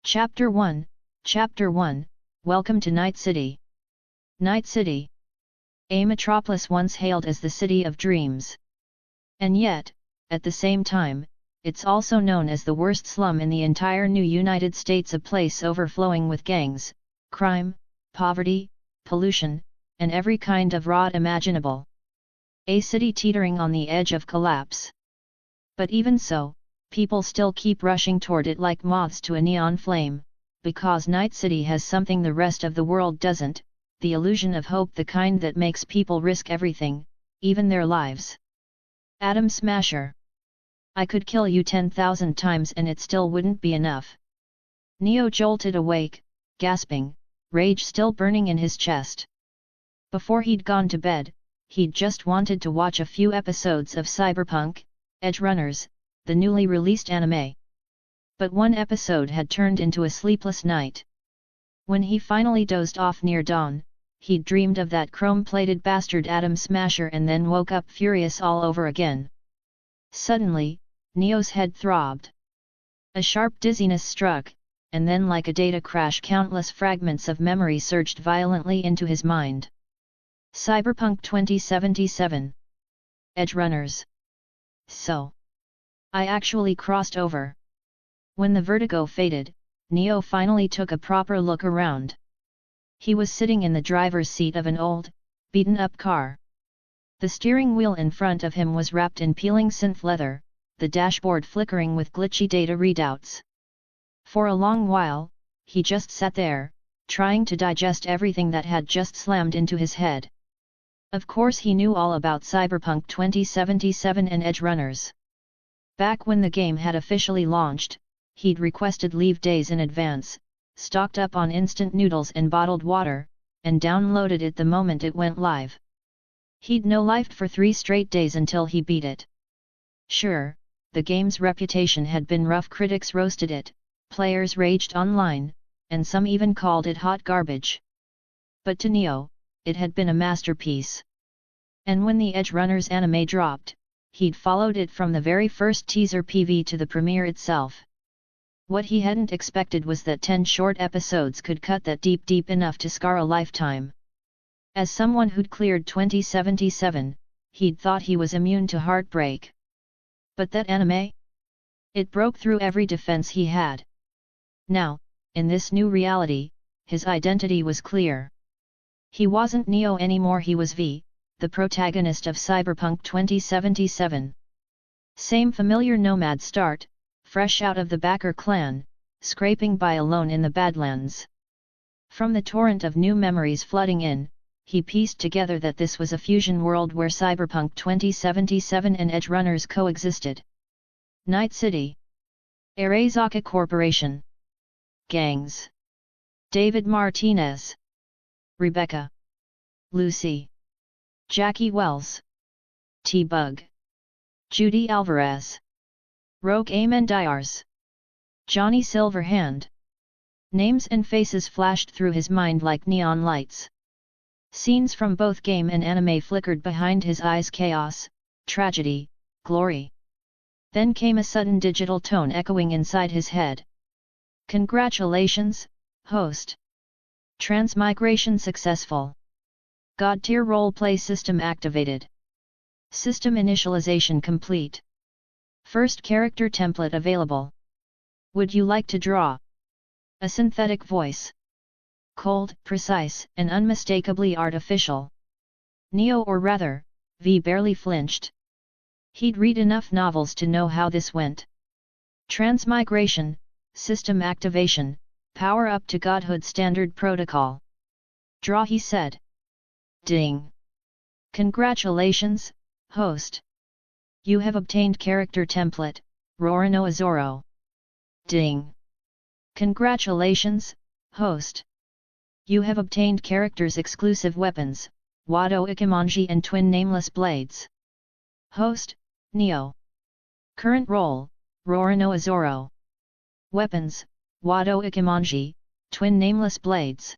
Chapter 1, Chapter 1, Welcome to Night City. Night City. A metropolis once hailed as the City of Dreams. And yet, at the same time, it's also known as the worst slum in the entire new United States, a place overflowing with gangs, crime, poverty, pollution, and every kind of rot imaginable. A city teetering on the edge of collapse. But even so, people still keep rushing toward it like moths to a neon flame, because Night City has something the rest of the world doesn't, the illusion of hope, the kind that makes people risk everything, even their lives. Atom Smasher. I could kill you 10,000 times and it still wouldn't be enough. Neo jolted awake, gasping, rage still burning in his chest. Before he'd gone to bed, he'd just wanted to watch a few episodes of Cyberpunk, Edgerunners, the newly released anime. But one episode had turned into a sleepless night. When he finally dozed off near dawn, he'd dreamed of that chrome-plated bastard Atom Smasher and then woke up furious all over again. Suddenly, Neo's head throbbed. A sharp dizziness struck, and then like a data crash countless fragments of memory surged violently into his mind. Cyberpunk 2077. Edgerunners. So. I actually crossed over. When the vertigo faded, Neo finally took a proper look around. He was sitting in the driver's seat of an old, beaten-up car. The steering wheel in front of him was wrapped in peeling synth leather, the dashboard flickering with glitchy data readouts. For a long while, he just sat there, trying to digest everything that had just slammed into his head. Of course he knew all about Cyberpunk 2077 and Edgerunners. Back when the game had officially launched, he'd requested leave days in advance, stocked up on instant noodles and bottled water, and downloaded it the moment it went live. He'd no-lifed for 3 straight days until he beat it. Sure, the game's reputation had been rough, critics roasted it, players raged online, and some even called it hot garbage. But to Neo, it had been a masterpiece. And when the Edgerunners anime dropped, he'd followed it from the very first teaser PV to the premiere itself. What he hadn't expected was that 10 short episodes could cut that deep enough to scar a lifetime. As someone who'd cleared 2077, he'd thought he was immune to heartbreak. But that anime? It broke through every defense he had. Now, in this new reality, his identity was clear. He wasn't Neo anymore, he was V, the protagonist of Cyberpunk 2077. Same familiar nomad start, fresh out of the Backer clan, scraping by alone in the Badlands. From the torrent of new memories flooding in, he pieced together that this was a fusion world where Cyberpunk 2077 and Edgerunners coexisted. Night City. Arezaka Corporation. Gangs. David Martinez. Rebecca. Lucy. Jackie Wells. T-Bug. Judy Alvarez. Roque Amendiars. Johnny Silverhand. Names and faces flashed through his mind like neon lights. Scenes from both game and anime flickered behind his eyes: chaos, tragedy, glory. Then came a sudden digital tone echoing inside his head. Congratulations, host. Transmigration successful. God-tier Roleplay System activated. System initialization complete. First character template available. Would you like to draw? A synthetic voice. Cold, precise, and unmistakably artificial. Neo, or rather, V, barely flinched. He'd read enough novels to know how this went. Transmigration, system activation, power up to godhood standard protocol. Draw, he said. Ding. Congratulations, host. You have obtained character template, Roronoa Zoro. Ding. Congratulations, host. You have obtained characters' exclusive weapons, Wado Ikimonji and twin nameless blades. Host, Neo. Current role, Roronoa Zoro. Weapons, Wado Ikimonji, twin nameless blades.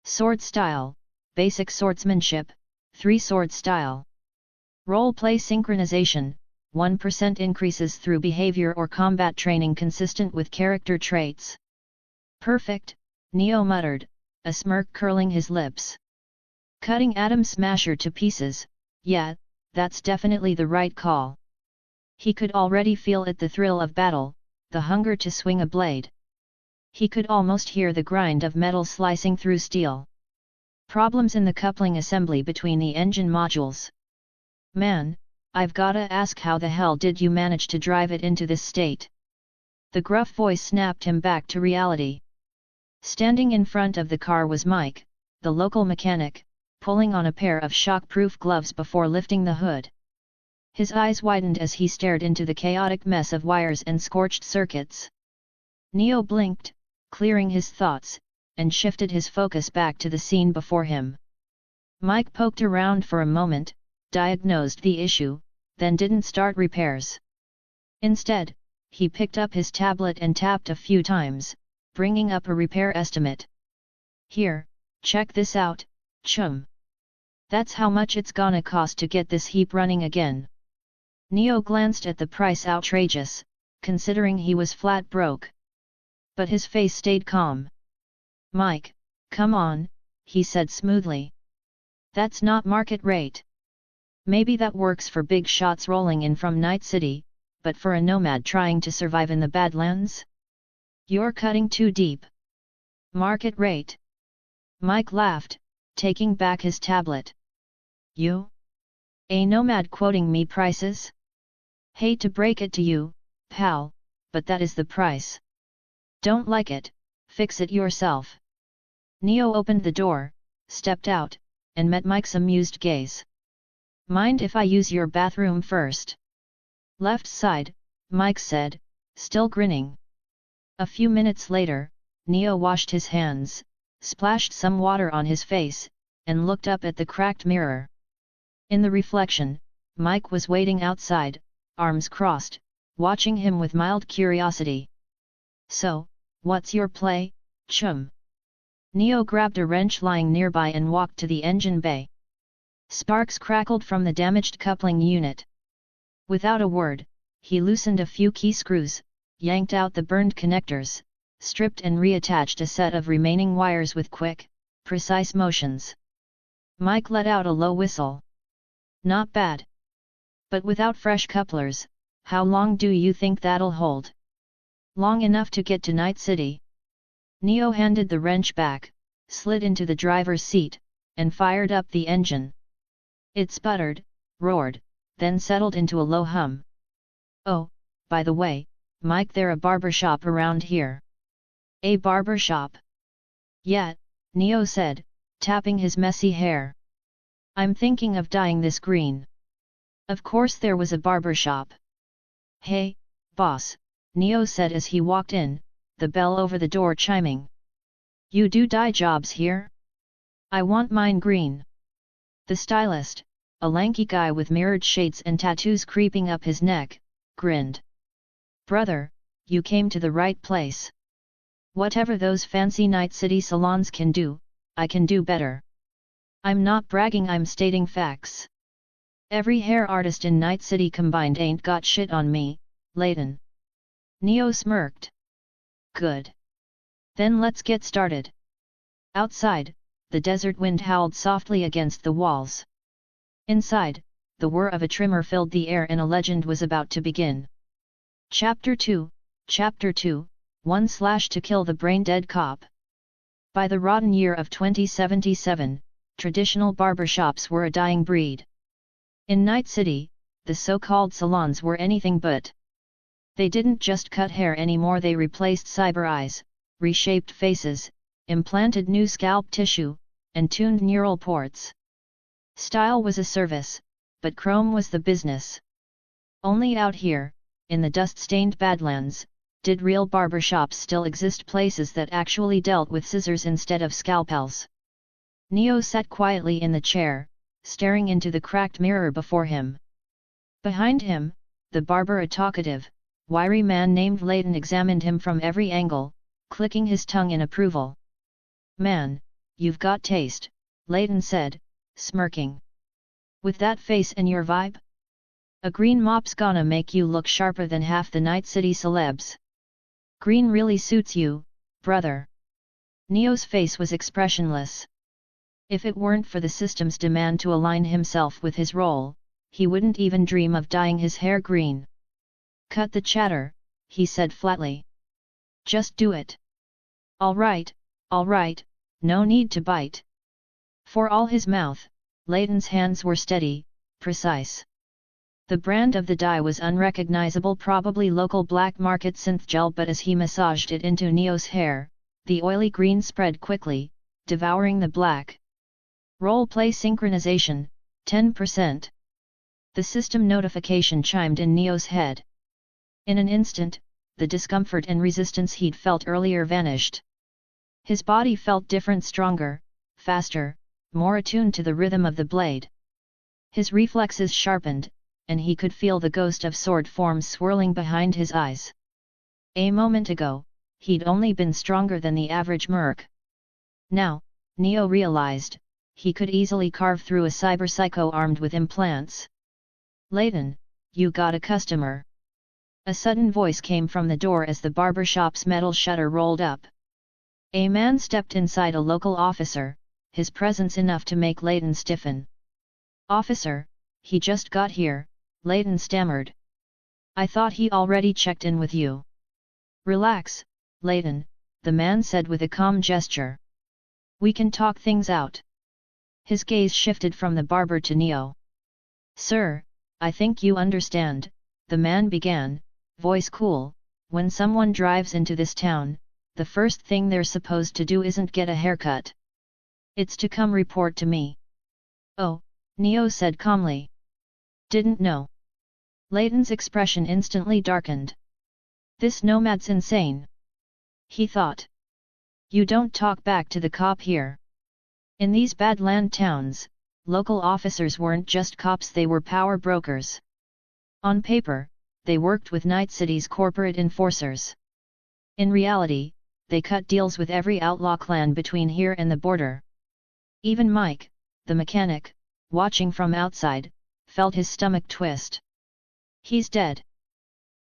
Sword style, basic swordsmanship, 3-sword style. Role-play synchronization, 1% increases through behavior or combat training consistent with character traits. Perfect, Neo muttered, a smirk curling his lips. Cutting Atom Smasher to pieces, yeah, that's definitely the right call. He could already feel it, the thrill of battle, the hunger to swing a blade. He could almost hear the grind of metal slicing through steel. Problems in the coupling assembly between the engine modules. Man, I've gotta ask, how the hell did you manage to drive it into this state? The gruff voice snapped him back to reality. Standing in front of the car was Mike, the local mechanic, pulling on a pair of shock-proof gloves before lifting the hood. His eyes widened as he stared into the chaotic mess of wires and scorched circuits. Neo blinked, clearing his thoughts, and shifted his focus back to the scene before him. Mike poked around for a moment, diagnosed the issue, then didn't start repairs. Instead, he picked up his tablet and tapped a few times, bringing up a repair estimate. Here, check this out, chum. That's how much it's gonna cost to get this heap running again. Neo glanced at the price, outrageous, considering he was flat broke. But his face stayed calm. Mike, come on, he said smoothly. That's not market rate. Maybe that works for big shots rolling in from Night City, but for a nomad trying to survive in the Badlands? You're cutting too deep. Market rate. Mike laughed, taking back his tablet. You? A nomad quoting me prices? Hate to break it to you, pal, but that is the price. Don't like it, fix it yourself. Neo opened the door, stepped out, and met Mike's amused gaze. Mind if I use your bathroom first? Left side, Mike said, still grinning. A few minutes later, Neo washed his hands, splashed some water on his face, and looked up at the cracked mirror. In the reflection, Mike was waiting outside, arms crossed, watching him with mild curiosity. So, what's your play, chum? Neo grabbed a wrench lying nearby and walked to the engine bay. Sparks crackled from the damaged coupling unit. Without a word, he loosened a few key screws, yanked out the burned connectors, stripped and reattached a set of remaining wires with quick, precise motions. Mike let out a low whistle. Not bad. But without fresh couplers, how long do you think that'll hold? Long enough to get to Night City. Neo handed the wrench back, slid into the driver's seat, and fired up the engine. It sputtered, roared, then settled into a low hum. Oh, by the way, Mike, there a barber shop around here? A barber shop? Yeah, Neo said, tapping his messy hair. I'm thinking of dyeing this green. Of course there was a barber shop. Hey, boss, Neo said as he walked in, the bell over the door chiming. You do dye jobs here? I want mine green. The stylist, a lanky guy with mirrored shades and tattoos creeping up his neck, grinned. Brother, you came to the right place. Whatever those fancy Night City salons can do, I can do better. I'm not bragging, I'm stating facts. Every hair artist in Night City combined ain't got shit on me, Layton. Neo smirked. Good. Then let's get started. Outside, the desert wind howled softly against the walls. Inside, the whir of a trimmer filled the air and a legend was about to begin. Chapter 2, Chapter 2, 1/To Kill the Brain-Dead Cop. By the rotten year of 2077, traditional barbershops were a dying breed. In Night City, the so-called salons were anything but. They didn't just cut hair anymore, they replaced cyber eyes, reshaped faces, implanted new scalp tissue, and tuned neural ports. Style was a service, but chrome was the business. Only out here, in the dust-stained Badlands, did real barbershops still exist, places that actually dealt with scissors instead of scalpels. Neo sat quietly in the chair, staring into the cracked mirror before him. Behind him, the barber, a talkative, wiry man named Layton, examined him from every angle, clicking his tongue in approval. Man, you've got taste, Layton said, smirking. With that face and your vibe? A green mop's gonna make you look sharper than half the Night City celebs. Green really suits you, brother. Neo's face was expressionless. If it weren't for the system's demand to align himself with his role, he wouldn't even dream of dyeing his hair green. "Cut the chatter," he said flatly. "Just do it." All right, no need to bite." For all his mouth, Layton's hands were steady, precise. The brand of the dye was unrecognizable, probably local black market synth gel, but as he massaged it into Neo's hair, the oily green spread quickly, devouring the black. Roleplay synchronization, 10%. The system notification chimed in Neo's head. In an instant, the discomfort and resistance he'd felt earlier vanished. His body felt different, stronger, faster, more attuned to the rhythm of the blade. His reflexes sharpened, and he could feel the ghost of sword forms swirling behind his eyes. A moment ago, he'd only been stronger than the average merc. Now, Neo realized, he could easily carve through a cyberpsycho armed with implants. "Layton, you got a customer." A sudden voice came from the door as the barbershop's metal shutter rolled up. A man stepped inside, a local officer, his presence enough to make Layton stiffen. "Officer, he just got here," Layton stammered. "I thought he already checked in with you." "Relax, Layton," the man said with a calm gesture. "We can talk things out." His gaze shifted from the barber to Neo. "Sir, I think you understand," the man began, voice cool. "When someone drives into this town, the first thing they're supposed to do isn't get a haircut. It's to come report to me." "Oh," Neo said calmly. "Didn't know." Layton's expression instantly darkened. "This nomad's insane," he thought. "You don't talk back to the cop here." In these badland towns, local officers weren't just cops, they were power brokers. On paper, they worked with Night City's corporate enforcers. In reality, they cut deals with every outlaw clan between here and the border. Even Mike, the mechanic, watching from outside, felt his stomach twist. "He's dead.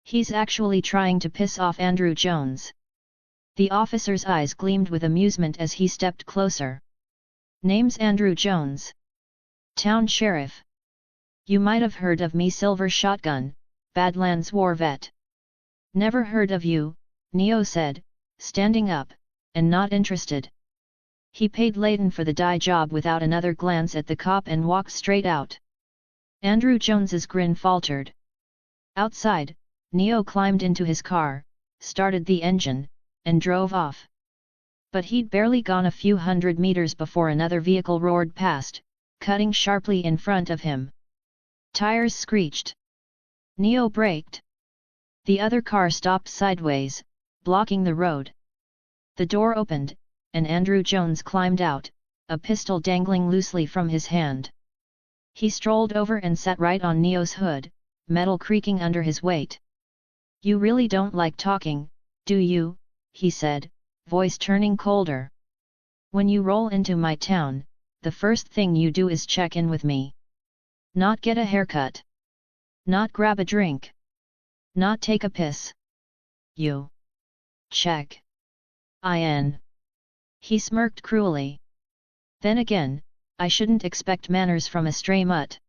He's actually trying to piss off Andrew Jones." The officer's eyes gleamed with amusement as he stepped closer. "Name's Andrew Jones. Town sheriff. You might have heard of me, Silver Shotgun, Badlands war vet." "Never heard of you," Neo said, standing up, and not interested. He paid Layton for the dye job without another glance at the cop and walked straight out. Andrew Jones's grin faltered. Outside, Neo climbed into his car, started the engine, and drove off. But he'd barely gone a few hundred meters before another vehicle roared past, cutting sharply in front of him. Tires screeched. Neo braked. The other car stopped sideways, blocking the road. The door opened, and Andrew Jones climbed out, a pistol dangling loosely from his hand. He strolled over and sat right on Neo's hood, metal creaking under his weight. "You really don't like talking, do you?" he said, voice turning colder. "When you roll into my town, the first thing you do is check in with me. Not get a haircut. Not grab a drink. Not take a piss. You check in." He smirked cruelly. "Then again, I shouldn't expect manners from a stray mutt."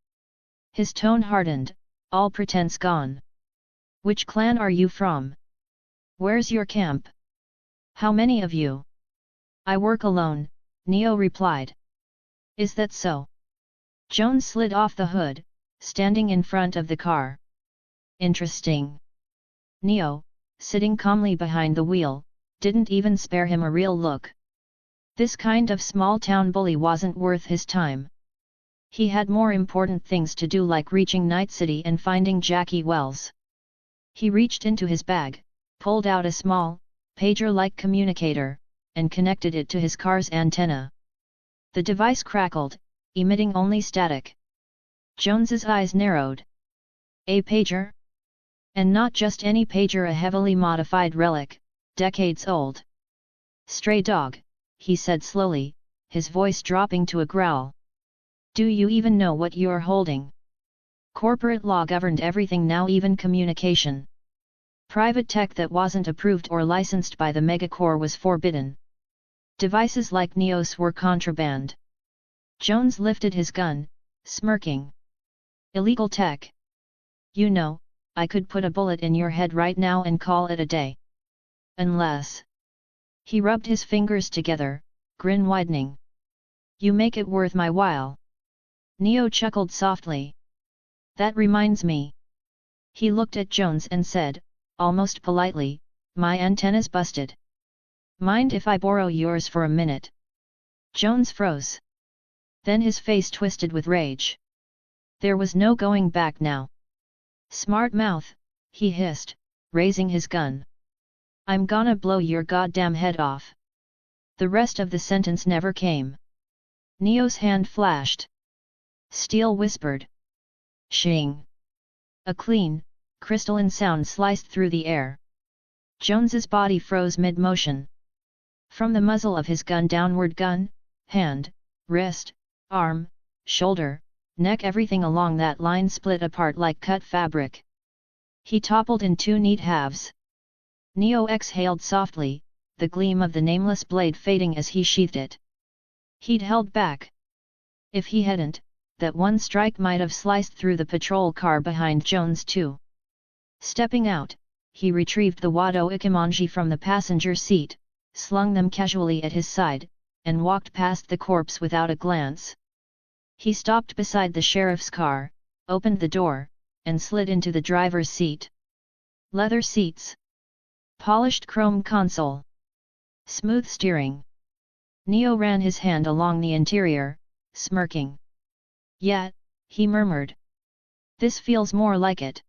His tone hardened, all pretense gone. "Which clan are you from? Where's your camp? How many of you?" "I work alone," Neo replied. "Is that so?" Jones slid off the hood, standing in front of the car. "Interesting." Neo, sitting calmly behind the wheel, didn't even spare him a real look. This kind of small-town bully wasn't worth his time. He had more important things to do, like reaching Night City and finding Jackie Wells. He reached into his bag, pulled out a small, pager-like communicator, and connected it to his car's antenna. The device crackled, emitting only static. Jones's eyes narrowed. A pager? And not just any pager, a heavily modified relic, decades old. "Stray dog," he said slowly, his voice dropping to a growl. "Do you even know what you're holding?" Corporate law governed everything now, even communication. Private tech that wasn't approved or licensed by the megacorp was forbidden. Devices like Neos were contraband. Jones lifted his gun, smirking. Illegal tech. You know, I could put a bullet in your head right now and call it a day. Unless... He rubbed his fingers together, grin widening. You make it worth my while. Neo chuckled softly. That reminds me. He looked at Jones and said, almost politely, my antenna's busted. Mind if I borrow yours for a minute? Jones froze. Then his face twisted with rage. There was no going back now. Smart mouth, he hissed, raising his gun. I'm gonna blow your goddamn head off. The rest of the sentence never came. Neo's hand flashed. Steel whispered. Shing. A clean, crystalline sound sliced through the air. Jones's body froze mid-motion. From the muzzle of his gun downward, gun, hand, wrist, arm, shoulder, neck, everything along that line split apart like cut fabric. He toppled in two neat halves. Neo exhaled softly, the gleam of the nameless blade fading as he sheathed it. He'd held back. If he hadn't, that one strike might have sliced through the patrol car behind Jones too. Stepping out, he retrieved the Wado Ikemonji from the passenger seat, slung them casually at his side, and walked past the corpse without a glance. He stopped beside the sheriff's car, opened the door, and slid into the driver's seat. Leather seats. Polished chrome console. Smooth steering. Neo ran his hand along the interior, smirking. Yeah, he murmured. This feels more like it.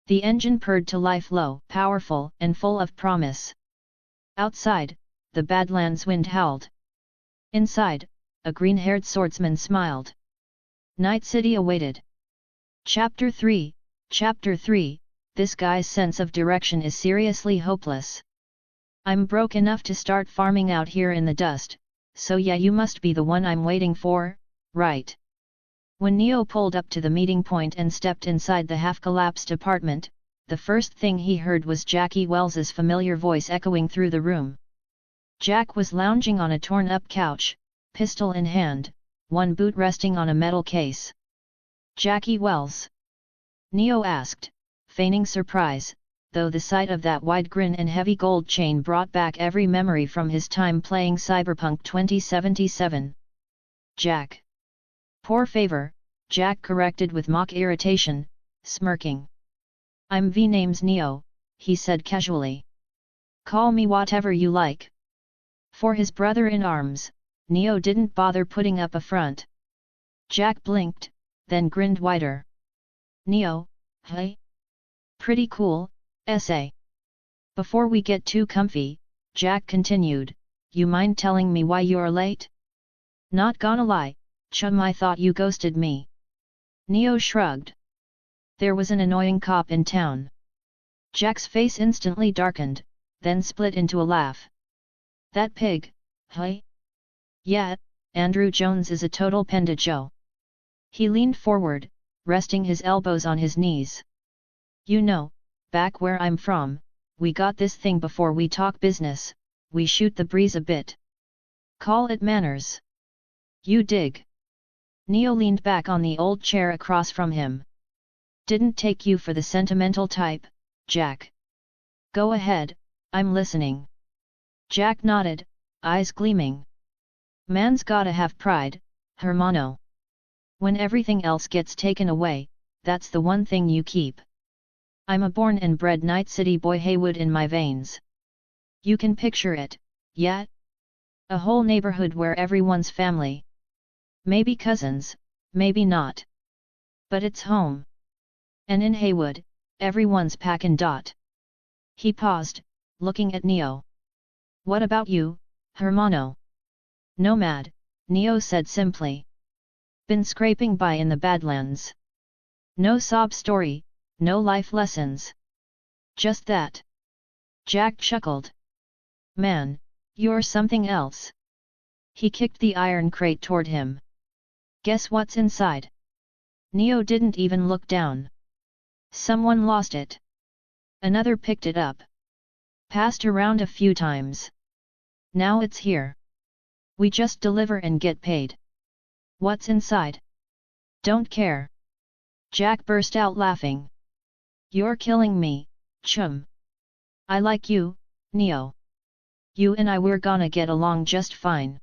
The engine purred to life, low, powerful, and full of promise. Outside, the Badlands wind howled. Inside, a green-haired swordsman smiled. Night City awaited. Chapter 3, this guy's sense of direction is seriously hopeless. I'm broke enough to start farming out here in the dust, so yeah, you must be the one I'm waiting for, right? When Neo pulled up to the meeting point and stepped inside the half-collapsed apartment, the first thing he heard was Jackie Wells's familiar voice echoing through the room. Jack was lounging on a torn-up couch, pistol in hand, one boot resting on a metal case. Jackie Wells? Neo asked, feigning surprise, though the sight of that wide grin and heavy gold chain brought back every memory from his time playing Cyberpunk 2077. Jack. Poor favor, Jack corrected with mock irritation, smirking. I'm name's Neo, he said casually. Call me whatever you like. For his brother-in-arms, Neo didn't bother putting up a front. Jack blinked, then grinned wider. Neo, hey? Pretty cool, SA. Before we get too comfy, Jack continued, you mind telling me why you're late? Not gonna lie, chum, I thought you ghosted me. Neo shrugged. There was an annoying cop in town. Jack's face instantly darkened, then split into a laugh. That pig, hey? Yeah, Andrew Jones is a total pendejo. He leaned forward, resting his elbows on his knees. You know, back where I'm from, we got this thing before we talk business, we shoot the breeze a bit. Call it manners. You dig? Neo leaned back on the old chair across from him. Didn't take you for the sentimental type, Jack. Go ahead, I'm listening. Jack nodded, eyes gleaming. Man's gotta have pride, hermano. When everything else gets taken away, that's the one thing you keep. I'm a born and bred Night City boy, Haywood in my veins. You can picture it, yeah? A whole neighborhood where everyone's family. Maybe cousins, maybe not. But it's home. And in Haywood, everyone's packin' dot. He paused, looking at Neo. What about you, hermano? Nomad, Neo said simply. Been scraping by in the Badlands. No sob story, no life lessons. Just that. Jack chuckled. Man, you're something else. He kicked the iron crate toward him. Guess what's inside? Neo didn't even look down. Someone lost it. Another picked it up. Passed around a few times. Now it's here. We just deliver and get paid. What's inside? Don't care. Jack burst out laughing. You're killing me, chum. I like you, Neo. You and I we're gonna get along just fine.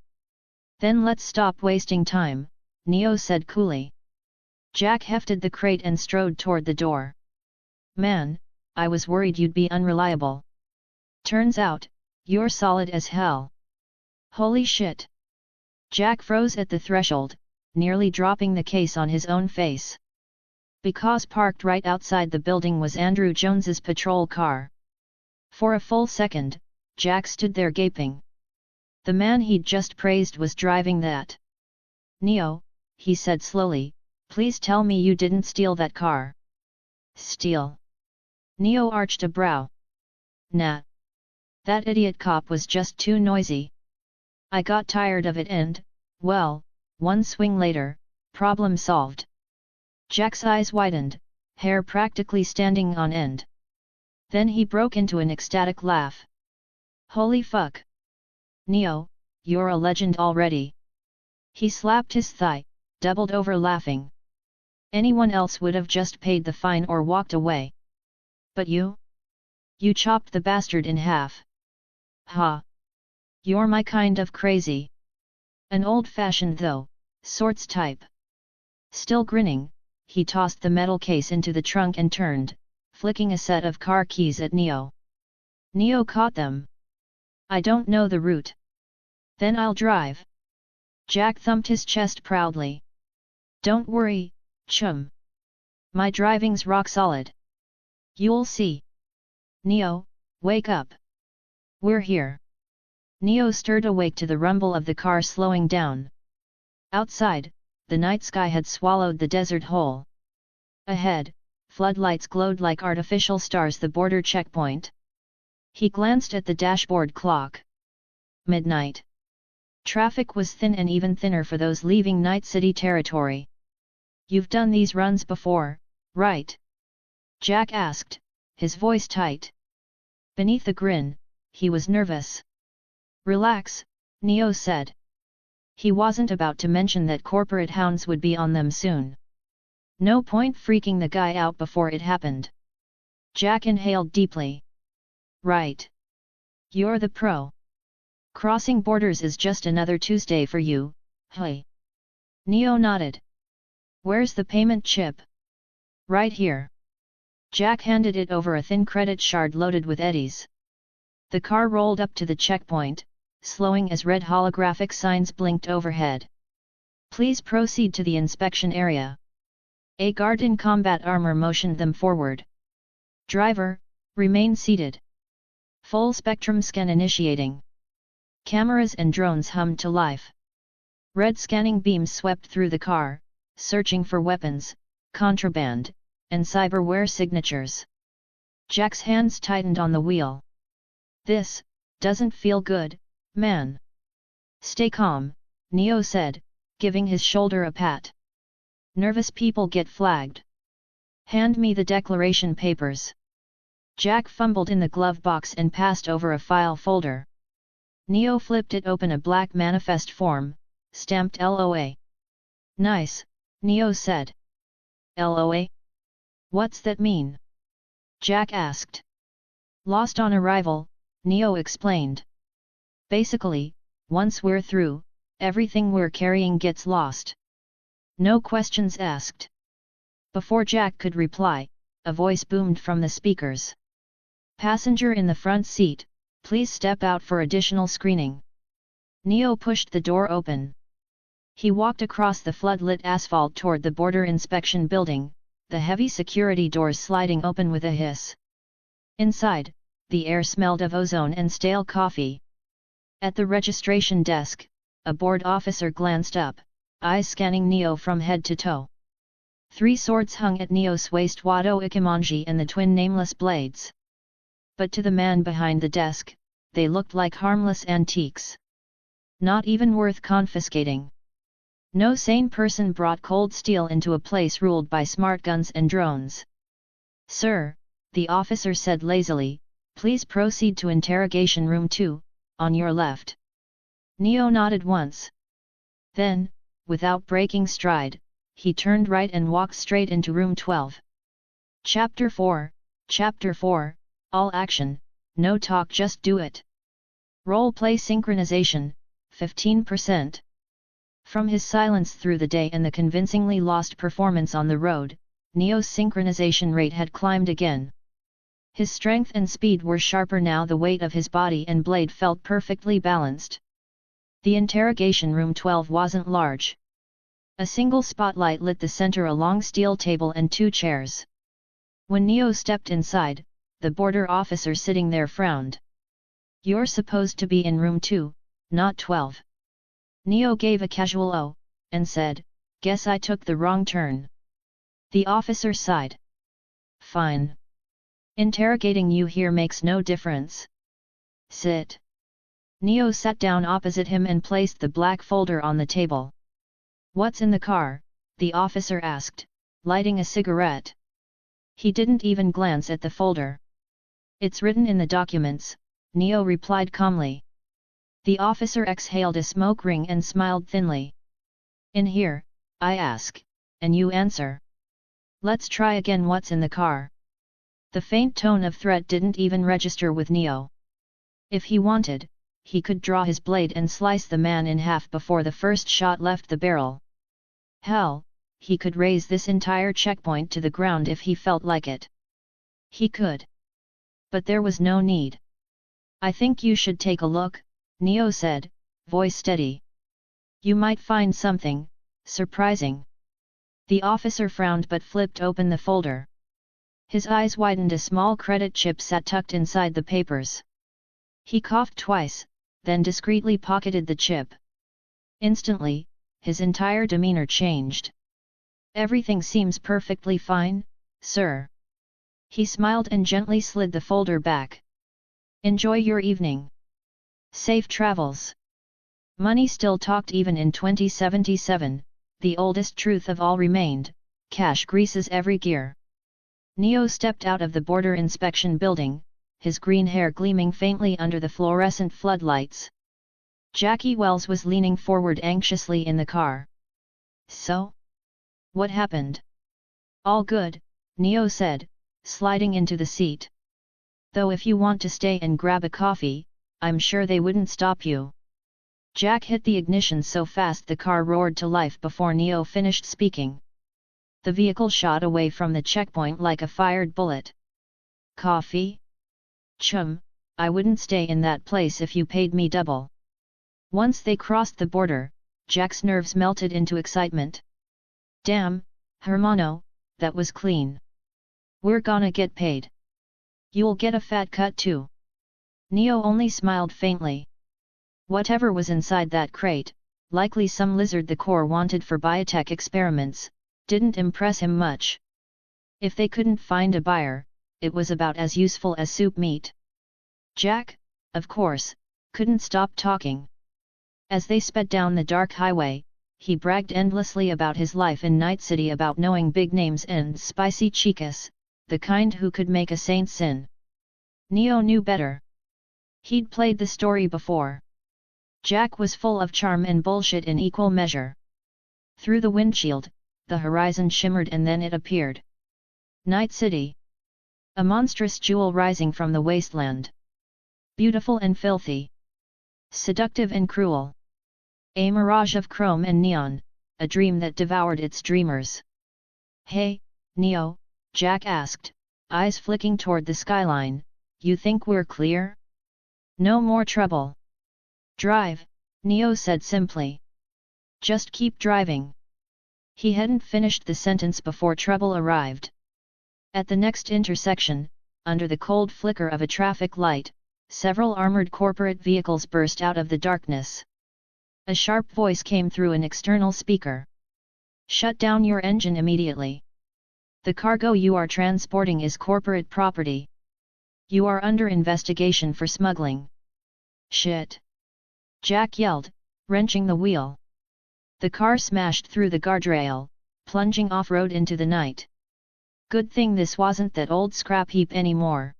Then let's stop wasting time, Neo said coolly. Jack hefted the crate and strode toward the door. Man, I was worried you'd be unreliable. Turns out, you're solid as hell. Holy shit. Jack froze at the threshold, nearly dropping the case on his own face. Because parked right outside the building was Andrew Jones's patrol car. For a full second, Jack stood there gaping. The man he'd just praised was driving that. Neo, he said slowly, please tell me you didn't steal that car. Steal? Neo arched a brow. Nah. That idiot cop was just too noisy. I got tired of it and, well, one swing later, problem solved. Jack's eyes widened, hair practically standing on end. Then he broke into an ecstatic laugh. Holy fuck! Neo, you're a legend already. He slapped his thigh, doubled over laughing. Anyone else would have just paid the fine or walked away. But you? You chopped the bastard in half. Ha! You're my kind of crazy. An old-fashioned though, sorts type. Still grinning, he tossed the metal case into the trunk and turned, flicking a set of car keys at Neo. Neo caught them. I don't know the route. Then I'll drive. Jack thumped his chest proudly. Don't worry, chum. My driving's rock solid. You'll see. Neo, wake up. We're here. Neo stirred awake to the rumble of the car slowing down. Outside, the night sky had swallowed the desert whole. Ahead, floodlights glowed like artificial stars the border checkpoint. He glanced at the dashboard clock. Midnight. Traffic was thin and even thinner for those leaving Night City territory. You've done these runs before, right? Jack asked, his voice tight. Beneath a grin, he was nervous. Relax, Neo said. He wasn't about to mention that corporate hounds would be on them soon. No point freaking the guy out before it happened. Jack inhaled deeply. Right. You're the pro. Crossing borders is just another Tuesday for you, hey. Neo nodded. Where's the payment chip? Right here. Jack handed it over a thin credit shard loaded with eddies. The car rolled up to the checkpoint, slowing as red holographic signs blinked overhead. Please proceed to the inspection area. A guard in combat armor motioned them forward. Driver, remain seated. Full spectrum scan initiating. Cameras and drones hummed to life. Red scanning beams swept through the car, searching for weapons, contraband, and cyberware signatures. Jack's hands tightened on the wheel. This doesn't feel good, man. Stay calm, Neo said, giving his shoulder a pat. Nervous people get flagged. Hand me the declaration papers. Jack fumbled in the glove box and passed over a file folder. Neo flipped it open, a black manifest form, stamped LOA. Nice, Neo said. LOA? What's that mean? Jack asked. Lost on arrival, Neo explained. Basically, once we're through, everything we're carrying gets lost. No questions asked. Before Jack could reply, a voice boomed from the speakers. Passenger in the front seat, please step out for additional screening. Neo pushed the door open. He walked across the floodlit asphalt toward the border inspection building, the heavy security doors sliding open with a hiss. Inside, the air smelled of ozone and stale coffee. At the registration desk, a board officer glanced up, eyes scanning Neo from head to toe. 3 swords hung at Neo's waist, Wado Ikimonji and the twin nameless blades. But to the man behind the desk, they looked like harmless antiques. Not even worth confiscating. No sane person brought cold steel into a place ruled by smart guns and drones. Sir, the officer said lazily, please proceed to interrogation room 2, on your left. Neo nodded once. Then, without breaking stride, he turned right and walked straight into room 12. Chapter 4, All action, no talk, just do it. Roleplay synchronization, 15%. From his silence through the day and the convincingly lost performance on the road, Neo's synchronization rate had climbed again. His strength and speed were sharper now, the weight of his body and blade felt perfectly balanced. The interrogation room 12 wasn't large. A single spotlight lit the center, a long steel table and 2 chairs. When Neo stepped inside, the border officer sitting there frowned. "You're supposed to be in room 2, not 12. Neo gave a casual "oh," and said, "Guess I took the wrong turn." The officer sighed. "Fine. Interrogating you here makes no difference. Sit." Neo sat down opposite him and placed the black folder on the table. "What's in the car?" the officer asked, lighting a cigarette. He didn't even glance at the folder. "It's written in the documents," Neo replied calmly. The officer exhaled a smoke ring and smiled thinly. "In here, I ask, and you answer. Let's try again. What's in the car?" The faint tone of threat didn't even register with Neo. If he wanted, he could draw his blade and slice the man in half before the first shot left the barrel. Hell, he could raise this entire checkpoint to the ground if he felt like it. He could. But there was no need. "I think you should take a look," Neo said, voice steady. "You might find something surprising." The officer frowned but flipped open the folder. His eyes widened. A small credit chip sat tucked inside the papers. He coughed twice, then discreetly pocketed the chip. Instantly, his entire demeanor changed. "Everything seems perfectly fine, sir." He smiled and gently slid the folder back. "Enjoy your evening. Safe travels." Money still talked even in 2077, the oldest truth of all remained: cash greases every gear. Neo stepped out of the border inspection building, his green hair gleaming faintly under the fluorescent floodlights. Jackie Wells was leaning forward anxiously in the car. "So? What happened?" "All good," Neo said, sliding into the seat. "Though if you want to stay and grab a coffee, I'm sure they wouldn't stop you." Jack hit the ignition so fast the car roared to life before Neo finished speaking. The vehicle shot away from the checkpoint like a fired bullet. "Coffee? Chum, I wouldn't stay in that place if you paid me double." Once they crossed the border, Jack's nerves melted into excitement. "Damn, Hermano, that was clean. We're gonna get paid. You'll get a fat cut too." Neo only smiled faintly. Whatever was inside that crate, likely some lizard the Corps wanted for biotech experiments, didn't impress him much. If they couldn't find a buyer, it was about as useful as soup meat. Jack, of course, couldn't stop talking. As they sped down the dark highway, he bragged endlessly about his life in Night City, about knowing big names and spicy chicas, the kind who could make a saint sin. Neo knew better. He'd played the story before. Jack was full of charm and bullshit in equal measure. Through the windshield, the horizon shimmered and then it appeared. Night City. A monstrous jewel rising from the wasteland. Beautiful and filthy. Seductive and cruel. A mirage of chrome and neon, a dream that devoured its dreamers. "Hey, Neo," Jack asked, eyes flicking toward the skyline, "you think we're clear? No more trouble?" "Drive," Neo said simply. "Just keep driving." He hadn't finished the sentence before trouble arrived. At the next intersection, under the cold flicker of a traffic light, several armored corporate vehicles burst out of the darkness. A sharp voice came through an external speaker. "Shut down your engine immediately. The cargo you are transporting is corporate property. You are under investigation for smuggling." "Shit!" Jack yelled, wrenching the wheel. The car smashed through the guardrail, plunging off-road into the night. Good thing this wasn't that old scrap heap anymore.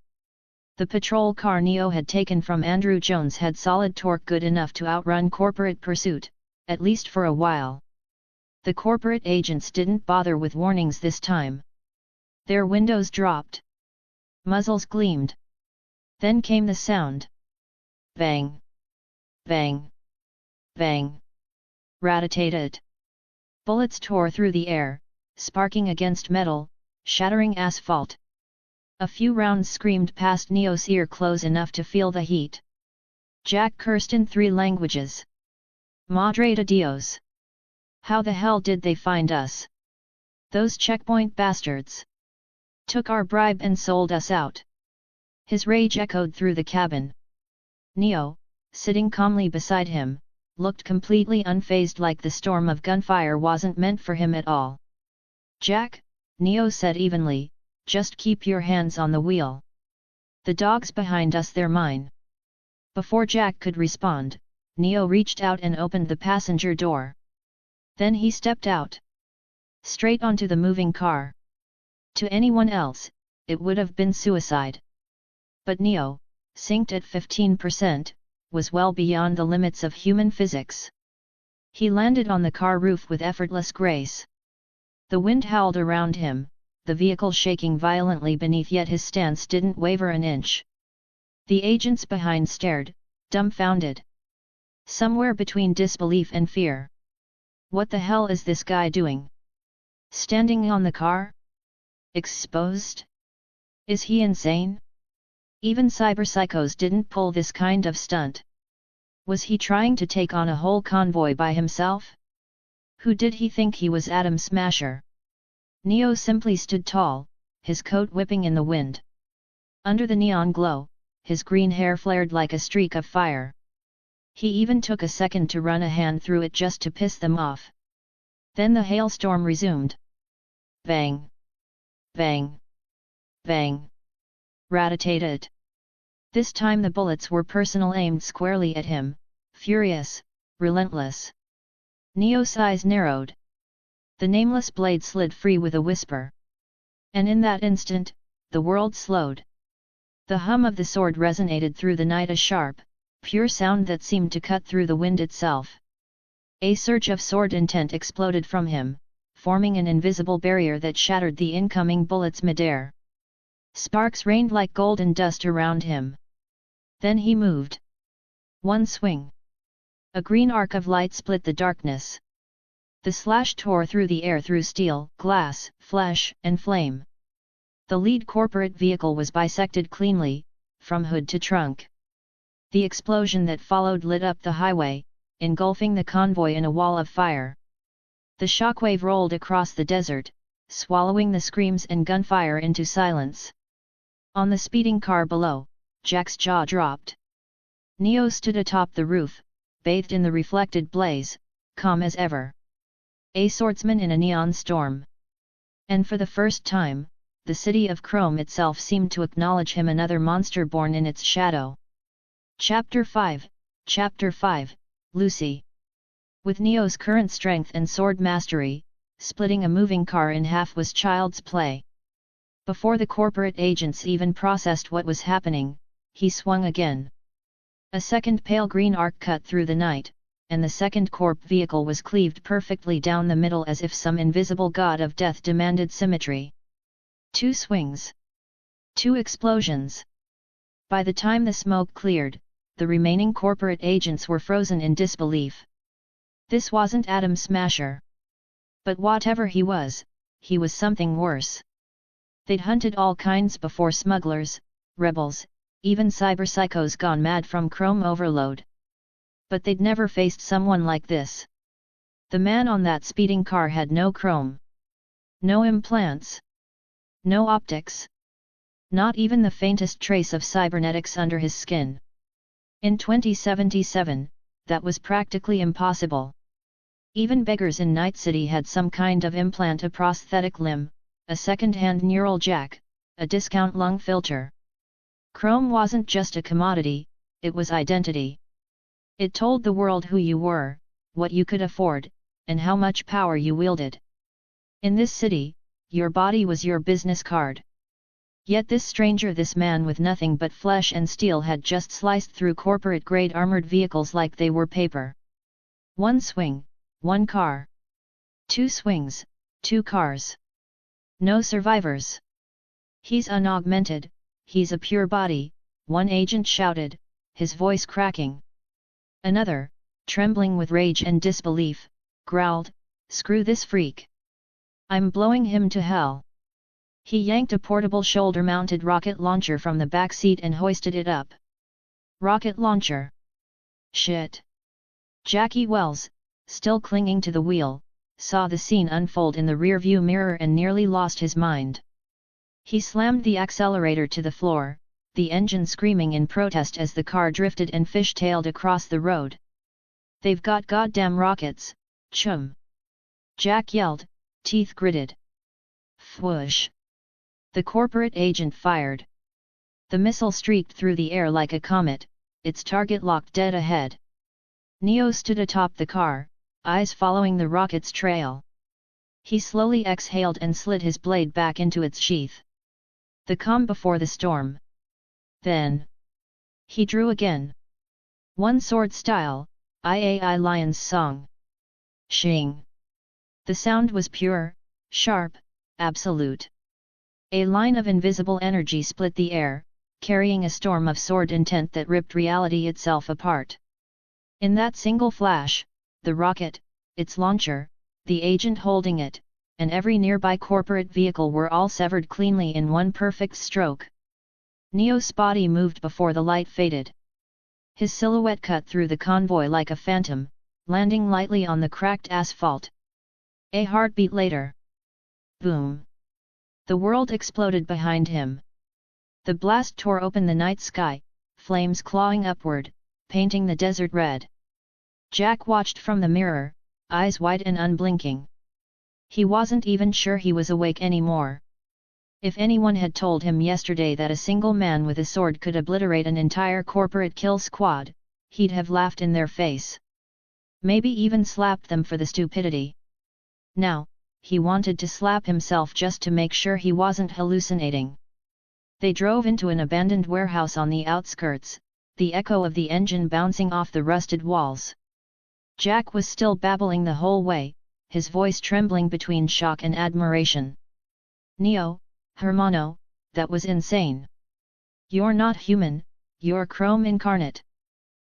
The patrol car Neo had taken from Andrew Jones had solid torque good enough to outrun corporate pursuit, at least for a while. The corporate agents didn't bother with warnings this time. Their windows dropped. Muzzles gleamed. Then came the sound. Bang! Bang! Bang! Rat-a-tat-tat. Bullets tore through the air, sparking against metal, shattering asphalt. A few rounds screamed past Neo's ear close enough to feel the heat. Jack cursed in 3 languages. Madre de Dios! How the hell did they find us? Those checkpoint bastards! Took our bribe and sold us out. His rage echoed through the cabin. Neo, sitting calmly beside him, looked completely unfazed, like the storm of gunfire wasn't meant for him at all. Jack, Neo said evenly, just keep your hands on the wheel. The dogs behind us, they're mine. Before Jack could respond, Neo reached out and opened the passenger door. Then he stepped out. Straight onto the moving car. To anyone else, it would have been suicide. But Neo, synced at 15%, was well beyond the limits of human physics. He landed on the car roof with effortless grace. The wind howled around him, the vehicle shaking violently beneath, yet his stance didn't waver an inch. The agents behind stared, dumbfounded. Somewhere between disbelief and fear. What the hell is this guy doing? Standing on the car? Exposed? Is he insane? Even cyberpsychos didn't pull this kind of stunt. Was he trying to take on a whole convoy by himself? Who did he think he was, Atom Smasher? Neo simply stood tall, his coat whipping in the wind. Under the neon glow, his green hair flared like a streak of fire. He even took a second to run a hand through it just to piss them off. Then the hailstorm resumed. Bang! Bang! Bang! Rat-a-tat-tat. This time the bullets were personal, aimed squarely at him, furious, relentless. Neo's eyes narrowed. The nameless blade slid free with a whisper. And in that instant, the world slowed. The hum of the sword resonated through the night, a sharp, pure sound that seemed to cut through the wind itself. A surge of sword intent exploded from him, forming an invisible barrier that shattered the incoming bullets midair. Sparks rained like golden dust around him. Then he moved. One swing. A green arc of light split the darkness. The slash tore through the air, through steel, glass, flesh, and flame. The lead corporate vehicle was bisected cleanly, from hood to trunk. The explosion that followed lit up the highway, engulfing the convoy in a wall of fire. The shockwave rolled across the desert, swallowing the screams and gunfire into silence. On the speeding car below, Jack's jaw dropped. Neo stood atop the roof, bathed in the reflected blaze, calm as ever. A swordsman in a neon storm. And for the first time, the city of Chrome itself seemed to acknowledge him, another monster born in its shadow. Chapter 5, Lucy. With Neo's current strength and sword mastery, splitting a moving car in half was child's play. Before the corporate agents even processed what was happening, he swung again. A second pale green arc cut through the night, and the second corp vehicle was cleaved perfectly down the middle, as if some invisible god of death demanded symmetry. 2 swings. 2 explosions. By the time the smoke cleared, the remaining corporate agents were frozen in disbelief. This wasn't Atom Smasher. But whatever he was something worse. They'd hunted all kinds before, smugglers, rebels, even cyberpsychos gone mad from chrome overload. But they'd never faced someone like this. The man on that speeding car had no chrome. No implants. No optics. Not even the faintest trace of cybernetics under his skin. In 2077, that was practically impossible. Even beggars in Night City had some kind of implant, a prosthetic limb, a second-hand neural jack, a discount lung filter. Chrome wasn't just a commodity, it was identity. It told the world who you were, what you could afford, and how much power you wielded. In this city, your body was your business card. Yet this man with nothing but flesh and steel had just sliced through corporate-grade armored vehicles like they were paper. One swing, one car. Two swings, two cars. No survivors. He's unaugmented, he's a pure body, one agent shouted, his voice cracking. Another, trembling with rage and disbelief, growled, "Screw this freak. I'm blowing him to hell." He yanked a portable shoulder-mounted rocket launcher from the back seat and hoisted it up. Rocket launcher. Shit. Jackie Wells, still clinging to the wheel, saw the scene unfold in the rearview mirror and nearly lost his mind. He slammed the accelerator to the floor, the engine screaming in protest as the car drifted and fish-tailed across the road. "They've got goddamn rockets, chum!" Jack yelled, teeth gritted. Whoosh! The corporate agent fired. The missile streaked through the air like a comet, its target locked dead ahead. Neo stood atop the car, eyes following the rocket's trail. He slowly exhaled and slid his blade back into its sheath. The calm before the storm. Then he drew again. One sword style, Iai Lion's song. Shing. The sound was pure, sharp, absolute. A line of invisible energy split the air, carrying a storm of sword intent that ripped reality itself apart. In that single flash, the rocket, its launcher, the agent holding it, and every nearby corporate vehicle were all severed cleanly in one perfect stroke. Neo's body moved before the light faded. His silhouette cut through the convoy like a phantom, landing lightly on the cracked asphalt. A heartbeat later. Boom! The world exploded behind him. The blast tore open the night sky, flames clawing upward, painting the desert red. Jack watched from the mirror, eyes wide and unblinking. He wasn't even sure he was awake anymore. If anyone had told him yesterday that a single man with a sword could obliterate an entire corporate kill squad, he'd have laughed in their face. Maybe even slapped them for the stupidity. Now, he wanted to slap himself just to make sure he wasn't hallucinating. They drove into an abandoned warehouse on the outskirts, the echo of the engine bouncing off the rusted walls. Jack was still babbling the whole way, his voice trembling between shock and admiration. "Neo, hermano, that was insane. You're not human, you're Chrome incarnate.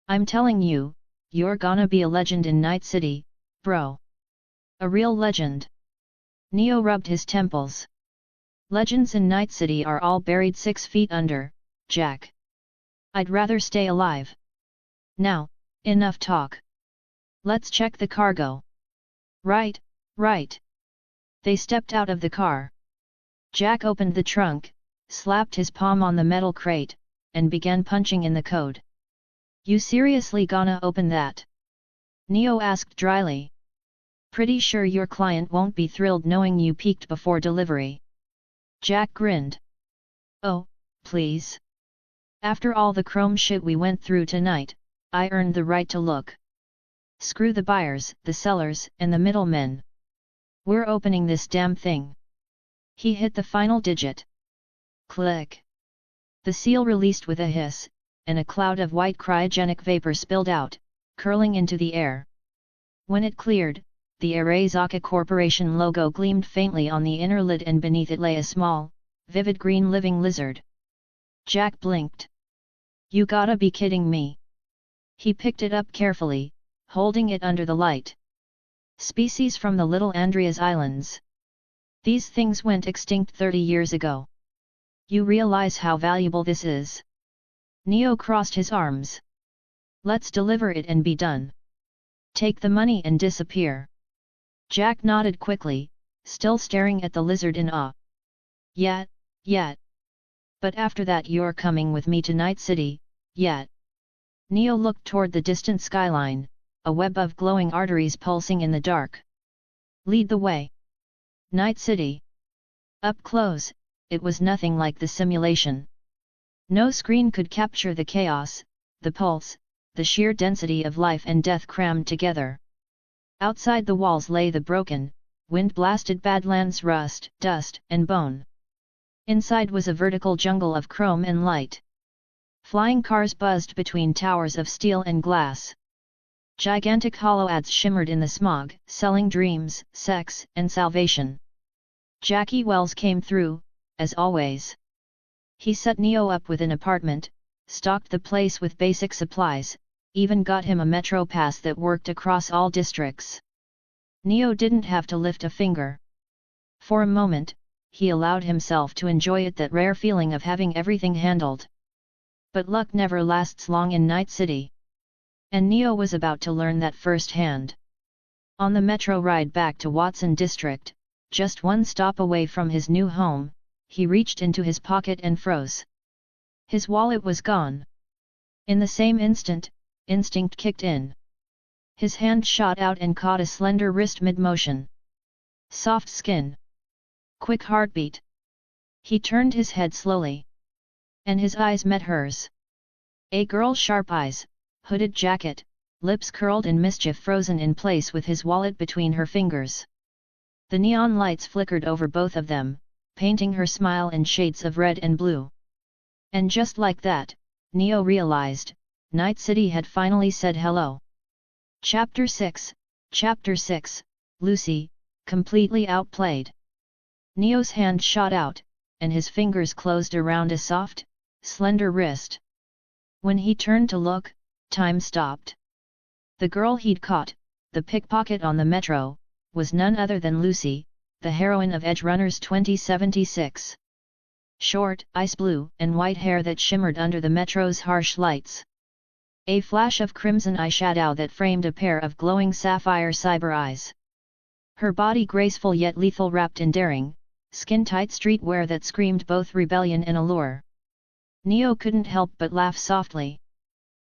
I'm telling you, you're gonna be a legend in Night City, bro. A real legend." Neo rubbed his temples. "Legends in Night City are all buried 6 feet under, Jack. I'd rather stay alive. Now, enough talk. Let's check the cargo." "Right, right." They stepped out of the car. Jack opened the trunk, slapped his palm on the metal crate, and began punching in the code. "You seriously gonna open that?" Neo asked dryly. "Pretty sure your client won't be thrilled knowing you peeked before delivery." Jack grinned. "Oh, please. After all the chrome shit we went through tonight, I earned the right to look. Screw the buyers, the sellers, and the middlemen. We're opening this damn thing." He hit the final digit. Click. The seal released with a hiss, and a cloud of white cryogenic vapor spilled out, curling into the air. When it cleared, the Arezaka Corporation logo gleamed faintly on the inner lid and beneath it lay a small, vivid green living lizard. Jack blinked. "You gotta be kidding me." He picked it up carefully, holding it under the light. "Species from the Little Andreas Islands. These things went extinct 30 years ago. You realize how valuable this is?" Neo crossed his arms. "Let's deliver it and be done. Take the money and disappear." Jack nodded quickly, still staring at the lizard in awe. Yet. But after that you're coming with me to Night City, yet." Neo looked toward the distant skyline, a web of glowing arteries pulsing in the dark. "Lead the way." Night City. Up close, it was nothing like the simulation. No screen could capture the chaos, the pulse, the sheer density of life and death crammed together. Outside the walls lay the broken, wind-blasted Badlands rust, dust, and bone. Inside was a vertical jungle of chrome and light. Flying cars buzzed between towers of steel and glass. Gigantic hollow ads shimmered in the smog, selling dreams, sex, and salvation. Jackie Wells came through, as always. He set Neo up with an apartment, stocked the place with basic supplies, even got him a metro pass that worked across all districts. Neo didn't have to lift a finger. For a moment, he allowed himself to enjoy it, that rare feeling of having everything handled. But luck never lasts long in Night City. And Neo was about to learn that firsthand. On the metro ride back to Watson District, just one stop away from his new home, he reached into his pocket and froze. His wallet was gone. In the same instant, instinct kicked in. His hand shot out and caught a slender wrist mid-motion. Soft skin. Quick heartbeat. He turned his head slowly. And his eyes met hers. A girl's sharp eyes, hooded jacket, lips curled in mischief, frozen in place with his wallet between her fingers. The neon lights flickered over both of them, painting her smile in shades of red and blue. And just like that, Neo realized, Night City had finally said hello. Chapter 6, Lucy, completely outplayed. Neo's hand shot out, and his fingers closed around a soft, slender wrist. When he turned to look, time stopped. The girl he'd caught, the pickpocket on the metro, was none other than Lucy, the heroine of Edgerunners 2076. Short, ice blue and white hair that shimmered under the metro's harsh lights. A flash of crimson eyeshadow that framed a pair of glowing sapphire cyber eyes. Her body graceful yet lethal, wrapped in daring, skin-tight streetwear that screamed both rebellion and allure. Neo couldn't help but laugh softly.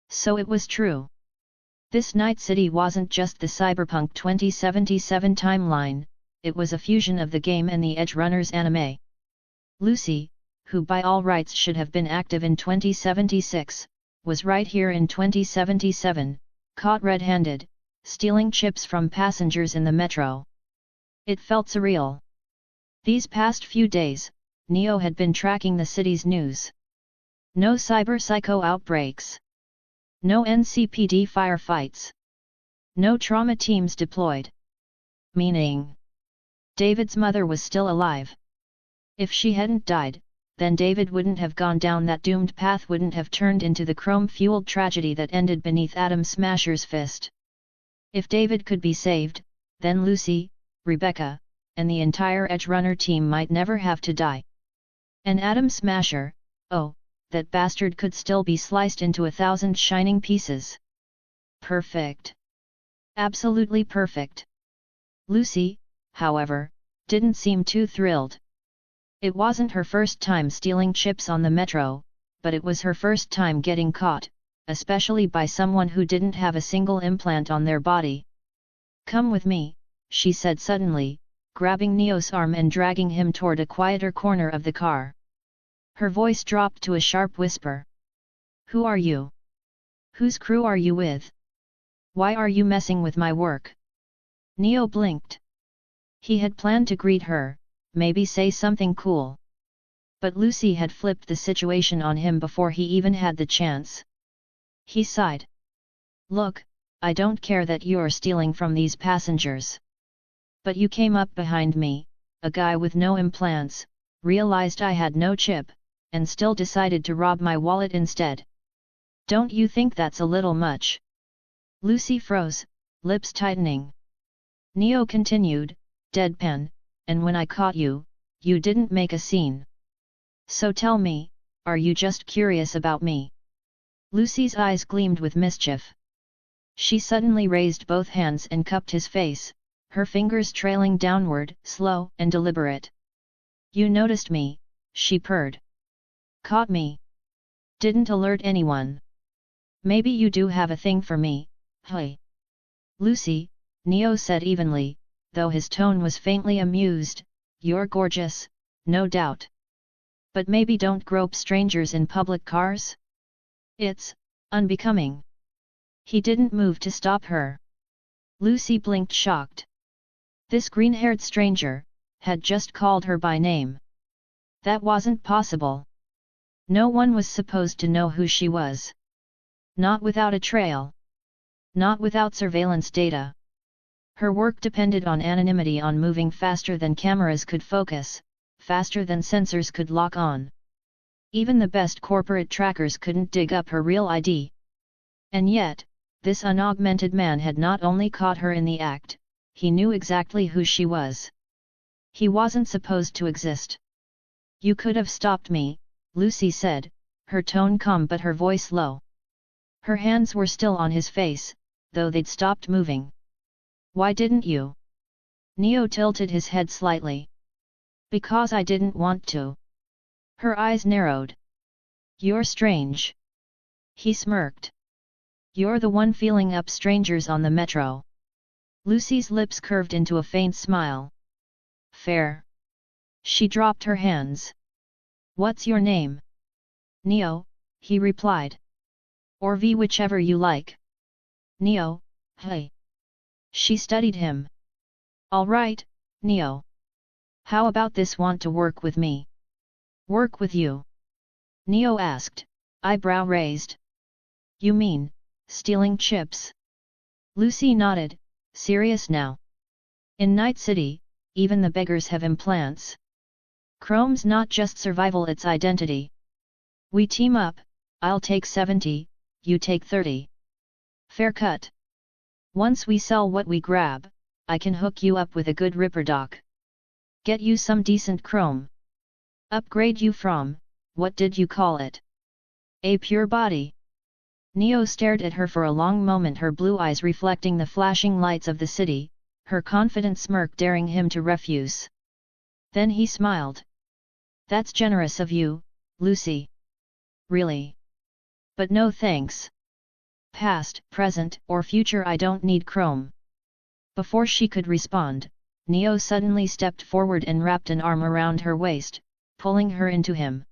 So it was true. This Night City wasn't just the Cyberpunk 2077 timeline, it was a fusion of the game and the Edgerunners anime. Lucy, who by all rights should have been active in 2076, was right here in 2077, caught red-handed, stealing chips from passengers in the metro. It felt surreal. These past few days, Neo had been tracking the city's news. No cyber psycho outbreaks. No NCPD firefights. No trauma teams deployed. Meaning, David's mother was still alive. If she hadn't died, then David wouldn't have gone down that doomed path, wouldn't have turned into the chrome-fueled tragedy that ended beneath Atom Smasher's fist. If David could be saved, then Lucy, Rebecca, and the entire Edgerunner team might never have to die. And Atom Smasher, oh, that bastard could still be sliced into 1,000 shining pieces. Perfect. Absolutely perfect. Lucy, however, didn't seem too thrilled. It wasn't her first time stealing chips on the metro, but it was her first time getting caught, especially by someone who didn't have a single implant on their body. "Come with me," she said suddenly, grabbing Neo's arm and dragging him toward a quieter corner of the car. Her voice dropped to a sharp whisper. "Who are you? Whose crew are you with? Why are you messing with my work?" Neo blinked. He had planned to greet her, maybe say something cool. But Lucy had flipped the situation on him before he even had the chance. He sighed. "Look, I don't care that you're stealing from these passengers. But you came up behind me, a guy with no implants, realized I had no chip, and still decided to rob my wallet instead. Don't you think that's a little much?" Lucy froze, lips tightening. Neo continued, deadpan, "And when I caught you, you didn't make a scene. So tell me, are you just curious about me?" Lucy's eyes gleamed with mischief. She suddenly raised both hands and cupped his face, her fingers trailing downward, slow and deliberate. "You noticed me," she purred. "Caught me. Didn't alert anyone. Maybe you do have a thing for me, hey?" "Lucy," Neo said evenly, though his tone was faintly amused, "you're gorgeous, no doubt. But maybe don't grope strangers in public cars? It's unbecoming." He didn't move to stop her. Lucy blinked, shocked. This green-haired stranger had just called her by name. That wasn't possible. No one was supposed to know who she was. Not without a trail. Not without surveillance data. Her work depended on anonymity, on moving faster than cameras could focus, faster than sensors could lock on. Even the best corporate trackers couldn't dig up her real ID. And yet, this unaugmented man had not only caught her in the act, he knew exactly who she was. He wasn't supposed to exist. You could have stopped me, Lucy said, her tone calm but her voice low. Her hands were still on his face, though they'd stopped moving. Why didn't you? Neo tilted his head slightly. Because I didn't want to. Her eyes narrowed. You're strange. He smirked. You're the one feeling up strangers on the metro. Lucy's lips curved into a faint smile. Fair. She dropped her hands. What's your name? Neo, he replied. Or V, whichever you like. Neo, hey. She studied him. All right, Neo. How about this, want to work with me? Work with you? Neo asked, eyebrow raised. You mean, stealing chips? Lucy nodded, serious now. In Night City, even the beggars have implants. Chrome's not just survival, it's identity. We team up, I'll take 70, you take 30. Fair cut. Once we sell what we grab, I can hook you up with a good ripper doc. Get you some decent chrome. Upgrade you from, what did you call it? A pure body. Neo stared at her for a long moment, her blue eyes reflecting the flashing lights of the city, her confident smirk daring him to refuse. Then he smiled. That's generous of you, Lucy. Really? But no thanks. Past, present, or future, I don't need chrome. Before she could respond, Neo suddenly stepped forward and wrapped an arm around her waist, pulling her into him.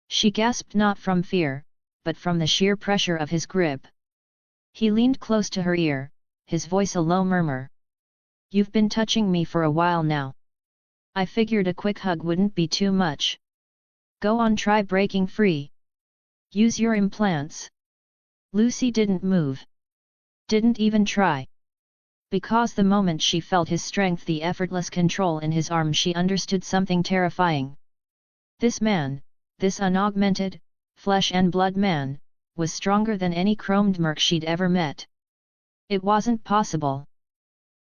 She gasped, not from fear, but from the sheer pressure of his grip. He leaned close to her ear, his voice a low murmur. You've been touching me for a while now. I figured a quick hug wouldn't be too much. Go on, try breaking free. Use your implants. Lucy didn't move. Didn't even try. Because the moment she felt his strength, the effortless control in his arm, she understood something terrifying. This man, this unaugmented, flesh and blood man, was stronger than any chromed merc she'd ever met. It wasn't possible.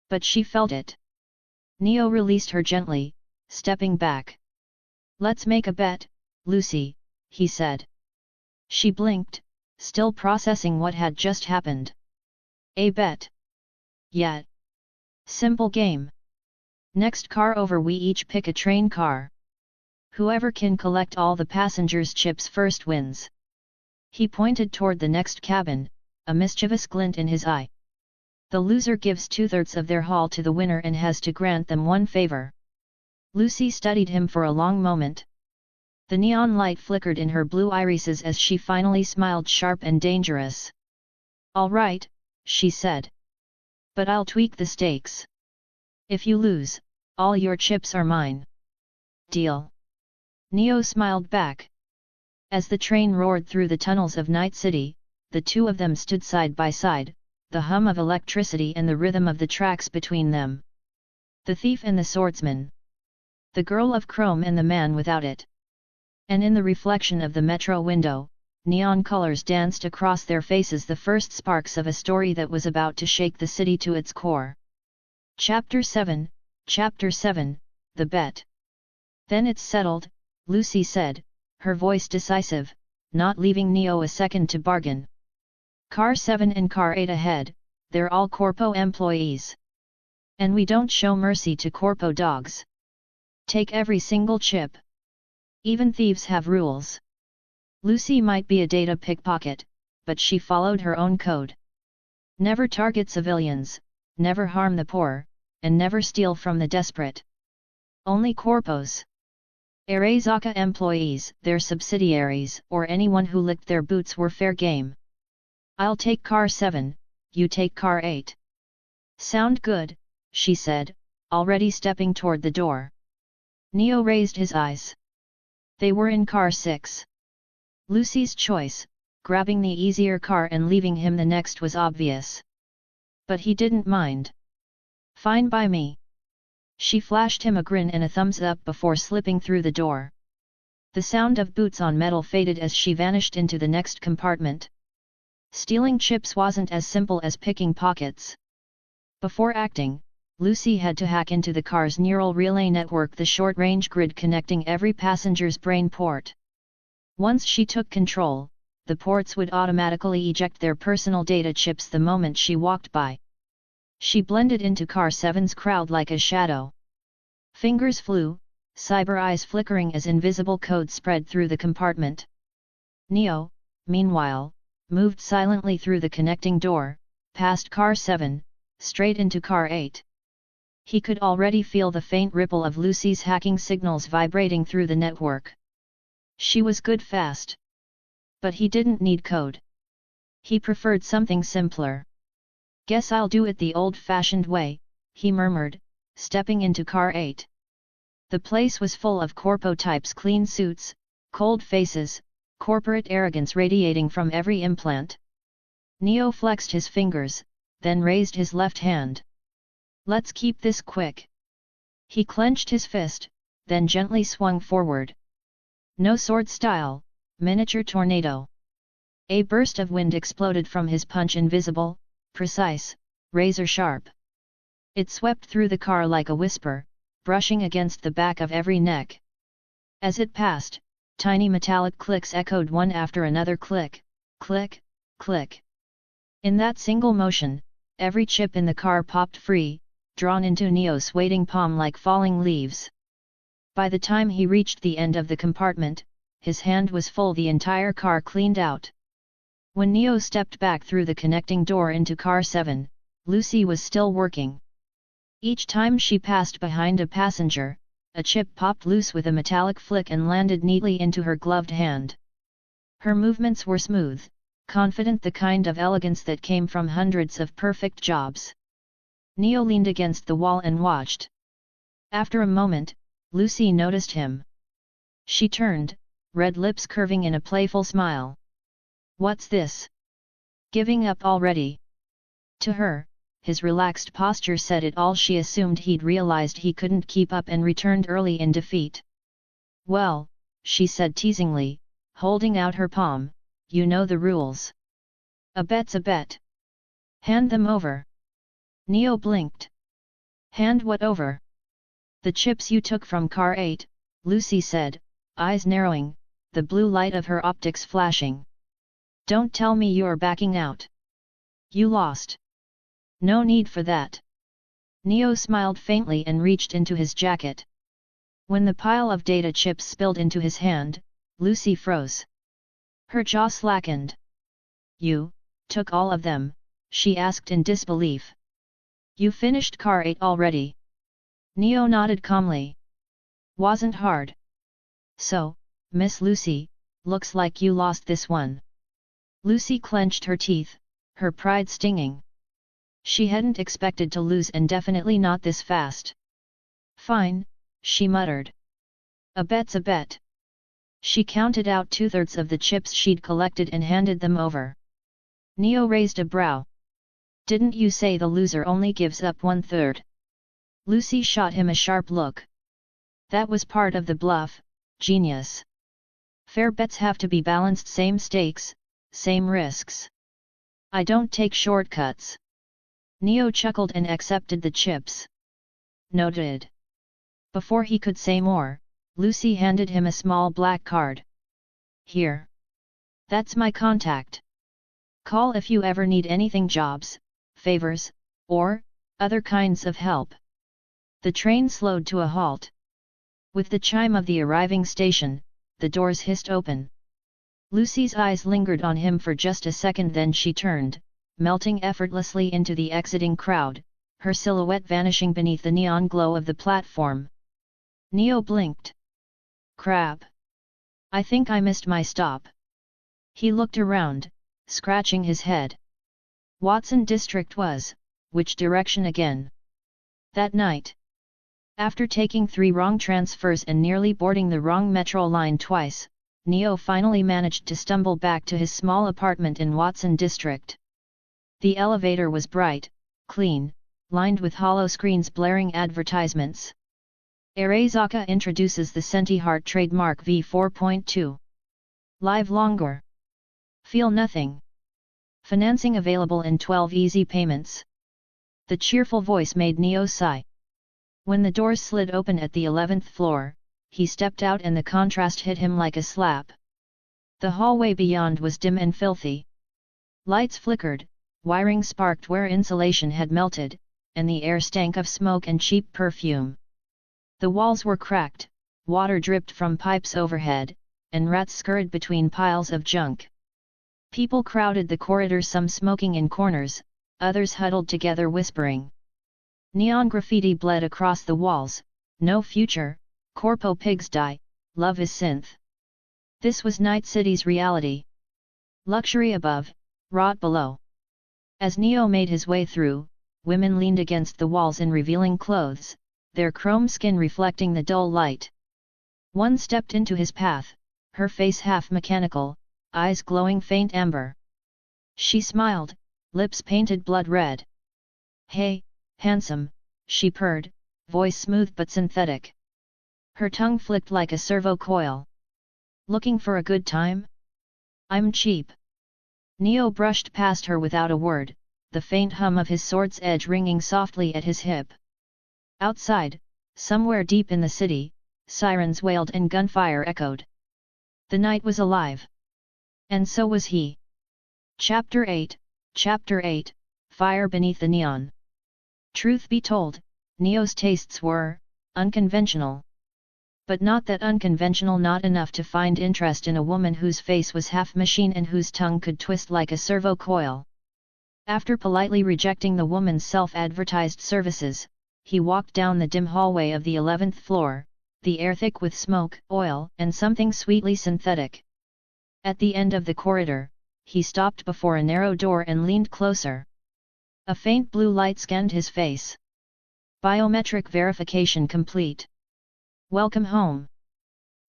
But she felt it. Neo released her gently, stepping back. Let's make a bet, Lucy, he said. She blinked, still processing what had just happened. A bet? Yeah. Simple game. Next car over, we each pick a train car. Whoever can collect all the passengers' chips first wins. He pointed toward the next cabin, a mischievous glint in his eye. The loser gives 2/3 of their haul to the winner and has to grant them one favor. Lucy studied him for a long moment. The neon light flickered in her blue irises as she finally smiled, sharp and dangerous. All right, she said. But I'll tweak the stakes. If you lose, all your chips are mine. Deal? Neo smiled back. As the train roared through the tunnels of Night City, the two of them stood side by side, the hum of electricity and the rhythm of the tracks between them. The thief and the swordsman. The girl of chrome and the man without it. And in the reflection of the metro window, neon colors danced across their faces, the first sparks of a story that was about to shake the city to its core. Chapter 7, The Bet. Then it's settled, Lucy said, her voice decisive, not leaving Neo a second to bargain. Car 7 and Car 8 ahead, they're all Corpo employees. And we don't show mercy to Corpo dogs. Take every single chip. Even thieves have rules. Lucy might be a data pickpocket, but she followed her own code. Never target civilians, never harm the poor, and never steal from the desperate. Only Corpos. Arezaka employees, their subsidiaries, or anyone who licked their boots were fair game. I'll take Car 7, you take Car 8. Sound good, she said, already stepping toward the door. Neo raised his eyes. They were in car 6. Lucy's choice, grabbing the easier car and leaving him the next, was obvious. But he didn't mind. Fine by me. She flashed him a grin and a thumbs up before slipping through the door. The sound of boots on metal faded as she vanished into the next compartment. Stealing chips wasn't as simple as picking pockets. Before acting, Lucy had to hack into the car's neural relay network, the short-range grid connecting every passenger's brain port. Once she took control, the ports would automatically eject their personal data chips the moment she walked by. She blended into car 7's crowd like a shadow. Fingers flew, cyber eyes flickering as invisible code spread through the compartment. Neo, meanwhile, moved silently through the connecting door, past car 7, straight into car 8. He could already feel the faint ripple of Lucy's hacking signals vibrating through the network. She was good fast. But he didn't need code. He preferred something simpler. Guess I'll do it the old-fashioned way, he murmured, stepping into car 8. The place was full of corpo types, clean suits, cold faces, corporate arrogance radiating from every implant. Neo flexed his fingers, then raised his left hand. Let's keep this quick. He clenched his fist, then gently swung forward. No sword style, miniature tornado. A burst of wind exploded from his punch, invisible, precise, razor sharp. It swept through the car like a whisper, brushing against the back of every neck. As it passed, tiny metallic clicks echoed one after another, click, click, click. In that single motion, every chip in the car popped free, drawn into Neo's waiting palm like falling leaves. By the time he reached the end of the compartment, his hand was full, the entire car cleaned out. When Neo stepped back through the connecting door into car 7, Lucy was still working. Each time she passed behind a passenger, a chip popped loose with a metallic flick and landed neatly into her gloved hand. Her movements were smooth, confident, the kind of elegance that came from hundreds of perfect jobs. Neo leaned against the wall and watched. After a moment, Lucy noticed him. She turned, red lips curving in a playful smile. What's this? Giving up already? To her, his relaxed posture said it all. She assumed he'd realized he couldn't keep up and returned early in defeat. Well, she said teasingly, holding out her palm, you know the rules. A bet's a bet. Hand them over. Neo blinked. Hand what over? The chips you took from car 8, Lucy said, eyes narrowing, the blue light of her optics flashing. Don't tell me you're backing out. You lost. No need for that. Neo smiled faintly and reached into his jacket. When the pile of data chips spilled into his hand, Lucy froze. Her jaw slackened. You took all of them? She asked in disbelief. You finished car 8 already? Neo nodded calmly. Wasn't hard. So, Miss Lucy, looks like you lost this one. Lucy clenched her teeth, her pride stinging. She hadn't expected to lose, and definitely not this fast. Fine, she muttered. A bet's a bet. She counted out 2/3 of the chips she'd collected and handed them over. Neo raised a brow. Didn't you say the loser only gives up 1/3? Lucy shot him a sharp look. That was part of the bluff, genius. Fair bets have to be balanced, same stakes, same risks. I don't take shortcuts. Neo chuckled and accepted the chips. Noted. Before he could say more, Lucy handed him a small black card. Here. That's my contact. Call if you ever need anything, jobs, favors, or other kinds of help. The train slowed to a halt. With the chime of the arriving station, the doors hissed open. Lucy's eyes lingered on him for just a second, then she turned, melting effortlessly into the exiting crowd, her silhouette vanishing beneath the neon glow of the platform. Neo blinked. Crap. I think I missed my stop. He looked around, scratching his head. Watson District was, which direction again? That night. After taking 3 wrong transfers and nearly boarding the wrong metro line twice, Neo finally managed to stumble back to his small apartment in Watson District. The elevator was bright, clean, lined with hollow screens blaring advertisements. Arezaka introduces the Sentiheart trademark V4.2. Live longer. Feel nothing. Financing available in 12 easy payments. The cheerful voice made Neo sigh. When the doors slid open at the 11th floor, he stepped out and the contrast hit him like a slap. The hallway beyond was dim and filthy. Lights flickered, wiring sparked where insulation had melted, and the air stank of smoke and cheap perfume. The walls were cracked, water dripped from pipes overhead, and rats scurried between piles of junk. People crowded the corridor, some smoking in corners, others huddled together whispering. Neon graffiti bled across the walls, "No future, corpo pigs die, love is synth." This was Night City's reality. Luxury above, rot below. As Neo made his way through, women leaned against the walls in revealing clothes, their chrome skin reflecting the dull light. One stepped into his path, her face half mechanical, eyes glowing faint amber. She smiled, lips painted blood red. "Hey, handsome," she purred, voice smooth but synthetic. Her tongue flicked like a servo coil. "Looking for a good time? I'm cheap." Neo brushed past her without a word, the faint hum of his sword's edge ringing softly at his hip. Outside, somewhere deep in the city, sirens wailed and gunfire echoed. The night was alive. And so was he. Chapter 8, Fire Beneath the Neon. Truth be told, Neo's tastes were unconventional. But not that unconventional, not enough to find interest in a woman whose face was half machine and whose tongue could twist like a servo coil. After politely rejecting the woman's self-advertised services, he walked down the dim hallway of the 11th floor, the air thick with smoke, oil, and something sweetly synthetic. At the end of the corridor, he stopped before a narrow door and leaned closer. A faint blue light scanned his face. Biometric verification complete. "Welcome home."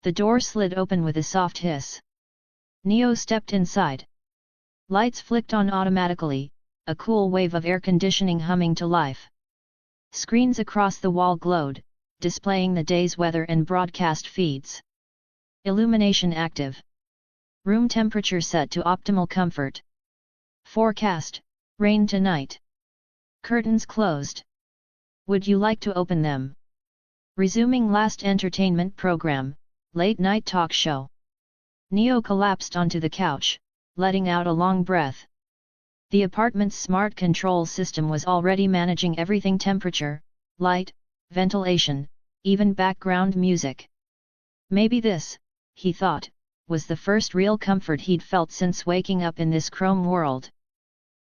The door slid open with a soft hiss. Neo stepped inside. Lights flicked on automatically, a cool wave of air conditioning humming to life. Screens across the wall glowed, displaying the day's weather and broadcast feeds. Illumination active. Room temperature set to optimal comfort. Forecast, rain tonight. Curtains closed. Would you like to open them? Resuming last entertainment program, late night talk show. Neo collapsed onto the couch, letting out a long breath. The apartment's smart control system was already managing everything: temperature, light, ventilation, even background music. Maybe this, he thought, was the first real comfort he'd felt since waking up in this chrome world.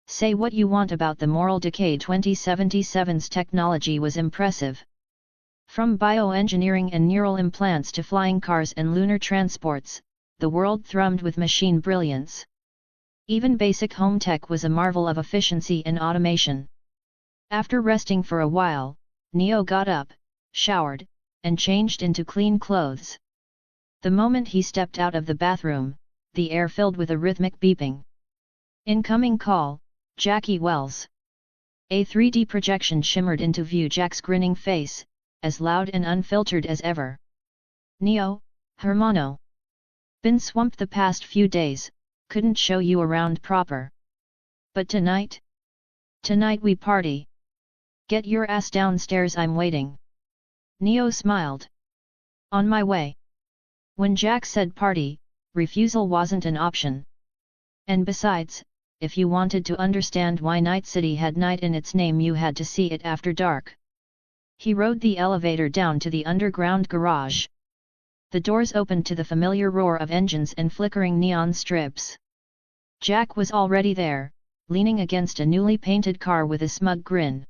Say what you want about the moral decay, 2077's technology was impressive. From bioengineering and neural implants to flying cars and lunar transports, the world thrummed with machine brilliance. Even basic home tech was a marvel of efficiency and automation. After resting for a while, Neo got up, showered, and changed into clean clothes. The moment he stepped out of the bathroom, the air filled with a rhythmic beeping. Incoming call, Jackie Wells. A 3D projection shimmered into view Jack's grinning face, as loud and unfiltered as ever. "Neo, hermano. Been swamped the past few days, couldn't show you around proper. But tonight? Tonight we party. Get your ass downstairs, I'm waiting." Neo smiled. "On my way." When Jack said party, refusal wasn't an option. And besides, if you wanted to understand why Night City had night in its name, you had to see it after dark. He rode the elevator down to the underground garage. The doors opened to the familiar roar of engines and flickering neon strips. Jack was already there, leaning against a newly painted car with a smug grin.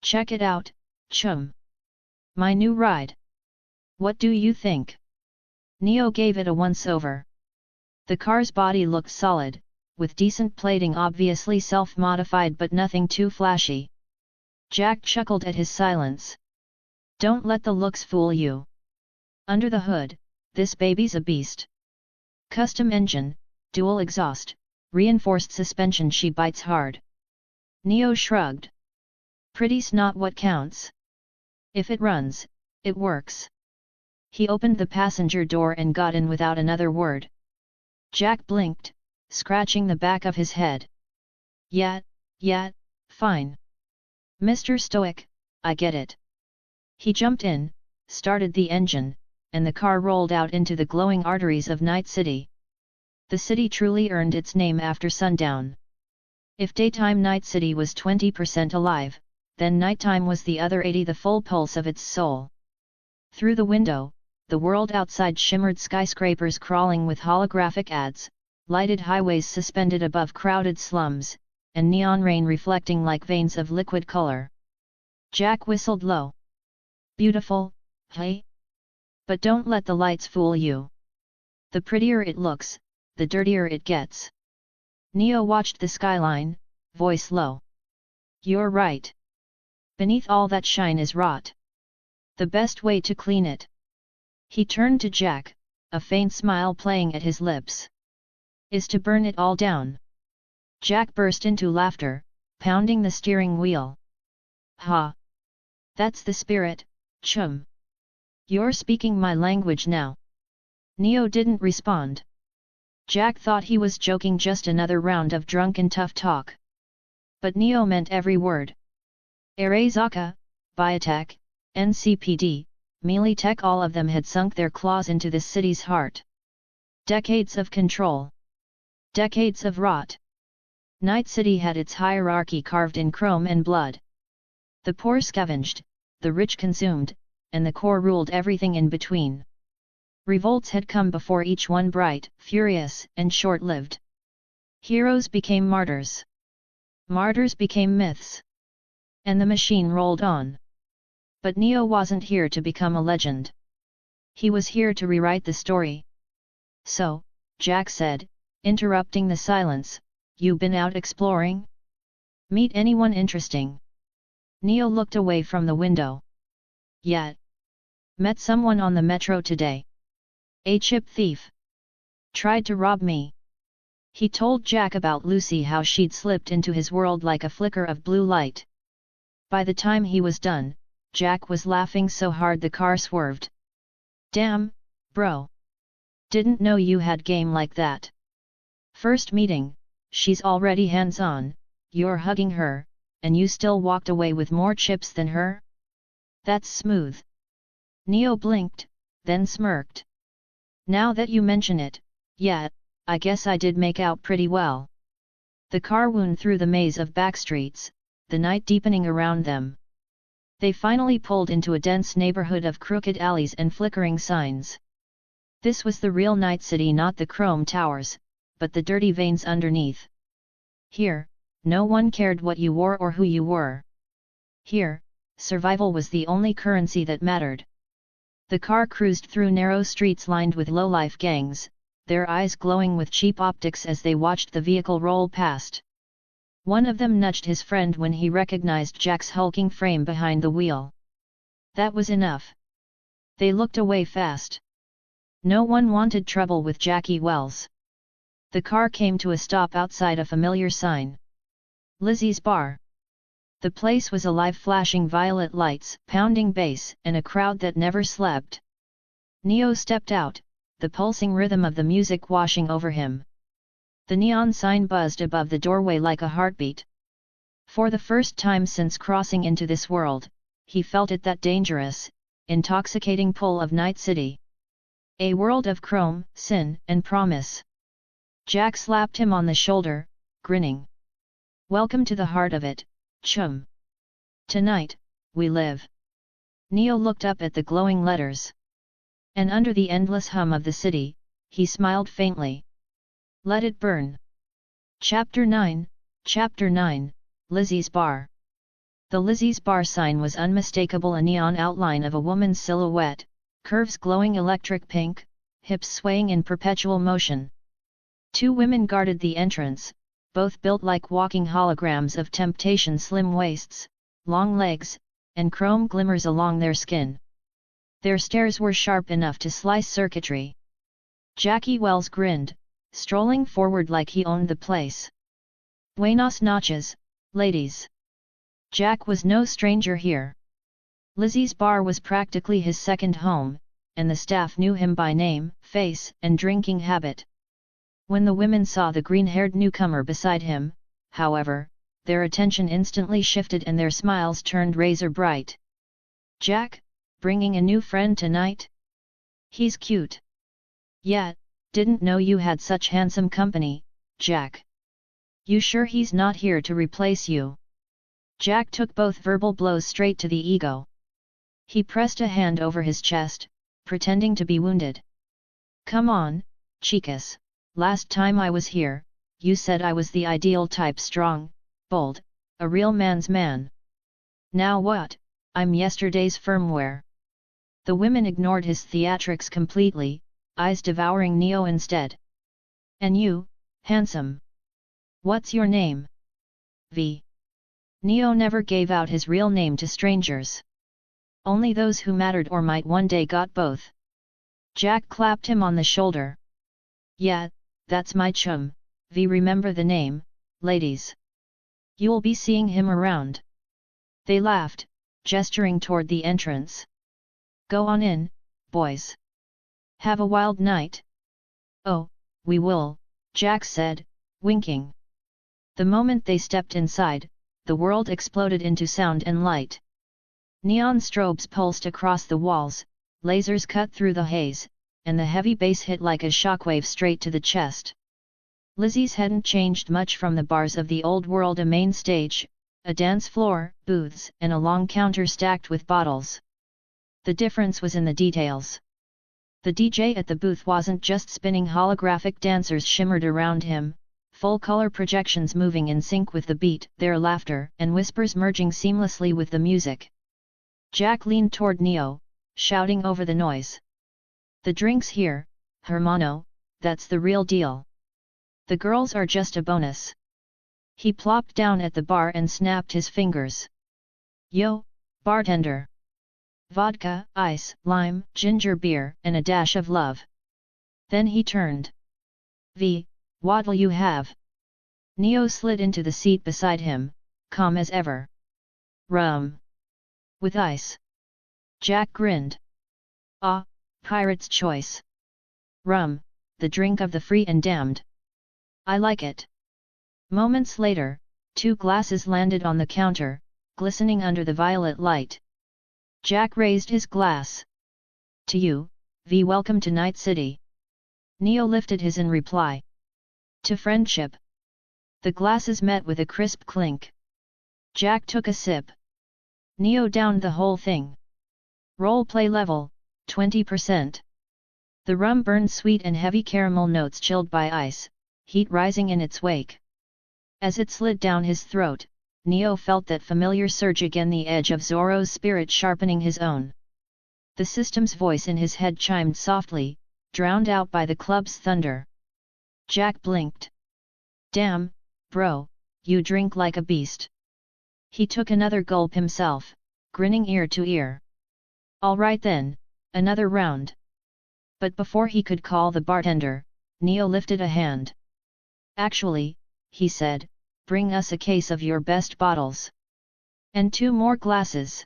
"Check it out, chum. My new ride. What do you think?" Neo gave it a once-over. The car's body looked solid, with decent plating, obviously self-modified but nothing too flashy. Jack chuckled at his silence. Don't let the looks fool you. Under the hood, this baby's a beast. Custom engine, dual exhaust, reinforced suspension. She bites hard. Neo shrugged. Pretty's not what counts. If it runs, it works. He opened the passenger door and got in without another word. Jack blinked, scratching the back of his head. Yeah, fine. Mr. Stoic, I get it. He jumped in, started the engine, and the car rolled out into the glowing arteries of Night City. The city truly earned its name after sundown. If daytime Night City was 20% alive, then nighttime was the other 80%, the full pulse of its soul. Through the window, the world outside shimmered, skyscrapers crawling with holographic ads, lighted highways suspended above crowded slums, and neon rain reflecting like veins of liquid color. Jack whistled low. Beautiful, hey? But don't let the lights fool you. The prettier it looks, the dirtier it gets. Neo watched the skyline, voice low. You're right. Beneath all that shine is rot. The best way to clean it. He turned to Jack, a faint smile playing at his lips. Is to burn it all down. Jack burst into laughter, pounding the steering wheel. Ha! That's the spirit, chum. You're speaking my language now. Neo didn't respond. Jack thought he was joking, just another round of drunken tough talk. But Neo meant every word. Arezaka, Biotech, NCPD, Melee Tech, all of them had sunk their claws into this city's heart. Decades of control. Decades of rot. Night City had its hierarchy carved in chrome and blood. The poor scavenged, the rich consumed, and the core ruled everything in between. Revolts had come before, each one bright, furious, and short-lived. Heroes became martyrs. Martyrs became myths. And the machine rolled on. But Neo wasn't here to become a legend. He was here to rewrite the story. So, Jack said, interrupting the silence, you been out exploring? Meet anyone interesting? Neo looked away from the window. Yeah. Met someone on the metro today. A chip thief. Tried to rob me. He told Jack about Lucy, how she'd slipped into his world like a flicker of blue light. By the time he was done, Jack was laughing so hard the car swerved. Damn, bro. Didn't know you had game like that. First meeting, she's already hands-on, you're hugging her, and you still walked away with more chips than her? That's smooth. Neo blinked, then smirked. Now that you mention it, yeah, I guess I did make out pretty well. The car wound through the maze of backstreets, the night deepening around them. They finally pulled into a dense neighborhood of crooked alleys and flickering signs. This was the real Night City, not the chrome towers, but the dirty veins underneath. Here, no one cared what you wore or who you were. Here, survival was the only currency that mattered. The car cruised through narrow streets lined with low-life gangs, their eyes glowing with cheap optics as they watched the vehicle roll past. One of them nudged his friend when he recognized Jack's hulking frame behind the wheel. That was enough. They looked away fast. No one wanted trouble with Jackie Wells. The car came to a stop outside a familiar sign. Lizzie's Bar. The place was alive, flashing violet lights, pounding bass, and a crowd that never slept. Neo stepped out, the pulsing rhythm of the music washing over him. The neon sign buzzed above the doorway like a heartbeat. For the first time since crossing into this world, he felt it, that dangerous, intoxicating pull of Night City. A world of chrome, sin, and promise. Jack slapped him on the shoulder, grinning. Welcome to the heart of it, chum. Tonight, we live. Neo looked up at the glowing letters. And under the endless hum of the city, he smiled faintly. Let it burn. Chapter 9, Lizzie's Bar. The Lizzie's Bar sign was unmistakable, a neon outline of a woman's silhouette, curves glowing electric pink, hips swaying in perpetual motion. Two women guarded the entrance, both built like walking holograms of temptation, slim waists, long legs, and chrome glimmers along their skin. Their stares were sharp enough to slice circuitry. Jackie Wells grinned, strolling forward like he owned the place. Buenos noches, ladies. Jack was no stranger here. Lizzie's bar was practically his second home, and the staff knew him by name, face, and drinking habit. When the women saw the green-haired newcomer beside him, however, their attention instantly shifted and their smiles turned razor bright. Jack, bringing a new friend tonight? He's cute. Yeah, didn't know you had such handsome company, Jack. You sure he's not here to replace you? Jack took both verbal blows straight to the ego. He pressed a hand over his chest, pretending to be wounded. Come on, chicas, last time I was here, you said I was the ideal type, strong, bold, a real man's man. Now what, I'm yesterday's firmware. The women ignored his theatrics completely, eyes devouring Neo instead. And you, handsome. What's your name? V. Neo never gave out his real name to strangers. Only those who mattered or might one day got both. Jack clapped him on the shoulder. Yeah, that's my chum, V. Remember the name, ladies. You'll be seeing him around. They laughed, gesturing toward the entrance. Go on in, boys. Have a wild night. Oh, we will, Jack said, winking. The moment they stepped inside, the world exploded into sound and light. Neon strobes pulsed across the walls, lasers cut through the haze, and the heavy bass hit like a shockwave straight to the chest. Lizzie's hadn't changed much from the bars of the old world: a main stage, a dance floor, booths, and a long counter stacked with bottles. The difference was in the details. The DJ at the booth wasn't just spinning holographic dancers shimmered around him, full-color projections moving in sync with the beat, their laughter and whispers merging seamlessly with the music. Jack leaned toward Neo, shouting over the noise. The drinks here, hermano, that's the real deal. The girls are just a bonus. He plopped down at the bar and snapped his fingers. Yo, bartender. Vodka, ice, lime, ginger beer, and a dash of love. Then he turned. V, what'll you have? Neo slid into the seat beside him, calm as ever. Rum. With ice. Jack grinned. Ah, pirate's choice. Rum, the drink of the free and damned. I like it. Moments later, 2 glasses landed on the counter, glistening under the violet light. Jack raised his glass. To you, V. Welcome to Night City. Neo lifted his in reply. To friendship. The glasses met with a crisp clink. Jack took a sip. Neo downed the whole thing. Roleplay level, 20%. The rum burned sweet and heavy caramel notes chilled by ice, heat rising in its wake. As it slid down his throat, Neo felt that familiar surge again, the edge of Zoro's spirit sharpening his own. The system's voice in his head chimed softly, drowned out by the club's thunder. Jack blinked. Damn, bro, you drink like a beast. He took another gulp himself, grinning ear to ear. All right then, another round. But before he could call the bartender, Neo lifted a hand. Actually, he said, bring us a case of your best bottles. And 2 more glasses.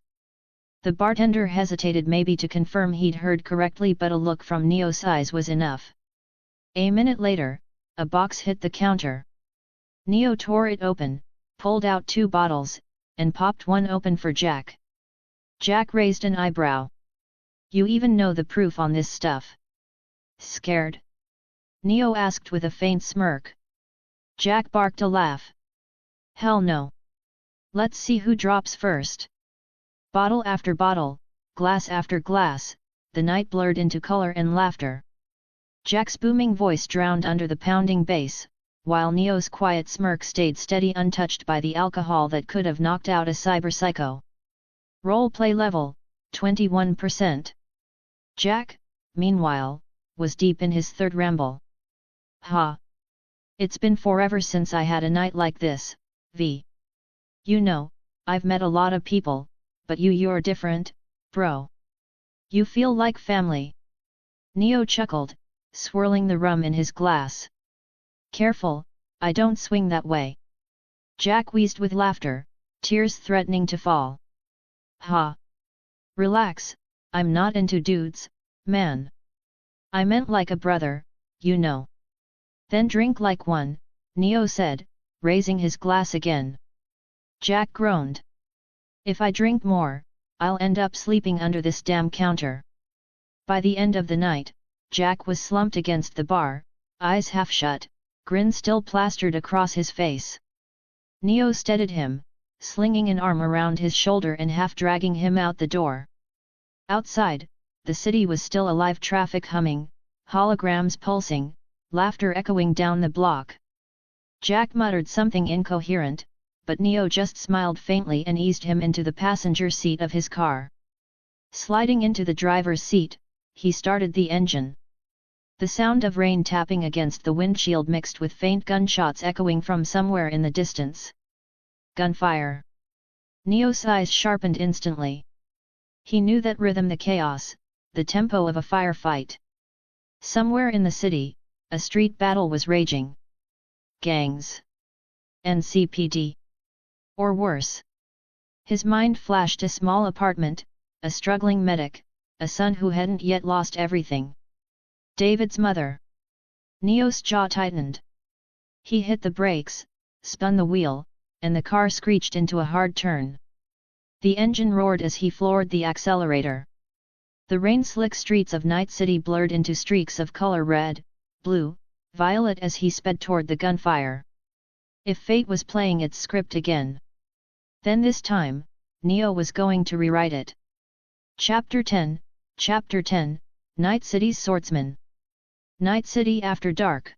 The bartender hesitated, maybe to confirm he'd heard correctly, but a look from Neo's eyes was enough. A minute later, a box hit the counter. Neo tore it open, pulled out 2 bottles, and popped one open for Jack. Jack raised an eyebrow. You even know the proof on this stuff? Scared? Neo asked with a faint smirk. Jack barked a laugh. Hell no. Let's see who drops first. Bottle after bottle, glass after glass, the night blurred into color and laughter. Jack's booming voice drowned under the pounding bass, while Neo's quiet smirk stayed steady, untouched by the alcohol that could have knocked out a cyberpsycho. Roleplay level, 21%. Jack, meanwhile, was deep in his third ramble. Ha! It's been forever since I had a night like this, V. You know, I've met a lot of people, but you're different, bro. You feel like family. Neo chuckled, swirling the rum in his glass. Careful, I don't swing that way. Jack wheezed with laughter, tears threatening to fall. Ha! Relax, I'm not into dudes, man. I meant like a brother, you know. Then drink like one, Neo said, raising his glass again. Jack groaned. If I drink more, I'll end up sleeping under this damn counter. By the end of the night, Jack was slumped against the bar, eyes half shut, grin still plastered across his face. Neo steadied him, slinging an arm around his shoulder and half dragging him out the door. Outside, the city was still alive, traffic humming, holograms pulsing, laughter echoing down the block. Jack muttered something incoherent, but Neo just smiled faintly and eased him into the passenger seat of his car. Sliding into the driver's seat, he started the engine. The sound of rain tapping against the windshield mixed with faint gunshots echoing from somewhere in the distance. Gunfire. Neo's eyes sharpened instantly. He knew that rhythm, the chaos, the tempo of a firefight. Somewhere in the city, a street battle was raging. Gangs. NCPD. Or worse. His mind flashed a small apartment, a struggling medic, a son who hadn't yet lost everything. David's mother. Neo's jaw tightened. He hit the brakes, spun the wheel, and the car screeched into a hard turn. The engine roared as he floored the accelerator. The rain-slick streets of Night City blurred into streaks of color: red, blue, violet as he sped toward the gunfire. If fate was playing its script again, then this time, Neo was going to rewrite it. Chapter 10, Night City's Swordsman. Night City after dark.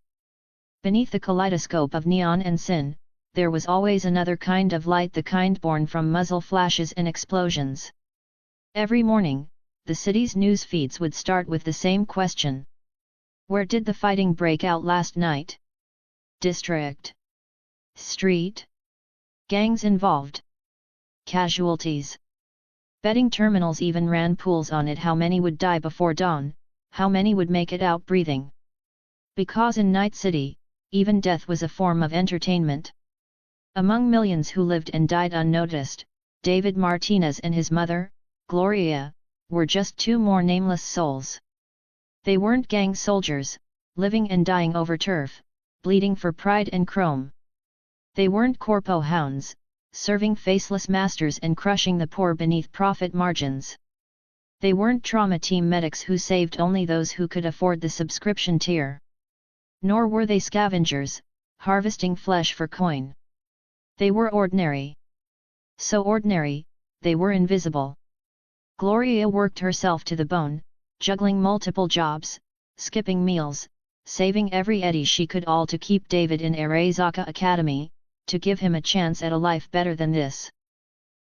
Beneath the kaleidoscope of neon and sin, there was always another kind of light, the kind born from muzzle flashes and explosions. Every morning, the city's news feeds would start with the same question. Where did the fighting break out last night? District? Street? Gangs involved? Casualties? Betting terminals even ran pools on it: how many would die before dawn, how many would make it out breathing. Because in Night City, even death was a form of entertainment. Among millions who lived and died unnoticed, David Martinez and his mother, Gloria, were just two more nameless souls. They weren't gang soldiers, living and dying over turf, bleeding for pride and chrome. They weren't corpo hounds, serving faceless masters and crushing the poor beneath profit margins. They weren't trauma team medics who saved only those who could afford the subscription tier. Nor were they scavengers, harvesting flesh for coin. They were ordinary. So ordinary, they were invisible. Gloria worked herself to the bone, juggling multiple jobs, skipping meals, saving every eddy she could, all to keep David in Arezaka Academy, to give him a chance at a life better than this.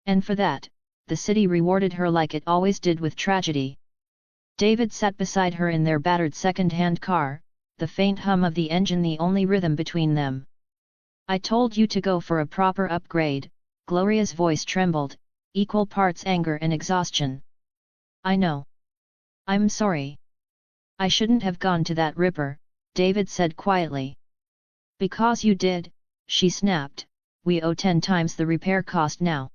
And for that, the city rewarded her like it always did with tragedy. David sat beside her in their battered second-hand car, the faint hum of the engine the only rhythm between them. I told you to go for a proper upgrade, Gloria's voice trembled, equal parts anger and exhaustion. I know. I'm sorry. I shouldn't have gone to that ripper, David said quietly. Because you did, she snapped, we owe 10 times the repair cost now.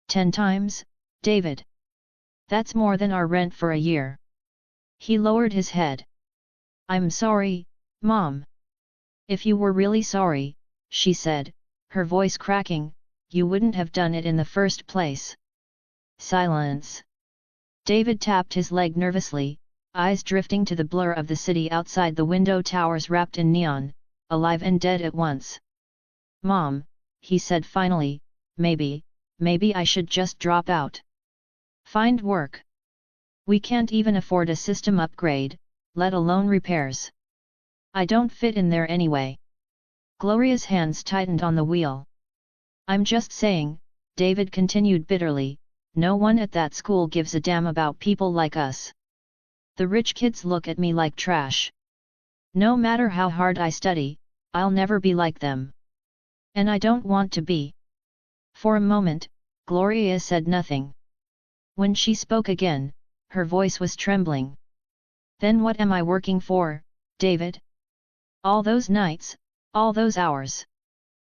10 times, David? That's more than our rent for a year. He lowered his head. I'm sorry, Mom. If you were really sorry, she said, her voice cracking, you wouldn't have done it in the first place. Silence. David tapped his leg nervously, eyes drifting to the blur of the city outside the window towers wrapped in neon, alive and dead at once. Mom, he said finally, maybe I should just drop out. Find work. We can't even afford a system upgrade, let alone repairs. I don't fit in there anyway. Gloria's hands tightened on the wheel. I'm just saying, David continued bitterly, no one at that school gives a damn about people like us. The rich kids look at me like trash. No matter how hard I study, I'll never be like them. And I don't want to be. For a moment, Gloria said nothing. When she spoke again, her voice was trembling. Then what am I working for, David? All those nights, all those hours.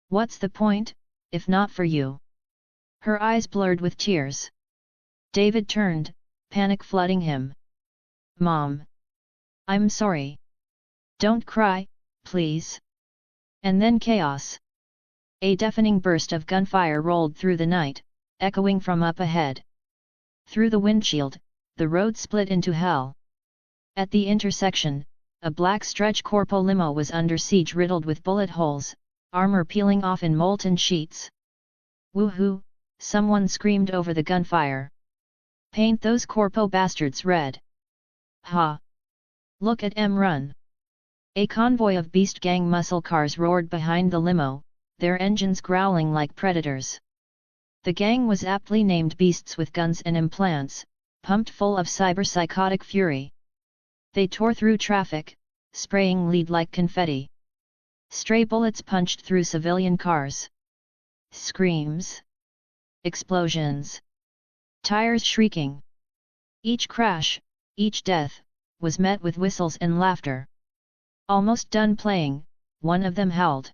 What's the point, if not for you? Her eyes blurred with tears. David turned, panic flooding him. Mom! I'm sorry. Don't cry, please. And then chaos. A deafening burst of gunfire rolled through the night, echoing from up ahead. Through the windshield, the road split into hell. At the intersection, a black stretch corpo limo was under siege, riddled with bullet holes, armor peeling off in molten sheets. Woohoo! Someone screamed over the gunfire. Paint those corpo bastards red! Ha! Look at 'em run! A convoy of beast gang muscle cars roared behind the limo, their engines growling like predators. The gang was aptly named beasts with guns and implants, pumped full of cyber-psychotic fury. They tore through traffic, spraying lead like confetti. Stray bullets punched through civilian cars. Screams. Explosions. Tires shrieking. Each crash, each death, was met with whistles and laughter. Almost done playing, one of them howled.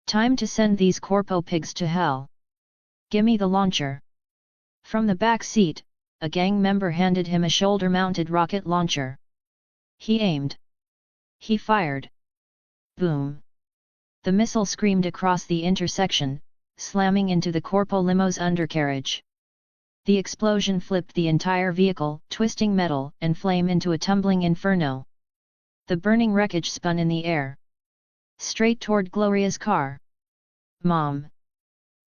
Time to send these corpo pigs to hell. Gimme the launcher. From the back seat, a gang member handed him a shoulder-mounted rocket launcher. He aimed. He fired. Boom! The missile screamed across the intersection, slamming into the corpo limo's undercarriage. The explosion flipped the entire vehicle, twisting metal and flame into a tumbling inferno. The burning wreckage spun in the air. Straight toward Gloria's car. Mom!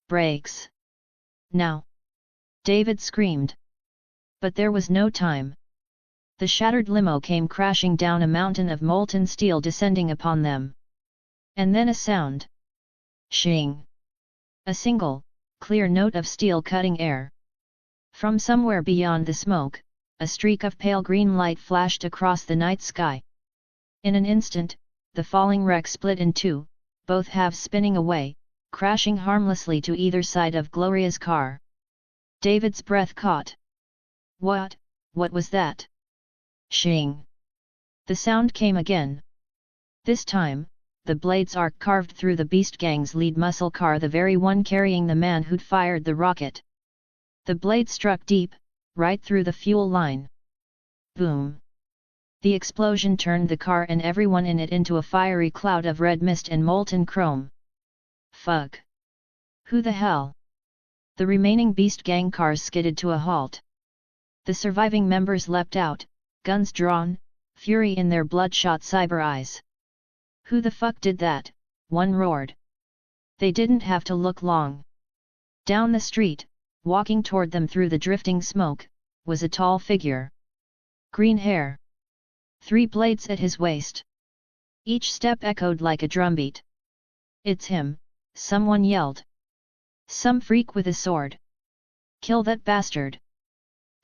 Brakes! Now! David screamed. But there was no time. The shattered limo came crashing down a mountain of molten steel, descending upon them. And then a sound. Shing! A single, clear note of steel cutting air. From somewhere beyond the smoke, a streak of pale green light flashed across the night sky. In an instant, the falling wreck split in two, both halves spinning away, crashing harmlessly to either side of Gloria's car. David's breath caught. What was that? Shing! The sound came again. This time, the blade's arc carved through the beast gang's lead muscle car, the very one carrying the man who'd fired the rocket. The blade struck deep, right through the fuel line. Boom! The explosion turned the car and everyone in it into a fiery cloud of red mist and molten chrome. Fuck! Who the hell? The remaining beast gang cars skidded to a halt. The surviving members leapt out, guns drawn, fury in their bloodshot cyber eyes. Who the fuck did that? One roared. They didn't have to look long. Down the street, walking toward them through the drifting smoke, was a tall figure. Green hair. 3 blades at his waist. Each step echoed like a drumbeat. It's him, someone yelled. Some freak with a sword. Kill that bastard.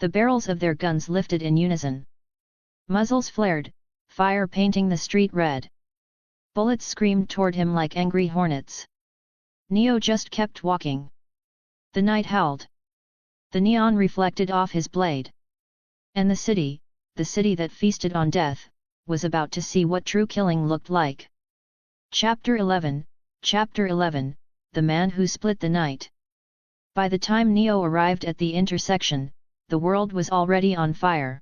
The barrels of their guns lifted in unison. Muzzles flared, fire painting the street red. Bullets screamed toward him like angry hornets. Neo just kept walking. The night howled. The neon reflected off his blade. And the city that feasted on death, was about to see what true killing looked like. Chapter 11, The Man Who Split the Night. By the time Neo arrived at the intersection, the world was already on fire.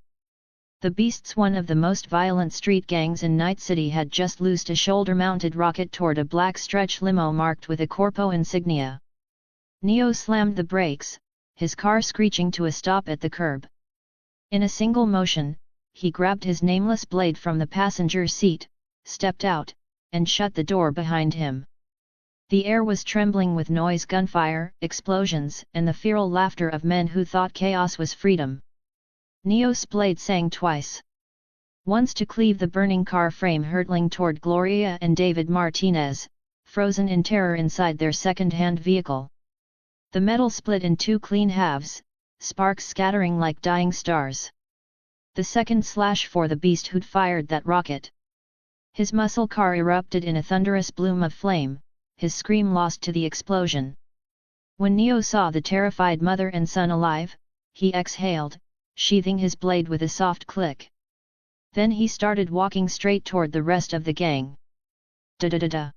The Beasts, one of the most violent street gangs in Night City, had just loosed a shoulder-mounted rocket toward a black stretch limo marked with a corpo insignia. Neo slammed the brakes, his car screeching to a stop at the curb. In a single motion, he grabbed his nameless blade from the passenger seat, stepped out, and shut the door behind him. The air was trembling with noise, gunfire, explosions, and the feral laughter of men who thought chaos was freedom. Neo's blade sang twice. Once to cleave the burning car frame hurtling toward Gloria and David Martinez, frozen in terror inside their second-hand vehicle. The metal split in 2 clean halves, sparks scattering like dying stars. The second slash for the beast who'd fired that rocket. His muscle car erupted in a thunderous bloom of flame, his scream lost to the explosion. When Neo saw the terrified mother and son alive, he exhaled, sheathing his blade with a soft click. Then he started walking straight toward the rest of the gang. Da-da-da-da.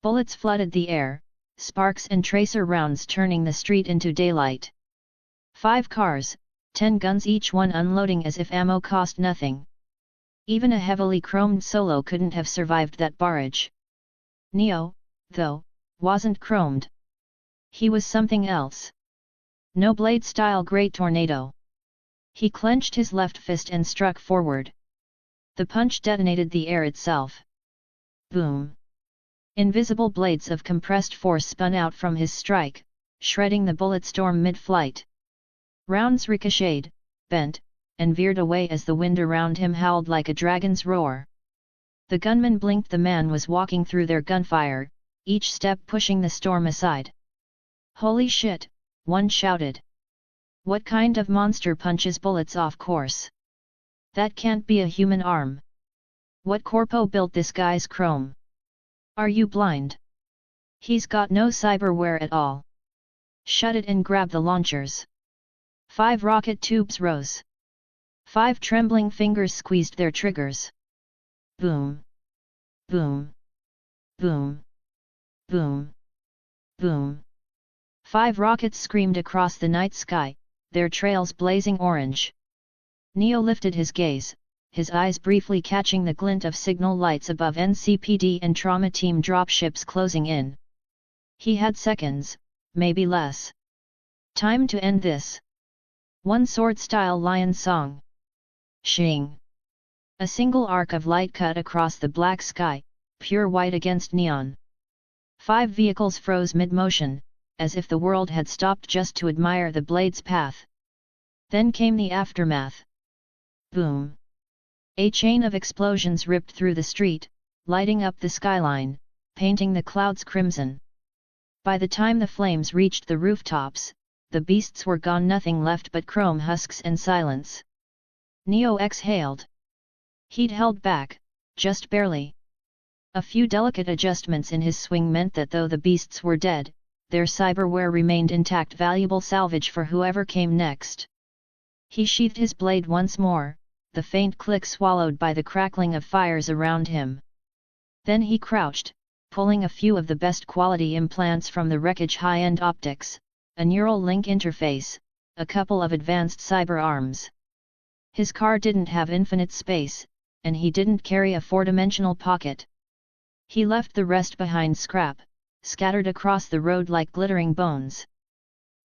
Bullets flooded the air, sparks and tracer rounds turning the street into daylight. 5 cars, 10 guns each one unloading as if ammo cost nothing. Even a heavily chromed Solo couldn't have survived that barrage. Neo, though, wasn't chromed. He was something else. No blade-style great tornado. He clenched his left fist and struck forward. The punch detonated the air itself. Boom! Invisible blades of compressed force spun out from his strike, shredding the bullet storm mid-flight. Rounds ricocheted, bent, and veered away as the wind around him howled like a dragon's roar. The gunman blinked. The man was walking through their gunfire, each step pushing the storm aside. Holy shit, one shouted. What kind of monster punches bullets off course? That can't be a human arm. What corpo built this guy's chrome? Are you blind? He's got no cyberware at all. Shut it and grab the launchers. 5 rocket tubes rose. 5 trembling fingers squeezed their triggers. Boom! Boom! Boom! Boom! Boom! 5 rockets screamed across the night sky, their trails blazing orange. Neo lifted his gaze, his eyes briefly catching the glint of signal lights above NCPD and trauma team dropships closing in. He had seconds, maybe less. Time to end this. One sword-style lion song. Shing! A single arc of light cut across the black sky, pure white against neon. 5 vehicles froze mid-motion, as if the world had stopped just to admire the blade's path. Then came the aftermath. Boom! A chain of explosions ripped through the street, lighting up the skyline, painting the clouds crimson. By the time the flames reached the rooftops, the beasts were gone, nothing left but chrome husks and silence. Neo exhaled. He'd held back, just barely. A few delicate adjustments in his swing meant that though the beasts were dead, their cyberware remained intact, valuable salvage for whoever came next. He sheathed his blade once more, the faint click swallowed by the crackling of fires around him. Then he crouched, pulling a few of the best quality implants from the wreckage, high-end optics, a neural link interface, a couple of advanced cyber arms. His car didn't have infinite space, and he didn't carry a 4-dimensional pocket. He left the rest behind, scrap, scattered across the road like glittering bones.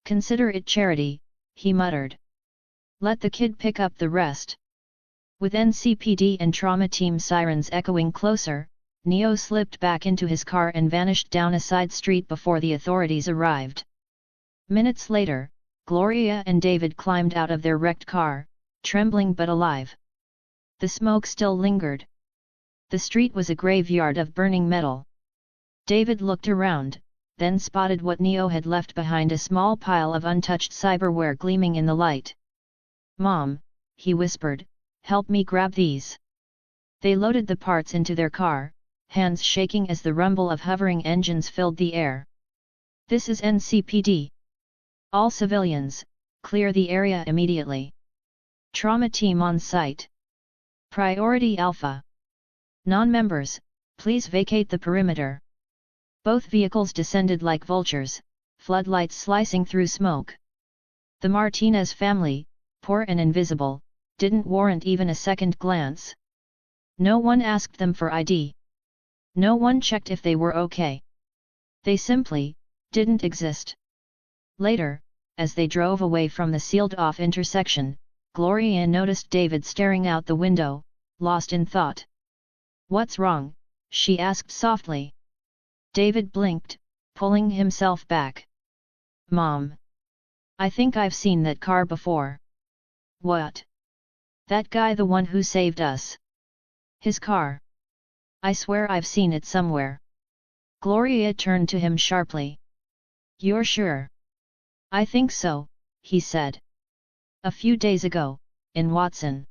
Consider it charity, he muttered. Let the kid pick up the rest. With NCPD and trauma team sirens echoing closer, Neo slipped back into his car and vanished down a side street before the authorities arrived. Minutes later, Gloria and David climbed out of their wrecked car, trembling but alive. The smoke still lingered. The street was a graveyard of burning metal. David looked around, then spotted what Neo had left behind, a small pile of untouched cyberware gleaming in the light. "Mom," he whispered, "help me grab these." They loaded the parts into their car, hands shaking as the rumble of hovering engines filled the air. "This is NCPD. All civilians, clear the area immediately. Trauma team on site. Priority Alpha. Non-members, please vacate the perimeter." Both vehicles descended like vultures, floodlights slicing through smoke. The Martinez family, poor and invisible, didn't warrant even a second glance. No one asked them for ID. No one checked if they were okay. They simply didn't exist. Later, as they drove away from the sealed-off intersection, Gloria noticed David staring out the window, lost in thought. "What's wrong?" she asked softly. David blinked, pulling himself back. "Mom. I think I've seen that car before." "What? That guy, the one who saved us? His car? I swear I've seen it somewhere." Gloria turned to him sharply. "You're sure?" "I think so," he said. "A few days ago, in Watson.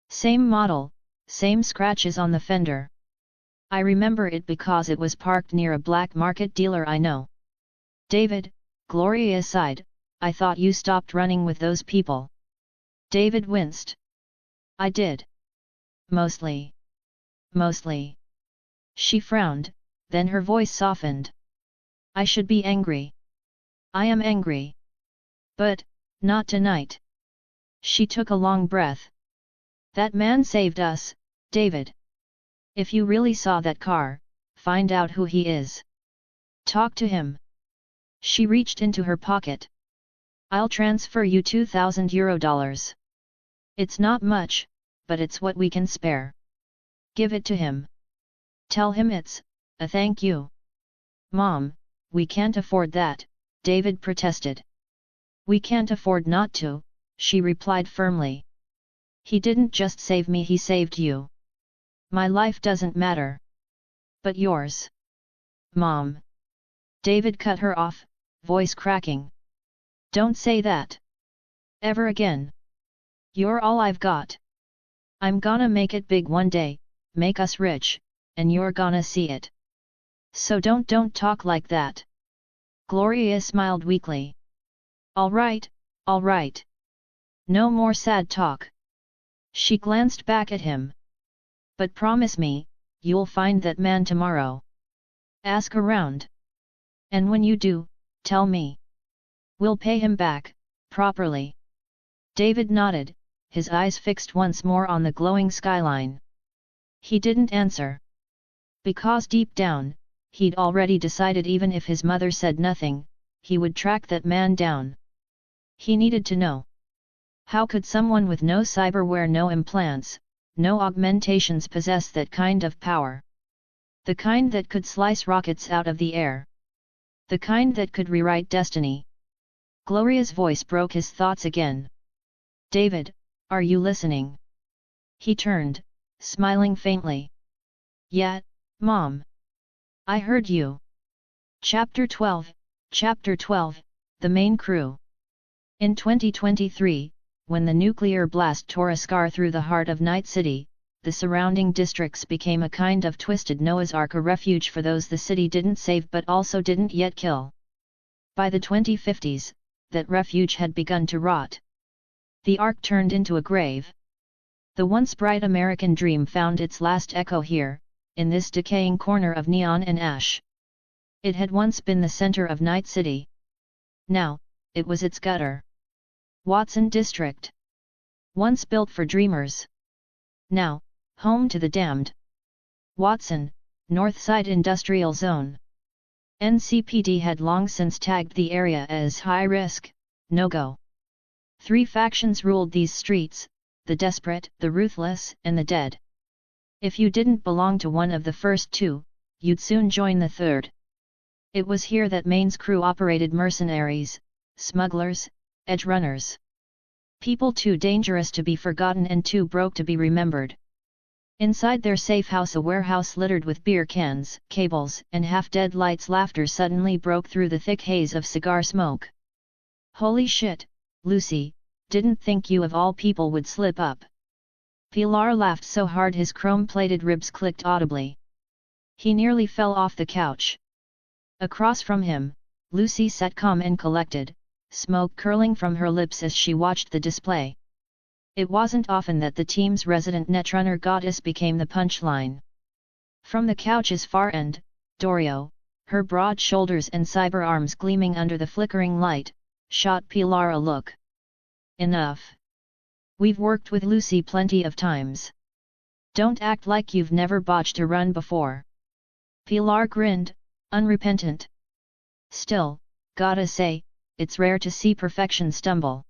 Same model, same scratches on the fender. I remember it because it was parked near a black market dealer I know." "David," Gloria sighed, I thought you stopped running with those people. David winced. I did. Mostly. Mostly. She frowned, then her voice softened. I should be angry. I am angry. But, not tonight. She took a long breath. That man saved us, David. If you really saw that car, find out who he is. Talk to him. She reached into her pocket. I'll transfer you €2,000. It's not much, but it's what we can spare. Give it to him. Tell him it's a thank you. Mom, we can't afford that, David protested. We can't afford not to, she replied firmly. He didn't just save me, he saved you. My life doesn't matter. But yours. Mom. David cut her off, voice cracking. Don't say that. Ever again. You're all I've got. I'm gonna make it big one day, make us rich, and you're gonna see it. So don't talk like that. Gloria smiled weakly. All right. No more sad talk. She glanced back at him. But promise me, you'll find that man tomorrow. Ask around. And when you do, tell me. We'll pay him back, properly. David nodded, his eyes fixed once more on the glowing skyline. He didn't answer. Because deep down, he'd already decided even if his mother said nothing, he would track that man down. He needed to know. How could someone with no cyberware, no implants, no augmentations possess that kind of power? The kind that could slice rockets out of the air. The kind that could rewrite destiny. Gloria's voice broke his thoughts again. David, are you listening? He turned, smiling faintly. Yeah, Mom. I heard you. Chapter 12, The Main Crew. In 2023, when the nuclear blast tore a scar through the heart of Night City, the surrounding districts became a kind of twisted Noah's Ark, a refuge for those the city didn't save but also didn't yet kill. By the 2050s, that refuge had begun to rot. The Ark turned into a grave. The once bright American dream found its last echo here, in this decaying corner of neon and ash. It had once been the center of Night City. Now, it was its gutter. Watson District. Once built for dreamers. Now, home to the damned. Watson, Northside Industrial Zone. NCPD had long since tagged the area as high risk, no-go. 3 factions ruled these streets, the desperate, the ruthless, and the dead. If you didn't belong to one of the first 2, you'd soon join the third. It was here that Maine's crew operated: mercenaries, smugglers, edgerunners. People too dangerous to be forgotten and too broke to be remembered. Inside their safe house, a warehouse littered with beer cans, cables, and half-dead lights, laughter suddenly broke through the thick haze of cigar smoke. Holy shit, Lucy, didn't think you of all people would slip up. Pilar laughed so hard his chrome-plated ribs clicked audibly. He nearly fell off the couch. Across from him, Lucy sat calm and collected, smoke curling from her lips as she watched the display. It wasn't often that the team's resident netrunner goddess became the punchline. From the couch's far end, Dorio, her broad shoulders and cyber arms gleaming under the flickering light, shot Pilar a look. Enough. We've worked with Lucy plenty of times. Don't act like you've never botched a run before. Pilar grinned, unrepentant. Still, gotta say, it's rare to see perfection stumble.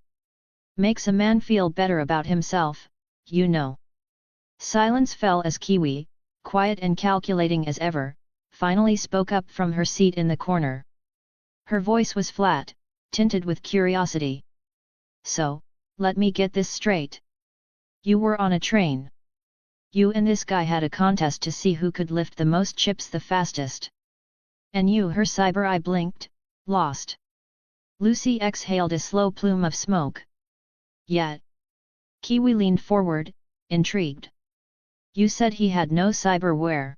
Makes a man feel better about himself, you know. Silence fell as Kiwi, quiet and calculating as ever, finally spoke up from her seat in the corner. Her voice was flat, tinted with curiosity. So, let me get this straight. You were on a train. You and this guy had a contest to see who could lift the most chips the fastest. And you, her cyber eye blinked, lost. Lucy exhaled a slow plume of smoke. Yet. Kiwi leaned forward, intrigued. You said he had no cyberware.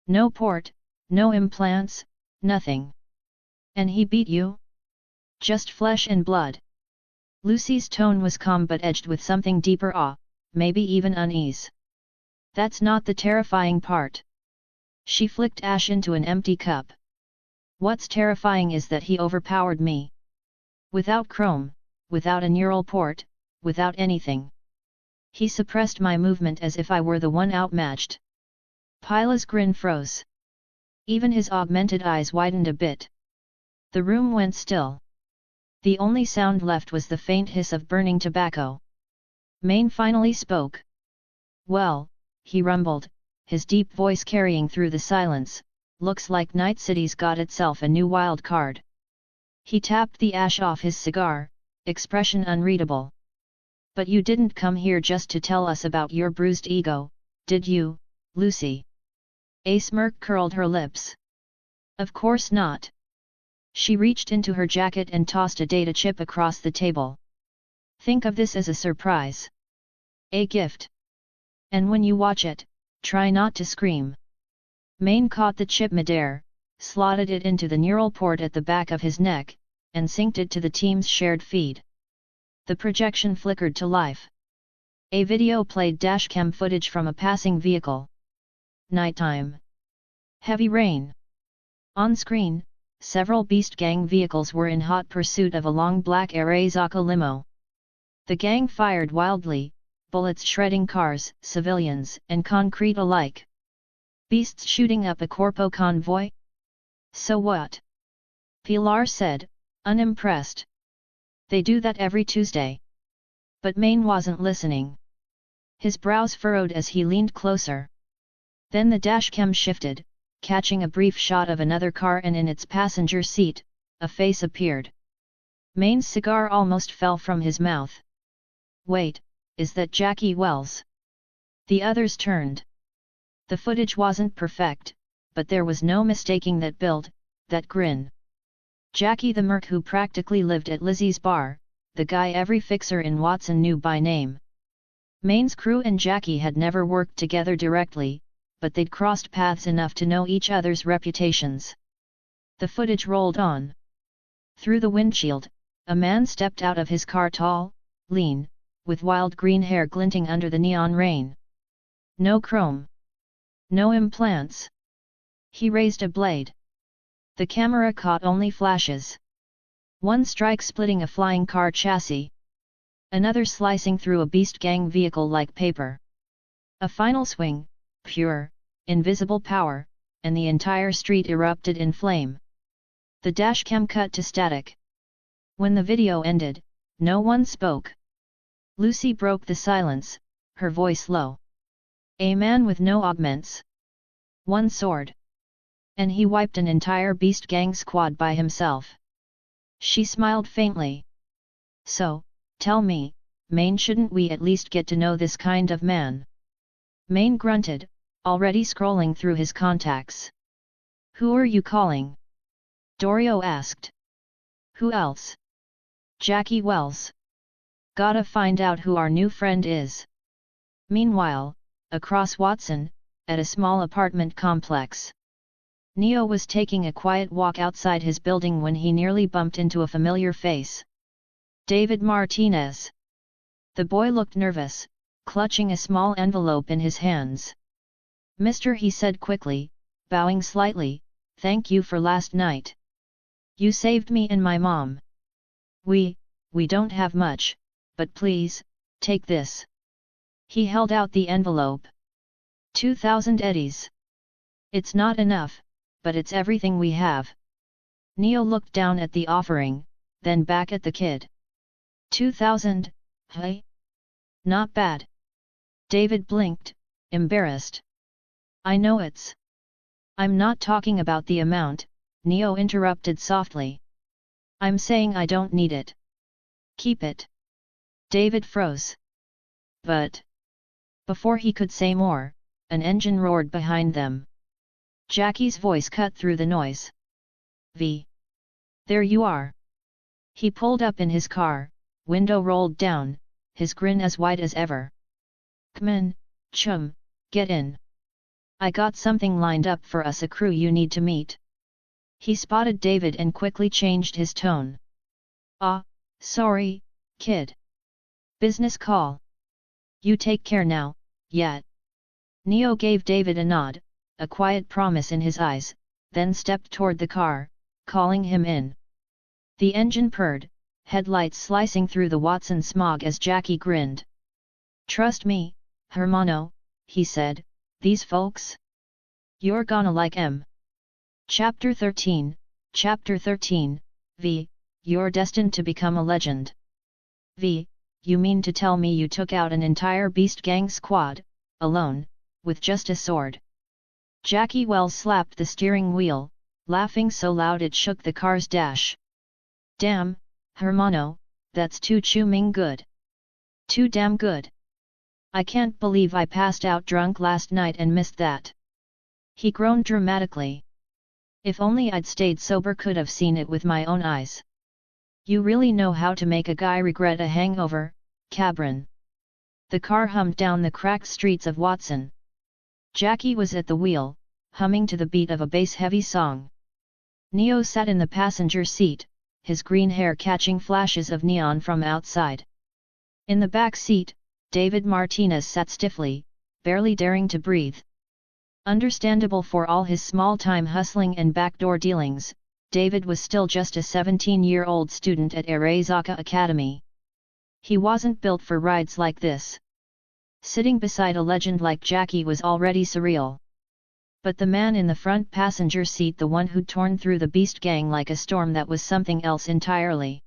No port, no implants, nothing. And he beat you? Just flesh and blood. Lucy's tone was calm but edged with something deeper awe, maybe even unease. That's not the terrifying part. She flicked ash into an empty cup. What's terrifying is that he overpowered me. Without chrome, without a neural port, without anything. He suppressed my movement as if I were the one outmatched. Pila's grin froze. Even his augmented eyes widened a bit. The room went still. The only sound left was the faint hiss of burning tobacco. Maine finally spoke. Well, he rumbled, his deep voice carrying through the silence, looks like Night City's got itself a new wild card. He tapped the ash off his cigar, expression unreadable. But you didn't come here just to tell us about your bruised ego, did you, Lucy? A smirk curled her lips. Of course not. She reached into her jacket and tossed a data chip across the table. Think of this as a surprise. A gift. And when you watch it, try not to scream. Maine caught the chip midair, slotted it into the neural port at the back of his neck, and synced it to the team's shared feed. The projection flickered to life. A video played dashcam footage from a passing vehicle. Nighttime. Heavy rain. On screen, several Beast Gang vehicles were in hot pursuit of a long black Arizaka limo. The gang fired wildly, bullets shredding cars, civilians, and concrete alike. Beasts shooting up a corpo convoy? So what? Pilar said, unimpressed. They do that every Tuesday. But Maine wasn't listening. His brows furrowed as he leaned closer. Then the dashcam shifted, catching a brief shot of another car, and in its passenger seat, a face appeared. Maine's cigar almost fell from his mouth. Wait, is that Jackie Wells? The others turned. The footage wasn't perfect, but there was no mistaking that build, that grin. Jackie the merc who practically lived at Lizzie's bar, the guy every fixer in Watson knew by name. Maine's crew and Jackie had never worked together directly, but they'd crossed paths enough to know each other's reputations. The footage rolled on. Through the windshield, a man stepped out of his car, tall, lean, with wild green hair glinting under the neon rain. No chrome. No implants. He raised a blade. The camera caught only flashes. One strike splitting a flying car chassis. Another slicing through a Beast Gang vehicle like paper. A final swing, pure, invisible power, and the entire street erupted in flame. The dashcam cut to static. When the video ended, no one spoke. Lucy broke the silence, her voice low. A man with no augments. One sword. And he wiped an entire Beast Gang squad by himself. She smiled faintly. So, tell me, Maine, shouldn't we at least get to know this kind of man? Maine grunted, already scrolling through his contacts. Who are you calling? Dorio asked. Who else? Jackie Wells. Gotta find out who our new friend is. Meanwhile, across Watson, at a small apartment complex. Neo was taking a quiet walk outside his building when he nearly bumped into a familiar face. David Martinez. The boy looked nervous, clutching a small envelope in his hands. Mister, he said quickly, bowing slightly, thank you for last night. You saved me and my mom. We don't have much, but please, take this. He held out the envelope. 2,000 eddies. It's not enough, but it's everything we have. Neo looked down at the offering, then back at the kid. 2,000, hey? Not bad. David blinked, embarrassed. I know it's. I'm not talking about the amount, Neo interrupted softly. I'm saying I don't need it. Keep it. David froze. But. Before he could say more, an engine roared behind them. Jackie's voice cut through the noise. V. There you are. He pulled up in his car, window rolled down, his grin as wide as ever. C'mon, chum, get in. I got something lined up for us, a crew you need to meet. He spotted David and quickly changed his tone. Ah, sorry, kid. Business call. You take care now, yet. Neo gave David a nod, a quiet promise in his eyes, then stepped toward the car, calling him in. The engine purred, headlights slicing through the Watson smog as Jackie grinned. Trust me, hermano, he said, these folks? You're gonna like 'em. Chapter 13, Chapter 13, V, you're destined to become a legend. V, you mean to tell me you took out an entire beast gang squad, alone, with just a sword? Jackie Wells slapped the steering wheel, laughing so loud it shook the car's dash. Damn, hermano, that's too chuming good. Too damn good. I can't believe I passed out drunk last night and missed that. He groaned dramatically. If only I'd stayed sober, could have seen it with my own eyes. You really know how to make a guy regret a hangover, cabron. The car hummed down the cracked streets of Watson. Jackie was at the wheel, humming to the beat of a bass-heavy song. Neo sat in the passenger seat, his green hair catching flashes of neon from outside. In the back seat, David Martinez sat stiffly, barely daring to breathe. Understandable for all his small-time hustling and backdoor dealings, David was still just a 17-year-old student at Arezaka Academy. He wasn't built for rides like this. Sitting beside a legend like Jackie was already surreal. But the man in the front passenger seat, the one who'd torn through the beast gang like a storm, that was something else entirely.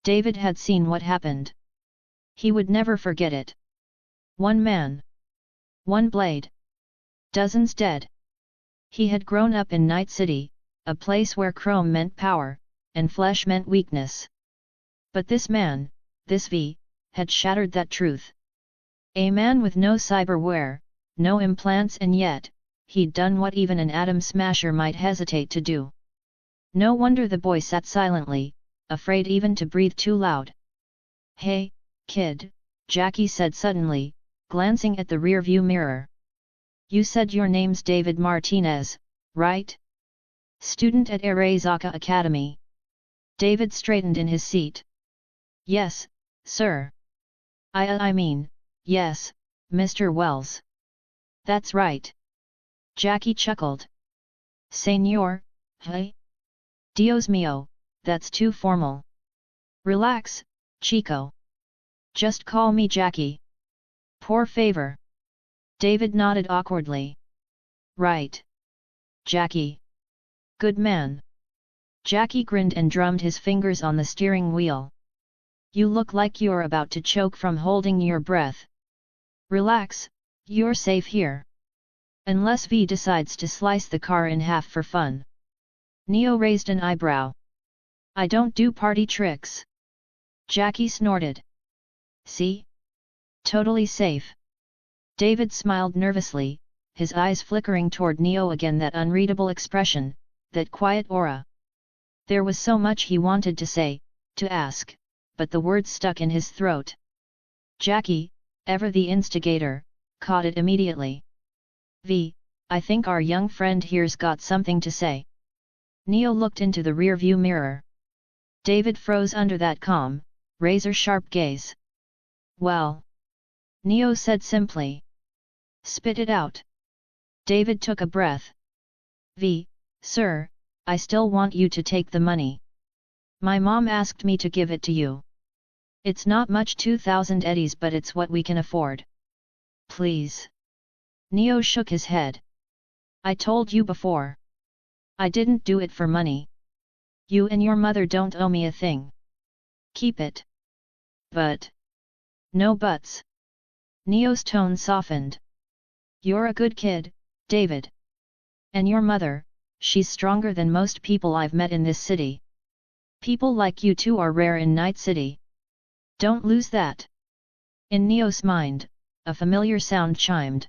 David had seen what happened. He would never forget it. One man. One blade. Dozens dead. He had grown up in Night City, a place where chrome meant power, and flesh meant weakness. But this man, this V, had shattered that truth. A man with no cyberware, no implants, and yet, he'd done what even an atom smasher might hesitate to do. No wonder the boy sat silently, afraid even to breathe too loud. Hey, kid, Jackie said suddenly, glancing at the rear-view mirror. You said your name's David Martinez, right? Student at Arezaka Academy. David straightened in his seat. Yes, sir. I mean, yes, Mr. Wells. That's right. Jackie chuckled. Señor, hey? Dios mío, that's too formal. Relax, Chico. Just call me Jackie. Por favor. David nodded awkwardly. Right. Jackie. Good man. Jackie grinned and drummed his fingers on the steering wheel. You look like you're about to choke from holding your breath. Relax, you're safe here. Unless V decides to slice the car in half for fun. Neo raised an eyebrow. I don't do party tricks. Jackie snorted. See? Totally safe. David smiled nervously, his eyes flickering toward Neo again, that unreadable expression, that quiet aura. There was so much he wanted to say, to ask, but the words stuck in his throat. Jackie, ever the instigator, caught it immediately. V, I think our young friend here's got something to say. Neo looked into the rear-view mirror. David froze under that calm, razor-sharp gaze. Well, Neo said simply. Spit it out. David took a breath. V, sir, I still want you to take the money. My mom asked me to give it to you. It's not much, 2,000 eddies, but it's what we can afford. Please. Neo shook his head. I told you before. I didn't do it for money. You and your mother don't owe me a thing. Keep it. But. No buts. Neo's tone softened. You're a good kid, David. And your mother, she's stronger than most people I've met in this city. People like you two are rare in Night City. Don't lose that. In Neo's mind, a familiar sound chimed.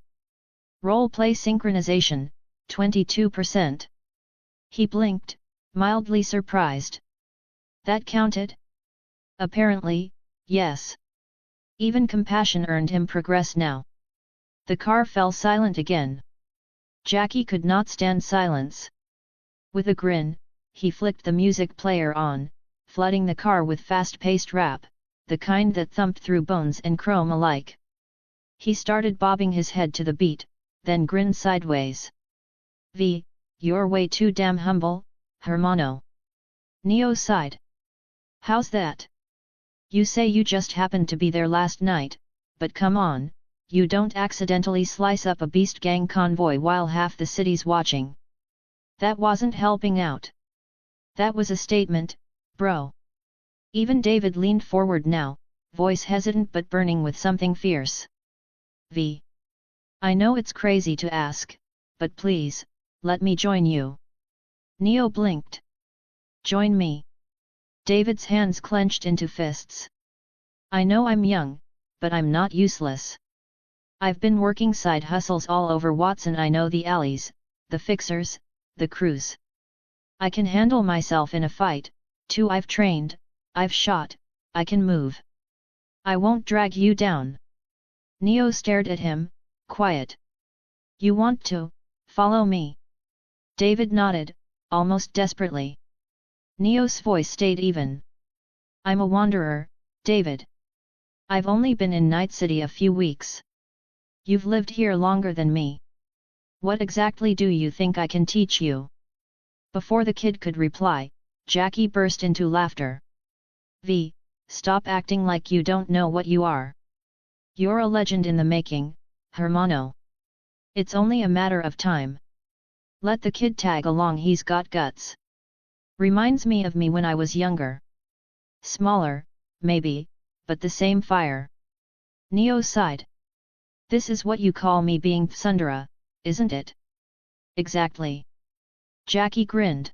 Roleplay synchronization, 22%. He blinked, mildly surprised. That counted? Apparently, yes. Even compassion earned him progress now. The car fell silent again. Jackie could not stand silence. With a grin, he flicked the music player on, flooding the car with fast-paced rap, the kind that thumped through bones and chrome alike. He started bobbing his head to the beat, then grinned sideways. "V, you're way too damn humble, hermano." Neo sighed. "How's that? You say you just happened to be there last night, but come on, you don't accidentally slice up a beast gang convoy while half the city's watching. That wasn't helping out. That was a statement, bro." Even David leaned forward now, voice hesitant but burning with something fierce. "V. I know it's crazy to ask, but please, let me join you." Neo blinked. "Join me?" David's hands clenched into fists. "I know I'm young, but I'm not useless. I've been working side hustles all over Watson. I know the alleys, the fixers, the crews. I can handle myself in a fight, too. I've trained, I've shot, I can move. I won't drag you down." Neo stared at him, quiet. "You want to follow me?" David nodded, almost desperately. Neo's voice stayed even. "I'm a wanderer, David. I've only been in Night City a few weeks. You've lived here longer than me. What exactly do you think I can teach you?" Before the kid could reply, Jackie burst into laughter. "V, stop acting like you don't know what you are. You're a legend in the making, hermano. It's only a matter of time. Let the kid tag along, he's got guts. Reminds me of me when I was younger. Smaller, maybe, but the same fire." Neo sighed. "This is what you call me being tsundere, isn't it?" "Exactly." Jackie grinned.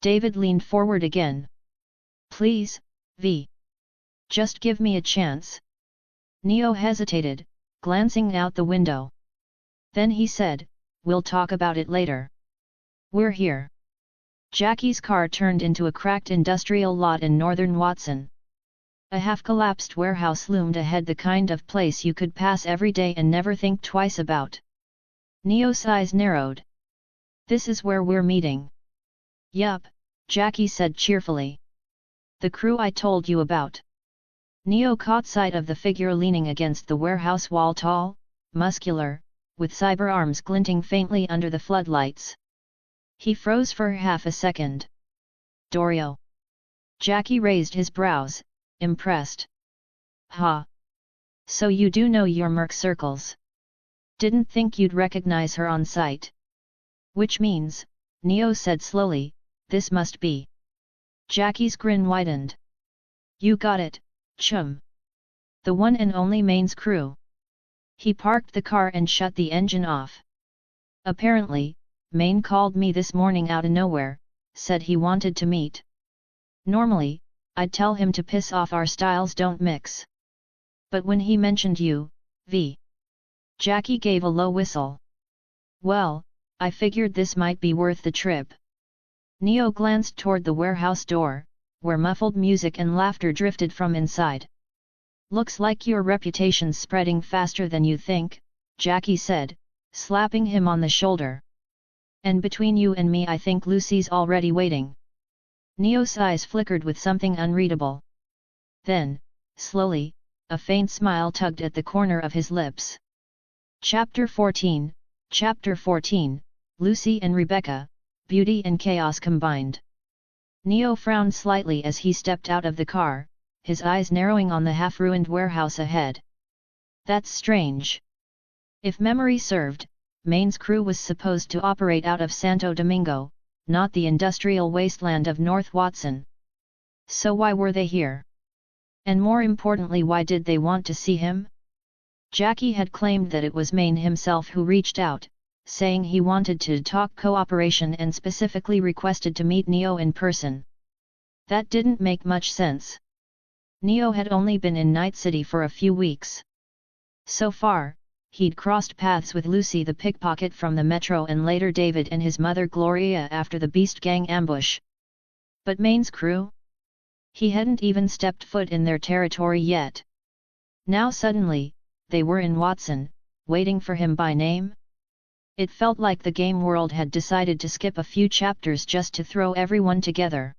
David leaned forward again. "Please, V. Just give me a chance." Neo hesitated, glancing out the window. Then he said, "We'll talk about it later. We're here." Jackie's car turned into a cracked industrial lot in northern Watson. A half-collapsed warehouse loomed ahead, the kind of place you could pass every day and never think twice about. Neo's eyes narrowed. "This is where we're meeting." "Yup," Jackie said cheerfully. "The crew I told you about." Neo caught sight of the figure leaning against the warehouse wall, tall, muscular, with cyber arms glinting faintly under the floodlights. He froze for half a second. "Dorio." Jackie raised his brows, impressed. "Ha! So you do know your merc circles. Didn't think you'd recognize her on sight." "Which means," Neo said slowly, "this must be." Jackie's grin widened. "You got it, chum. The one and only Main's crew." He parked the car and shut the engine off. "Apparently, Main called me this morning out of nowhere, said he wanted to meet. Normally, I'd tell him to piss off, our styles don't mix. But when he mentioned you, V." Jackie gave a low whistle. "Well, I figured this might be worth the trip." Neo glanced toward the warehouse door, where muffled music and laughter drifted from inside. "Looks like your reputation's spreading faster than you think," Jackie said, slapping him on the shoulder. "And between you and me, I think Lucy's already waiting." Neo's eyes flickered with something unreadable. Then, slowly, a faint smile tugged at the corner of his lips. Chapter 14, Lucy and Rebecca, Beauty and Chaos Combined. Neo frowned slightly as he stepped out of the car, his eyes narrowing on the half-ruined warehouse ahead. That's strange. If memory served, Main's crew was supposed to operate out of Santo Domingo, not the industrial wasteland of North Watson. So why were they here? And more importantly, why did they want to see him? Jackie had claimed that it was Main himself who reached out, saying he wanted to talk cooperation and specifically requested to meet Neo in person. That didn't make much sense. Neo had only been in Night City for a few weeks. So far, he'd crossed paths with Lucy the pickpocket from the metro and later David and his mother Gloria after the Beast Gang ambush. But Main's crew? He hadn't even stepped foot in their territory yet. Now suddenly, they were in Watson, waiting for him by name? It felt like the game world had decided to skip a few chapters just to throw everyone together.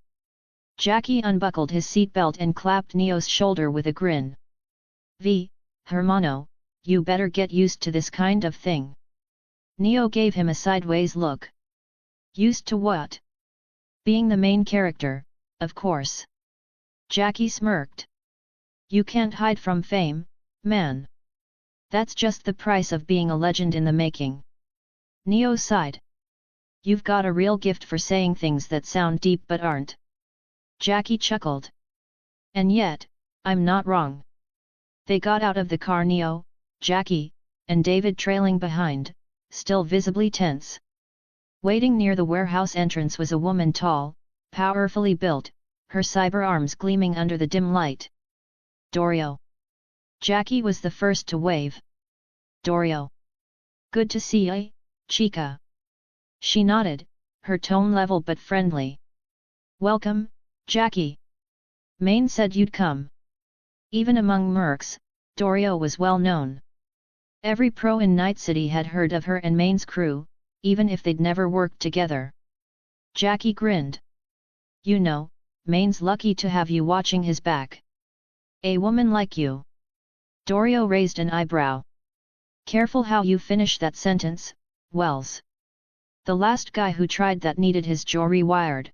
Jackie unbuckled his seatbelt and clapped Neo's shoulder with a grin. Hermano, you better get used to this kind of thing. Neo gave him a sideways look. Used to what? Being the main character, of course. Jackie smirked. You can't hide from fame, man. That's just the price of being a legend in the making. Neo sighed. You've got a real gift for saying things that sound deep but aren't. Jackie chuckled. And yet, I'm not wrong. They got out of the car, Neo, Jackie, and David trailing behind, still visibly tense. Waiting near the warehouse entrance was a woman tall, powerfully built, her cyber arms gleaming under the dim light. Dorio. Jackie was the first to wave. Dorio. Good to see ya, chica. She nodded, her tone level but friendly. Welcome, Jackie. Maine said you'd come. Even among mercs, Dorio was well known. Every pro in Night City had heard of her and Maine's crew, even if they'd never worked together. Jackie grinned. You know, Maine's lucky to have you watching his back. A woman like you. Dorio raised an eyebrow. Careful how you finish that sentence, Wells. The last guy who tried that needed his jaw rewired.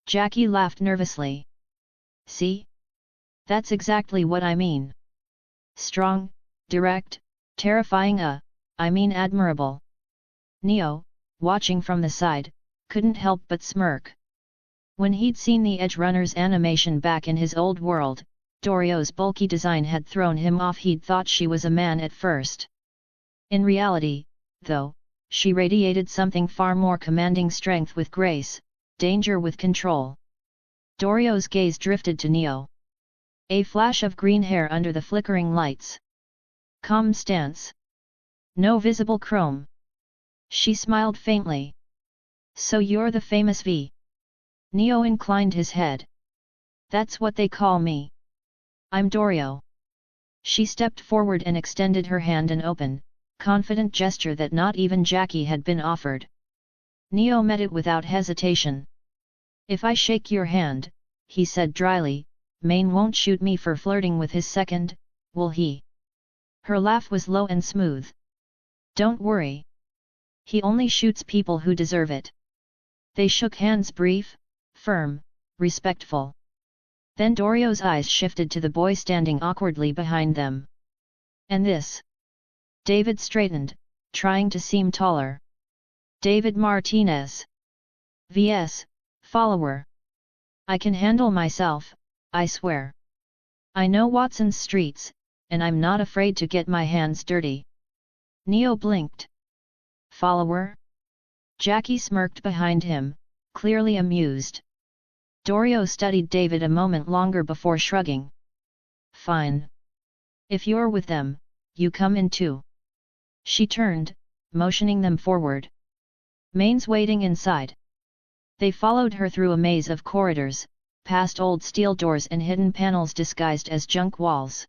Jackie laughed nervously. See? That's exactly what I mean. Strong, direct, terrifying I mean admirable. Neo, watching from the side, couldn't help but smirk. When he'd seen the Edgerunners animation back in his old world, Dorio's bulky design had thrown him off. He'd thought she was a man at first. In reality, though, she radiated something far more commanding: strength with grace, danger with control. Dorio's gaze drifted to Neo. A flash of green hair under the flickering lights. Calm stance. No visible chrome. She smiled faintly. So you're the famous V. Neo inclined his head. That's what they call me. I'm Dorio. She stepped forward and extended her hand, an open, confident gesture that not even Jackie had been offered. Neo met it without hesitation. If I shake your hand, he said dryly, Maine won't shoot me for flirting with his second, will he? Her laugh was low and smooth. Don't worry. He only shoots people who deserve it. They shook hands, brief, firm, respectful. Then Dorio's eyes shifted to the boy standing awkwardly behind them. And this? David straightened, trying to seem taller. David Martinez. VS, follower. I can handle myself, I swear. I know Watson's streets, and I'm not afraid to get my hands dirty. Neo blinked. Follower? Jackie smirked behind him, clearly amused. Dorio studied David a moment longer before shrugging. Fine. If you're with them, you come in too. She turned, motioning them forward. Maine's waiting inside. They followed her through a maze of corridors, past old steel doors and hidden panels disguised as junk walls.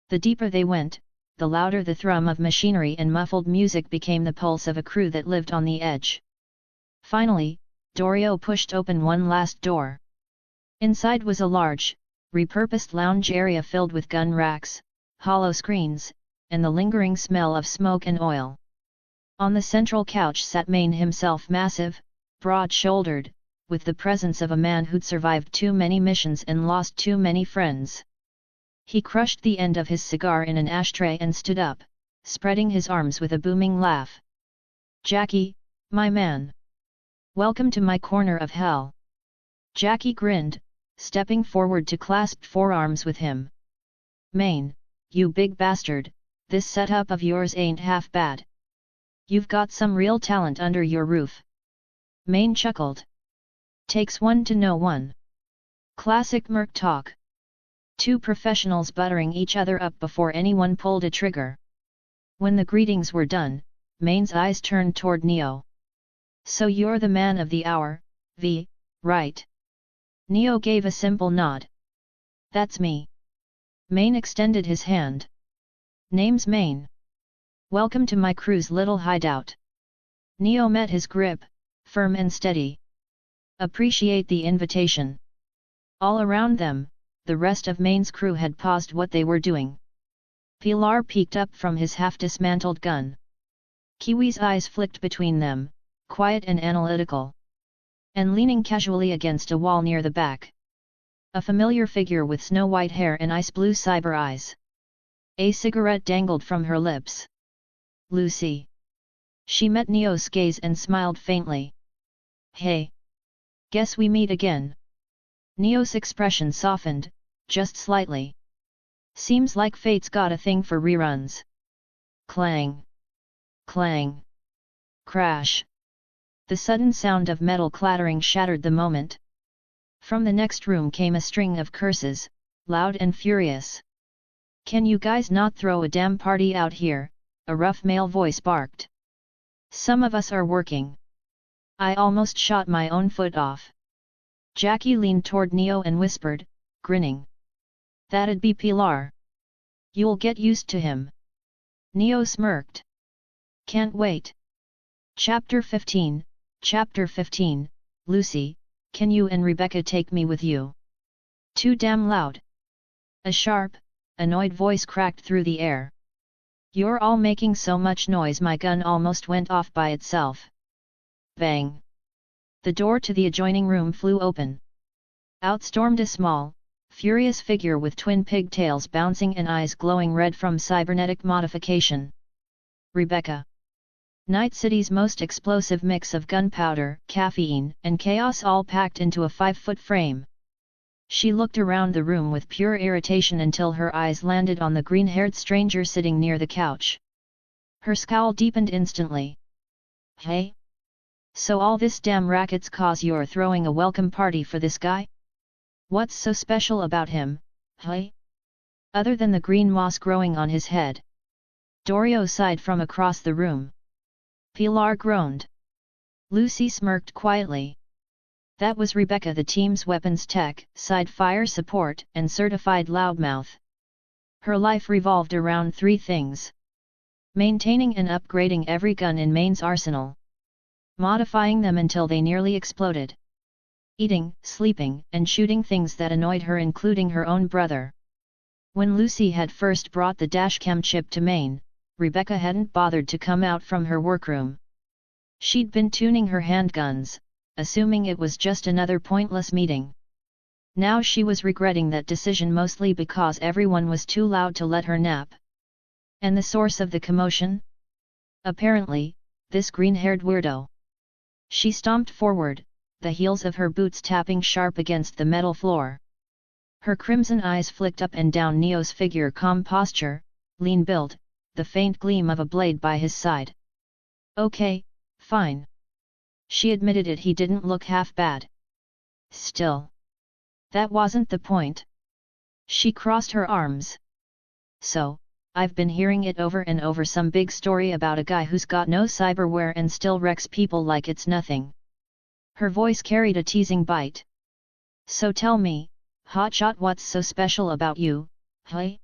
The deeper they went, the louder the thrum of machinery and muffled music became, the pulse of a crew that lived on the edge. Finally, Dorio pushed open one last door. Inside was a large, repurposed lounge area filled with gun racks, hollow screens, and the lingering smell of smoke and oil. On the central couch sat Maine himself, massive, broad-shouldered, with the presence of a man who'd survived too many missions and lost too many friends. He crushed the end of his cigar in an ashtray and stood up, spreading his arms with a booming laugh. Jackie, my man. Welcome to my corner of hell. Jackie grinned, stepping forward to clasp forearms with him. Maine, you big bastard, this setup of yours ain't half bad. You've got some real talent under your roof. Maine chuckled. Takes one to know one. Classic merc talk. Two professionals buttering each other up before anyone pulled a trigger. When the greetings were done, Maine's eyes turned toward Neo. So you're the man of the hour, V, right? Neo gave a simple nod. That's me. Maine extended his hand. Name's Maine. Welcome to my crew's little hideout. Neo met his grip, firm and steady. Appreciate the invitation. All around them, the rest of Main's crew had paused what they were doing. Pilar peeked up from his half-dismantled gun. Kiwi's eyes flicked between them, quiet and analytical. And leaning casually against a wall near the back. A familiar figure with snow-white hair and ice-blue cyber eyes. A cigarette dangled from her lips. Lucy. She met Neo's gaze and smiled faintly. Hey. Guess we meet again. Neo's expression softened, just slightly. Seems like fate's got a thing for reruns. Clang. Clang. Crash. The sudden sound of metal clattering shattered the moment. From the next room came a string of curses, loud and furious. Can you guys not throw a damn party out here? A rough male voice barked. Some of us are working. I almost shot my own foot off. Jackie leaned toward Neo and whispered, grinning. That'd be Pilar. You'll get used to him. Neo smirked. Can't wait. Chapter 15, Chapter 15, Lucy, can you and Rebecca take me with you? Too damn loud. A sharp, annoyed voice cracked through the air. You're all making so much noise my gun almost went off by itself. Bang. The door to the adjoining room flew open. Out stormed a small, furious figure with twin pigtails bouncing and eyes glowing red from cybernetic modification. Rebecca. Night City's most explosive mix of gunpowder, caffeine, and chaos all packed into a 5-foot frame. She looked around the room with pure irritation until her eyes landed on the green-haired stranger sitting near the couch. Her scowl deepened instantly. Hey? So all this damn racket's cause you're throwing a welcome party for this guy? What's so special about him, hey? Other than the green moss growing on his head. Dorio sighed from across the room. Pilar groaned. Lucy smirked quietly. That was Rebecca, the team's weapons tech, side fire support, and certified loudmouth. Her life revolved around 3 things. Maintaining and upgrading every gun in Main's arsenal. Modifying them until they nearly exploded. Eating, sleeping, and shooting things that annoyed her, including her own brother. When Lucy had first brought the dashcam chip to Maine, Rebecca hadn't bothered to come out from her workroom. She'd been tuning her handguns, assuming it was just another pointless meeting. Now she was regretting that decision, mostly because everyone was too loud to let her nap. And the source of the commotion? Apparently, this green-haired weirdo. She stomped forward, the heels of her boots tapping sharp against the metal floor. Her crimson eyes flicked up and down Neo's figure, calm posture, lean build, the faint gleam of a blade by his side. Okay, fine. She admitted it, he didn't look half bad. Still. That wasn't the point. She crossed her arms. So, I've been hearing it over and over, some big story about a guy who's got no cyberware and still wrecks people like it's nothing. Her voice carried a teasing bite. So tell me, hotshot, what's so special about you, hey?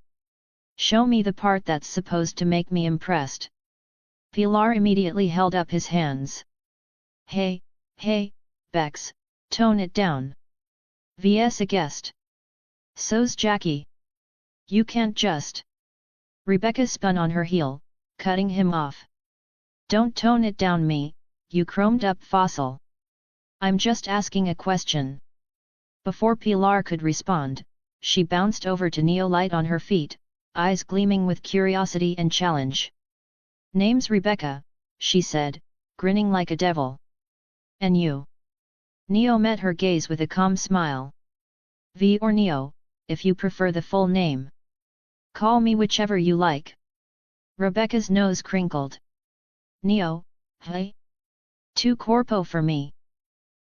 Show me the part that's supposed to make me impressed. Pilar immediately held up his hands. Hey, Bex, tone it down. VS a guest. So's Jackie. You can't just. Rebecca spun on her heel, cutting him off. Don't tone it down me, you chromed up fossil. I'm just asking a question. Before Pilar could respond, she bounced over to Neo, light on her feet, eyes gleaming with curiosity and challenge. Name's Rebecca, she said, grinning like a devil. And you? Neo met her gaze with a calm smile. V or Neo, if you prefer the full name. Call me whichever you like. Rebecca's nose crinkled. Neo, hey? Too corpo for me.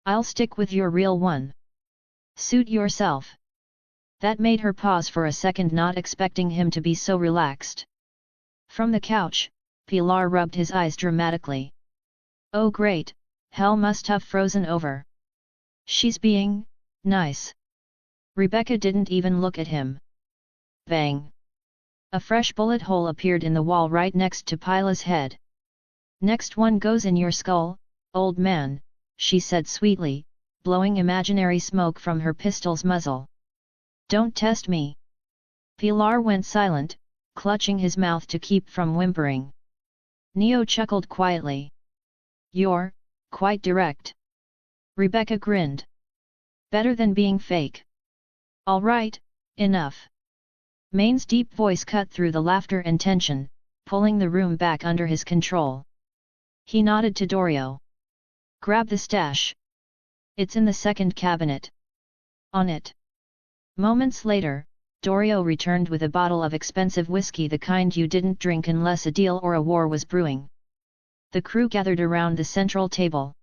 I'll stick with your real one. Suit yourself. That made her pause for a second, not expecting him to be so relaxed. From the couch, Pilar rubbed his eyes dramatically. Oh great, hell must have frozen over. She's being nice. Rebecca didn't even look at him. Bang. A fresh bullet hole appeared in the wall right next to Pilar's head. Next one goes in your skull, old man, she said sweetly, blowing imaginary smoke from her pistol's muzzle. Don't test me. Pilar went silent, clutching his mouth to keep from whimpering. Neo chuckled quietly. You're quite direct. Rebecca grinned. Better than being fake. All right, enough. Main's deep voice cut through the laughter and tension, pulling the room back under his control. He nodded to Dorio. Grab the stash. It's in the second cabinet. On it. Moments later, Dorio returned with a bottle of expensive whiskey, the kind you didn't drink unless a deal or a war was brewing. The crew gathered around the central table.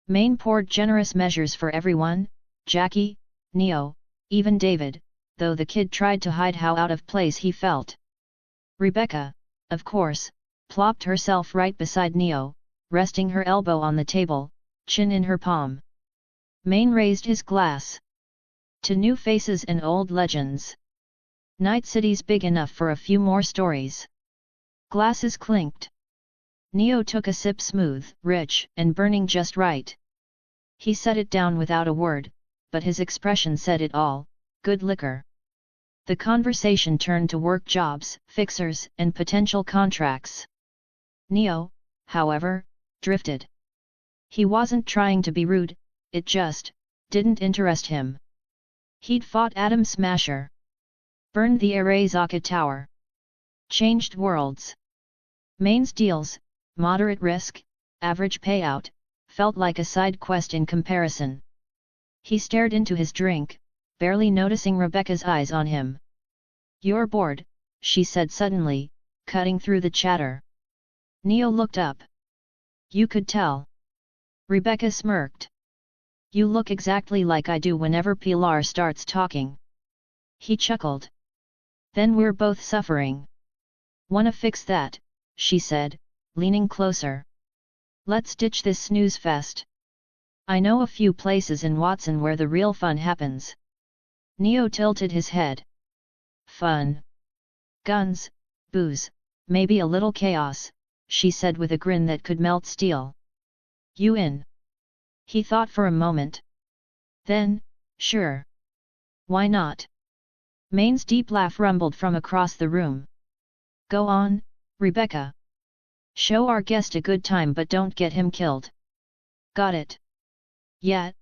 Main poured generous measures for everyone, Jackie, Neo, even David, though the kid tried to hide how out of place he felt. Rebecca, of course, plopped herself right beside Neo, resting her elbow on the table, chin in her palm. Main raised his glass. To new faces and old legends. Night City's big enough for a few more stories. Glasses clinked. Neo took a sip, smooth, rich, and burning just right. He set it down without a word, but his expression said it all, good liquor. The conversation turned to work jobs, fixers, and potential contracts. Neo, however, drifted. He wasn't trying to be rude, it just didn't interest him. He'd fought Atom Smasher. Burned the Arezaka Tower. Changed worlds. Main's deals, moderate risk, average payout, felt like a side quest in comparison. He stared into his drink, barely noticing Rebecca's eyes on him. You're bored, she said suddenly, cutting through the chatter. Neo looked up. You could tell. Rebecca smirked. You look exactly like I do whenever Pilar starts talking. He chuckled. Then we're both suffering. Wanna fix that, she said, leaning closer. Let's ditch this snooze fest. I know a few places in Watson where the real fun happens. Neo tilted his head. Fun. Guns, booze, maybe a little chaos, she said with a grin that could melt steel. You in? He thought for a moment. Then, sure. Why not? Main's deep laugh rumbled from across the room. Go on, Rebecca. Show our guest a good time but don't get him killed. Got it. Yeah,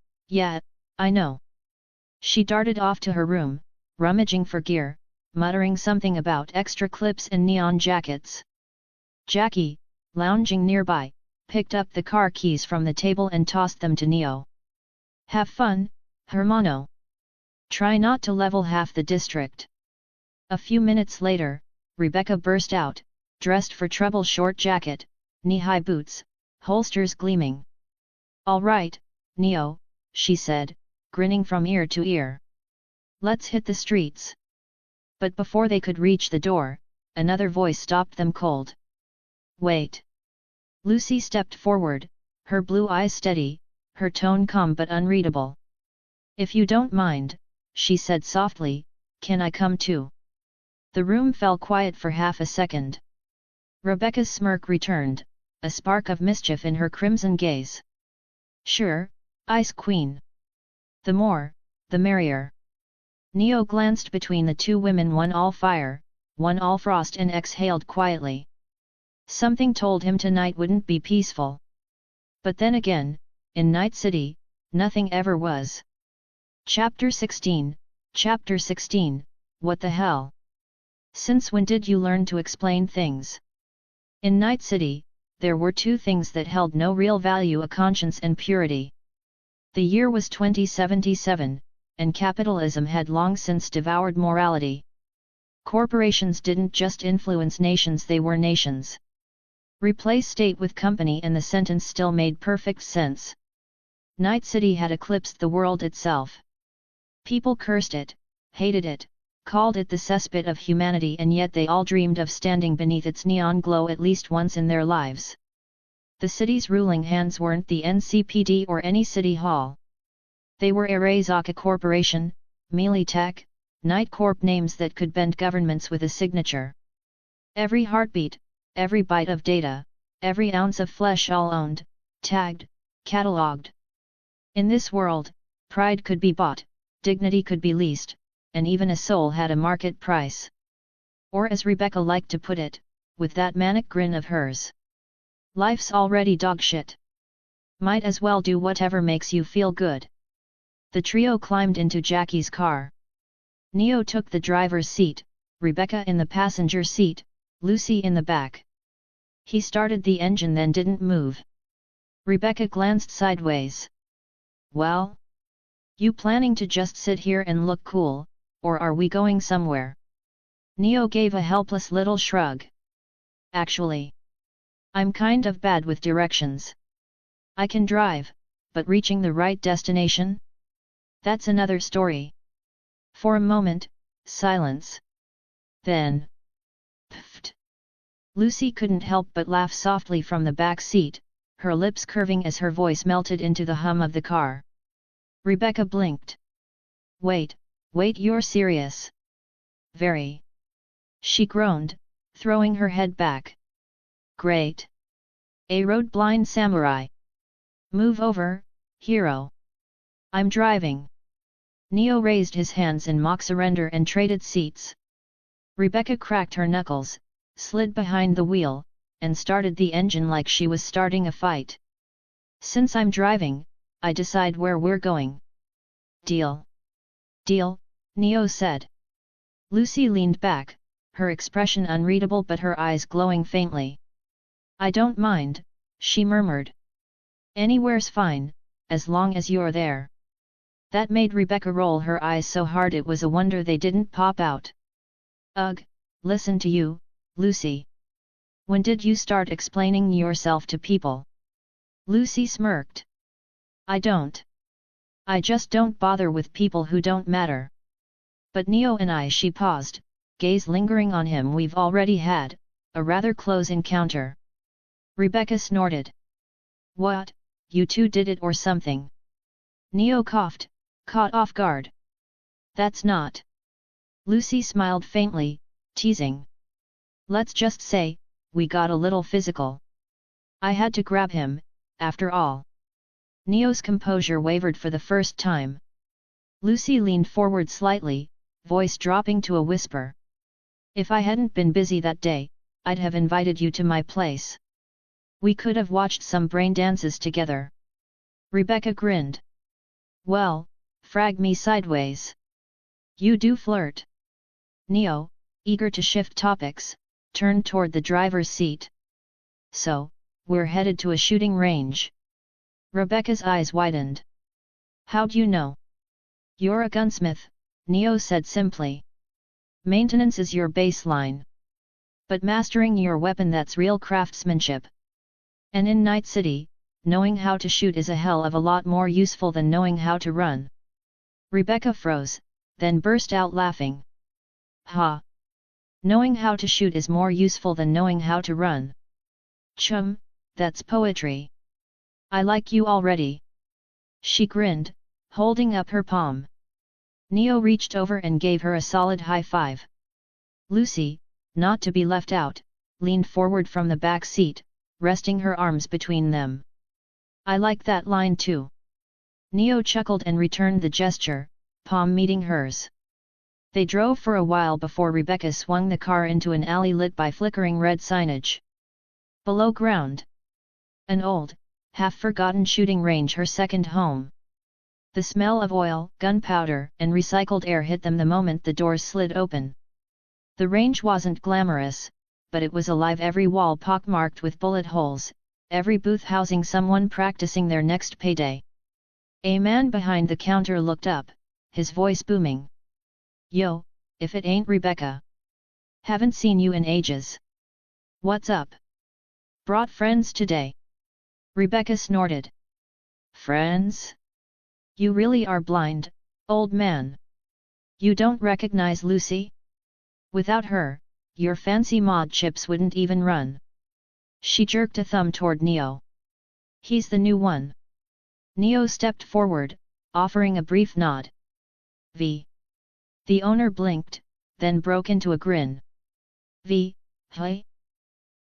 I know. She darted off to her room, rummaging for gear, muttering something about extra clips and neon jackets. Jackie, lounging nearby, picked up the car keys from the table and tossed them to Neo. Have fun, hermano. Try not to level half the district. A few minutes later, Rebecca burst out, dressed for trouble, short jacket, knee-high boots, holsters gleaming. All right, Neo, she said, grinning from ear to ear. Let's hit the streets. But before they could reach the door, another voice stopped them cold. Wait. Lucy stepped forward, her blue eyes steady, her tone calm but unreadable. If you don't mind, she said softly, can I come too? The room fell quiet for half a second. Rebecca's smirk returned, a spark of mischief in her crimson gaze. Sure, Ice Queen. The more, the merrier. Neo glanced between the two women, one all fire, one all frost, and exhaled quietly. Something told him tonight wouldn't be peaceful. But then again, in Night City, nothing ever was. Chapter 16, What the hell? Since when did you learn to explain things? In Night City, there were two things that held no real value: a conscience and purity. The year was 2077, and capitalism had long since devoured morality. Corporations didn't just influence nations, they were nations. Replace state with company and the sentence still made perfect sense. Night City had eclipsed the world itself. People cursed it, hated it, called it the cesspit of humanity, and yet they all dreamed of standing beneath its neon glow at least once in their lives. The city's ruling hands weren't the NCPD or any city hall. They were Arezaka Corporation, Melee Tech, Night Corp, names that could bend governments with a signature. Every heartbeat, every byte of data, every ounce of flesh, all owned, tagged, catalogued. In this world, pride could be bought, dignity could be leased, and even a soul had a market price. Or as Rebecca liked to put it, with that manic grin of hers, life's already dogshit. Might as well do whatever makes you feel good. The trio climbed into Jackie's car. Neo took the driver's seat, Rebecca in the passenger seat, Lucy in the back. He started the engine then didn't move. Rebecca glanced sideways. Well? You planning to just sit here and look cool, or are we going somewhere? Neo gave a helpless little shrug. Actually, I'm kind of bad with directions. I can drive, but reaching the right destination? That's another story. For a moment, silence. Then, pfft. Lucy couldn't help but laugh softly from the back seat, her lips curving as her voice melted into the hum of the car. Rebecca blinked. Wait, you're serious? Very. She groaned, throwing her head back. Great. A road-blind samurai. Move over, hero. I'm driving. Neo raised his hands in mock surrender and traded seats. Rebecca cracked her knuckles, slid behind the wheel, and started the engine like she was starting a fight. Since I'm driving, I decide where we're going. Deal. Deal, Neo said. Lucy leaned back, her expression unreadable but her eyes glowing faintly. I don't mind, she murmured. Anywhere's fine, as long as you're there. That made Rebecca roll her eyes so hard it was a wonder they didn't pop out. Ugh, listen to you, Lucy. When did you start explaining yourself to people? Lucy smirked. I don't. I just don't bother with people who don't matter. But Neo and I, she paused, gaze lingering on him. We've already had a rather close encounter. Rebecca snorted. What, you two did it or something? Neo coughed, caught off guard. That's not. Lucy smiled faintly, teasing. Let's just say, we got a little physical. I had to grab him, after all. Neo's composure wavered for the first time. Lucy leaned forward slightly, voice dropping to a whisper. If I hadn't been busy that day, I'd have invited you to my place. We could have watched some brain dances together. Rebecca grinned. Well, frag me sideways. You do flirt. Neo, eager to shift topics, turned toward the driver's seat. So, we're headed to a shooting range. Rebecca's eyes widened. How'd you know? You're a gunsmith, Neo said simply. Maintenance is your baseline. But mastering your weapon, that's real craftsmanship. And in Night City, knowing how to shoot is a hell of a lot more useful than knowing how to run. Rebecca froze, then burst out laughing. Ha! Knowing how to shoot is more useful than knowing how to run. Chum, that's poetry. I like you already. She grinned, holding up her palm. Neo reached over and gave her a solid high five. Lucy, not to be left out, leaned forward from the back seat, resting her arms between them. I like that line too. Neo chuckled and returned the gesture, palm meeting hers. They drove for a while before Rebecca swung the car into an alley lit by flickering red signage. Below ground. An old, half-forgotten shooting range, her second home. The smell of oil, gunpowder, and recycled air hit them the moment the doors slid open. The range wasn't glamorous, but it was alive, every wall pockmarked with bullet holes, every booth housing someone practicing their next payday. A man behind the counter looked up, his voice booming. Yo, if it ain't Rebecca. Haven't seen you in ages. What's up? Brought friends today? Rebecca snorted. Friends? You really are blind, old man. You don't recognize Lucy? Without her, your fancy mod chips wouldn't even run. She jerked a thumb toward Neo. He's the new one. Neo stepped forward, offering a brief nod. V. The owner blinked, then broke into a grin. V, hey?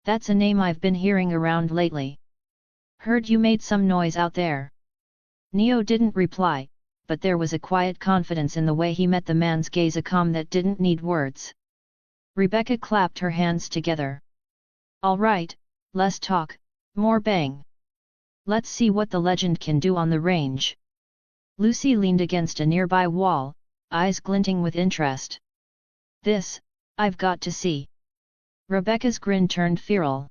That's a name I've been hearing around lately. Heard you made some noise out there. Neo didn't reply, but there was a quiet confidence in the way he met the man's gaze, a calm that didn't need words. Rebecca clapped her hands together. All right, less talk, more bang. Let's see what the legend can do on the range. Lucy leaned against a nearby wall, eyes glinting with interest. This, I've got to see. Rebecca's grin turned feral.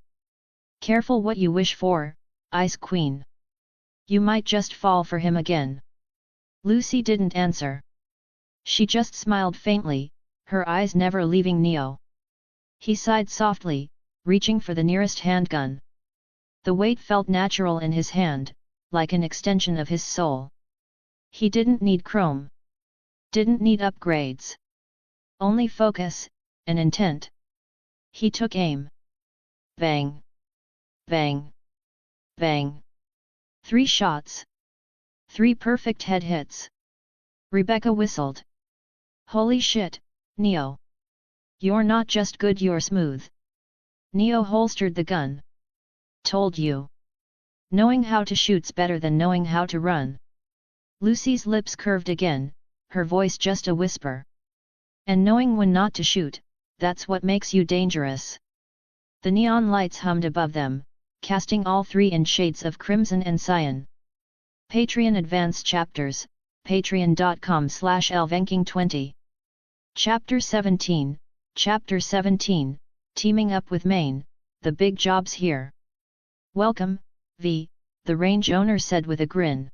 Careful what you wish for, Ice Queen. You might just fall for him again. Lucy didn't answer. She just smiled faintly, her eyes never leaving Neo. He sighed softly, reaching for the nearest handgun. The weight felt natural in his hand, like an extension of his soul. He didn't need chrome. Didn't need upgrades. Only focus, and intent. He took aim. Bang. Bang. Bang. 3 shots. 3 perfect head hits. Rebecca whistled. Holy shit, Neo. You're not just good, you're smooth. Neo holstered the gun. Told you. Knowing how to shoot's better than knowing how to run. Lucy's lips curved again, her voice just a whisper. And knowing when not to shoot, that's what makes you dangerous. The neon lights hummed above them, casting all 3 in shades of crimson and cyan. Patreon Advanced Chapters, patreon.com/elvenking20. Chapter 17, Chapter 17, Teaming Up with Maine, the big job's here. Welcome, V, the range owner said with a grin.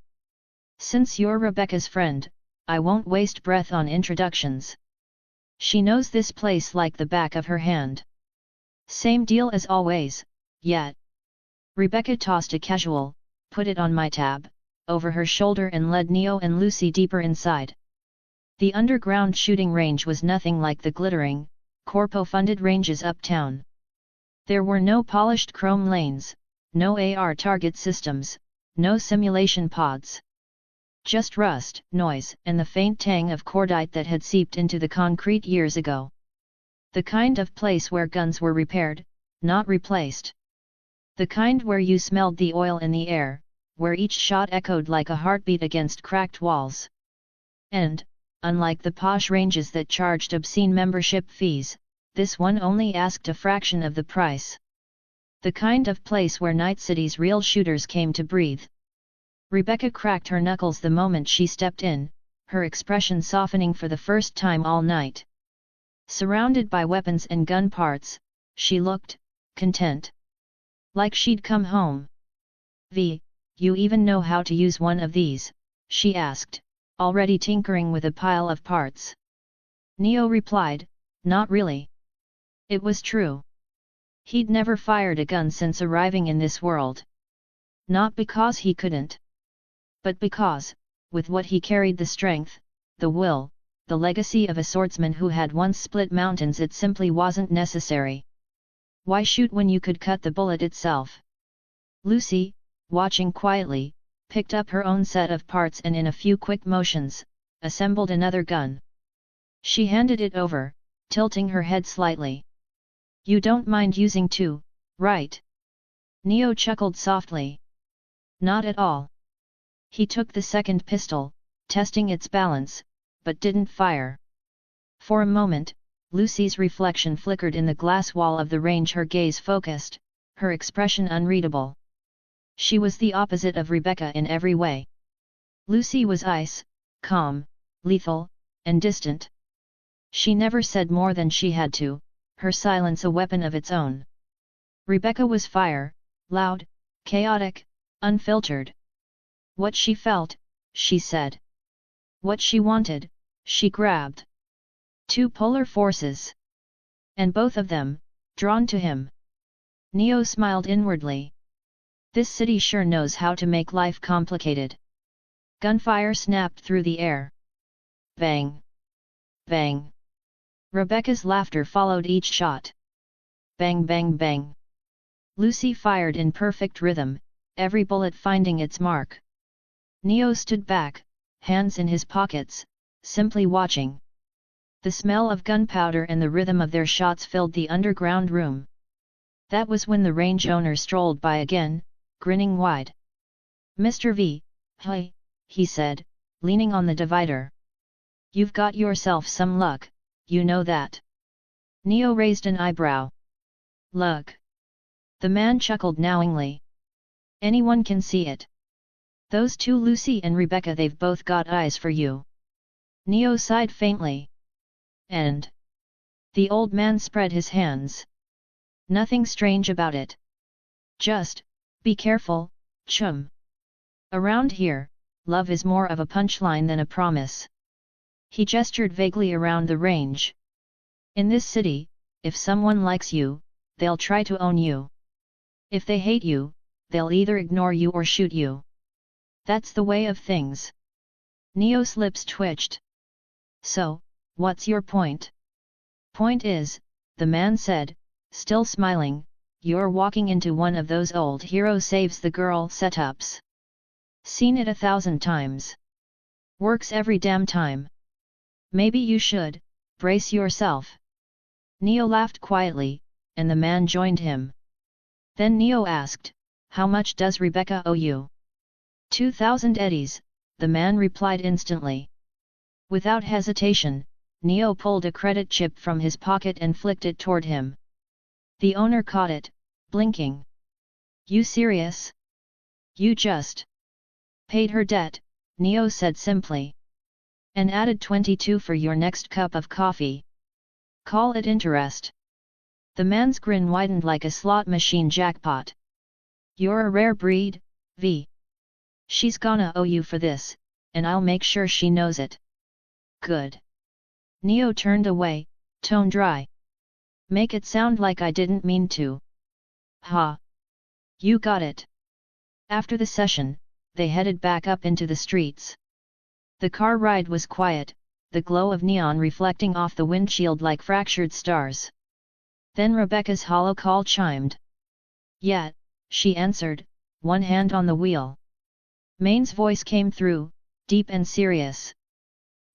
Since you're Rebecca's friend, I won't waste breath on introductions. She knows this place like the back of her hand. Same deal as always, yet. Rebecca tossed a casual, put it on my tab, over her shoulder and led Neo and Lucy deeper inside. The underground shooting range was nothing like the glittering, corpo-funded ranges uptown. There were no polished chrome lanes, no AR target systems, no simulation pods. Just rust, noise, and the faint tang of cordite that had seeped into the concrete years ago. The kind of place where guns were repaired, not replaced. The kind where you smelled the oil in the air, where each shot echoed like a heartbeat against cracked walls. And, unlike the posh ranges that charged obscene membership fees, this one only asked a fraction of the price. The kind of place where Night City's real shooters came to breathe. Rebecca cracked her knuckles the moment she stepped in, her expression softening for the first time all night. Surrounded by weapons and gun parts, she looked content. Like she'd come home. V, you even know how to use one of these? She asked, already tinkering with a pile of parts. Neo replied, not really. It was true. He'd never fired a gun since arriving in this world. Not because he couldn't. But because, with what he carried, the strength, the will, the legacy of a swordsman who had once split mountains, it simply wasn't necessary. Why shoot when you could cut the bullet itself? Lucy, watching quietly, picked up her own set of parts and in a few quick motions, assembled another gun. She handed it over, tilting her head slightly. You don't mind using 2, right? Neo chuckled softly. Not at all. He took the second pistol, testing its balance, but didn't fire. For a moment, Lucy's reflection flickered in the glass wall of the range, her gaze focused, her expression unreadable. She was the opposite of Rebecca in every way. Lucy was ice, calm, lethal, and distant. She never said more than she had to, her silence a weapon of its own. Rebecca was fire, loud, chaotic, unfiltered. What she felt, she said. What she wanted, she grabbed. 2 polar forces. And both of them, drawn to him. Neo smiled inwardly. This city sure knows how to make life complicated. Gunfire snapped through the air. Bang! Bang! Rebecca's laughter followed each shot. Bang bang bang! Lucy fired in perfect rhythm, every bullet finding its mark. Neo stood back, hands in his pockets, simply watching. The smell of gunpowder and the rhythm of their shots filled the underground room. That was when the range owner strolled by again, grinning wide. Mr. V, hi, he said, leaning on the divider. You've got yourself some luck, you know that. Neo raised an eyebrow. Luck. The man chuckled knowingly. Anyone can see it. Those two, Lucy and Rebecca, they've both got eyes for you. Neo sighed faintly. And the old man spread his hands. Nothing strange about it. Just, be careful, chum. Around here, love is more of a punchline than a promise. He gestured vaguely around the range. In this city, if someone likes you, they'll try to own you. If they hate you, they'll either ignore you or shoot you. That's the way of things. Neo's lips twitched. So, what's your point? Point is, the man said, still smiling, you're walking into one of those old hero saves the girl setups. Seen it 1,000 times. Works every damn time. Maybe you should, brace yourself. Neo laughed quietly, and the man joined him. Then Neo asked, how much does Rebecca owe you? 2,000 eddies, the man replied instantly. Without hesitation, Neo pulled a credit chip from his pocket and flicked it toward him. The owner caught it, blinking. You serious? You just paid her debt, Neo said simply. And added 22 for your next cup of coffee. Call it interest. The man's grin widened like a slot machine jackpot. You're a rare breed, V. She's gonna owe you for this, and I'll make sure she knows it. Good. Neo turned away, tone dry. Make it sound like I didn't mean to. Ha. You got it. After the session, they headed back up into the streets. The car ride was quiet, the glow of neon reflecting off the windshield like fractured stars. Then Rebecca's hollow call chimed. Yeah, she answered, one hand on the wheel. Maine's voice came through, deep and serious.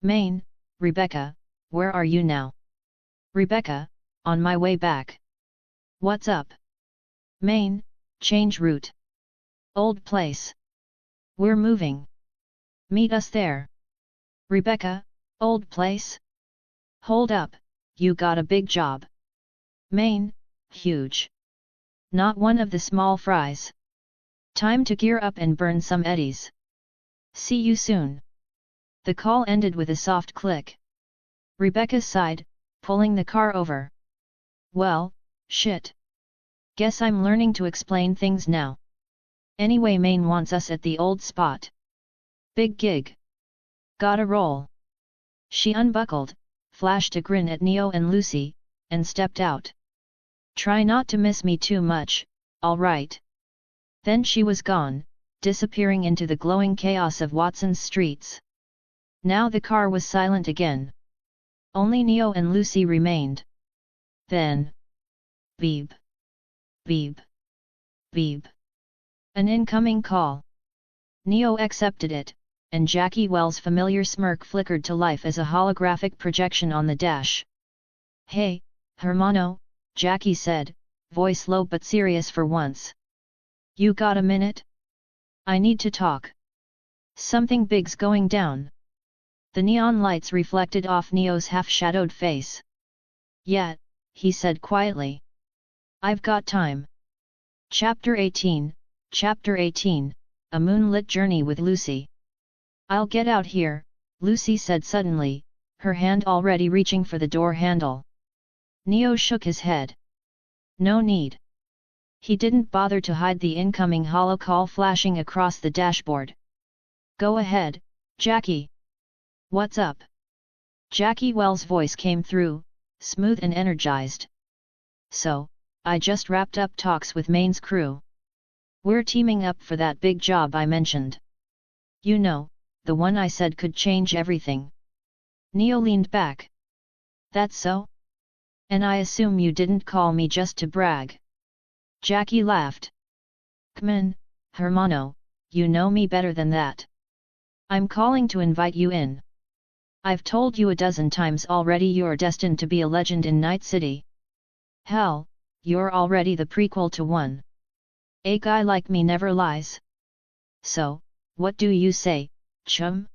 Maine, Rebecca, where are you now? Rebecca, on my way back. What's up? Maine, change route. Old place. We're moving. Meet us there. Rebecca, old place? Hold up, you got a big job. Maine, huge. Not one of the small fries. Time to gear up and burn some eddies. See you soon. The call ended with a soft click. Rebecca sighed, pulling the car over. Well, shit. Guess I'm learning to explain things now. Anyway, Maine wants us at the old spot. Big gig. Gotta roll. She unbuckled, flashed a grin at Neo and Lucy, and stepped out. Try not to miss me too much, all right. Then she was gone, disappearing into the glowing chaos of Watson's streets. Now the car was silent again. Only Neo and Lucy remained. Then. Beep. Beep. Beep. An incoming call. Neo accepted it, and Jackie Wells' familiar smirk flickered to life as a holographic projection on the dash. Hey, Hermano, Jackie said, voice low but serious for once. You got a minute? I need to talk. Something big's going down. The neon lights reflected off Neo's half-shadowed face. Yeah, he said quietly. I've got time. Chapter 18, A Moonlit Journey with Lucy. I'll get out here, Lucy said suddenly, her hand already reaching for the door handle. Neo shook his head. No need. He didn't bother to hide the incoming hollow call flashing across the dashboard. Go ahead, Jackie. What's up? Jackie Wells' voice came through, smooth and energized. So, I just wrapped up talks with Maine's crew. We're teaming up for that big job I mentioned. You know, the one I said could change everything. Neo leaned back. That's so? And I assume you didn't call me just to brag. Jackie laughed. C'mon, Hermano, you know me better than that. I'm calling to invite you in. I've told you a dozen times already you're destined to be a legend in Night City. Hell, you're already the prequel to one. A guy like me never lies. So, what do you say, Chum?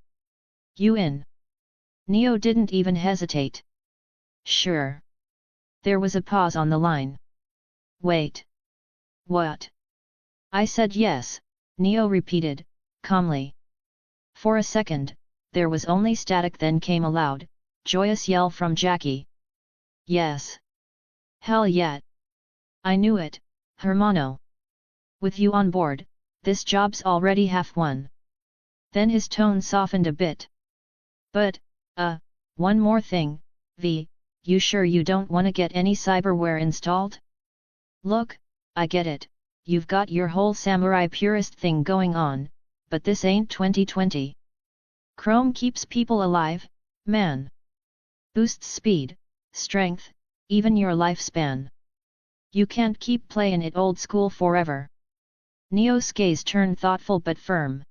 You in? Neo didn't even hesitate. Sure. There was a pause on the line. Wait. What? I said yes, Neo repeated, calmly. For a second, there was only static, then came a loud, joyous yell from Jackie. Yes. Hell yeah. I knew it, Hermano. With you on board, this job's already half won. Then his tone softened a bit. But, one more thing, V, you sure you don't wanna get any cyberware installed? Look, I get it, you've got your whole samurai purist thing going on, but this ain't 2020. Chrome keeps people alive, man. Boosts speed, strength, even your lifespan. You can't keep playing it old school forever. Neo's gaze turned thoughtful but firm.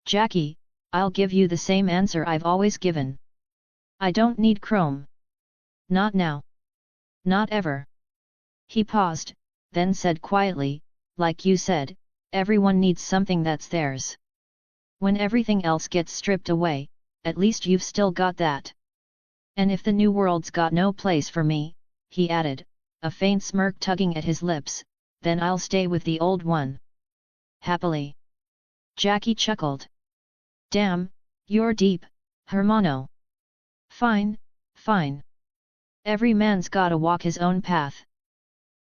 Jackie, I'll give you the same answer I've always given. I don't need Chrome. Not now. Not ever. He paused, then said quietly, like you said, everyone needs something that's theirs. When everything else gets stripped away, at least you've still got that. And if the new world's got no place for me, he added, a faint smirk tugging at his lips, then I'll stay with the old one. Happily. Jackie chuckled. Damn, you're deep, Hermano. Fine, fine. Every man's gotta walk his own path.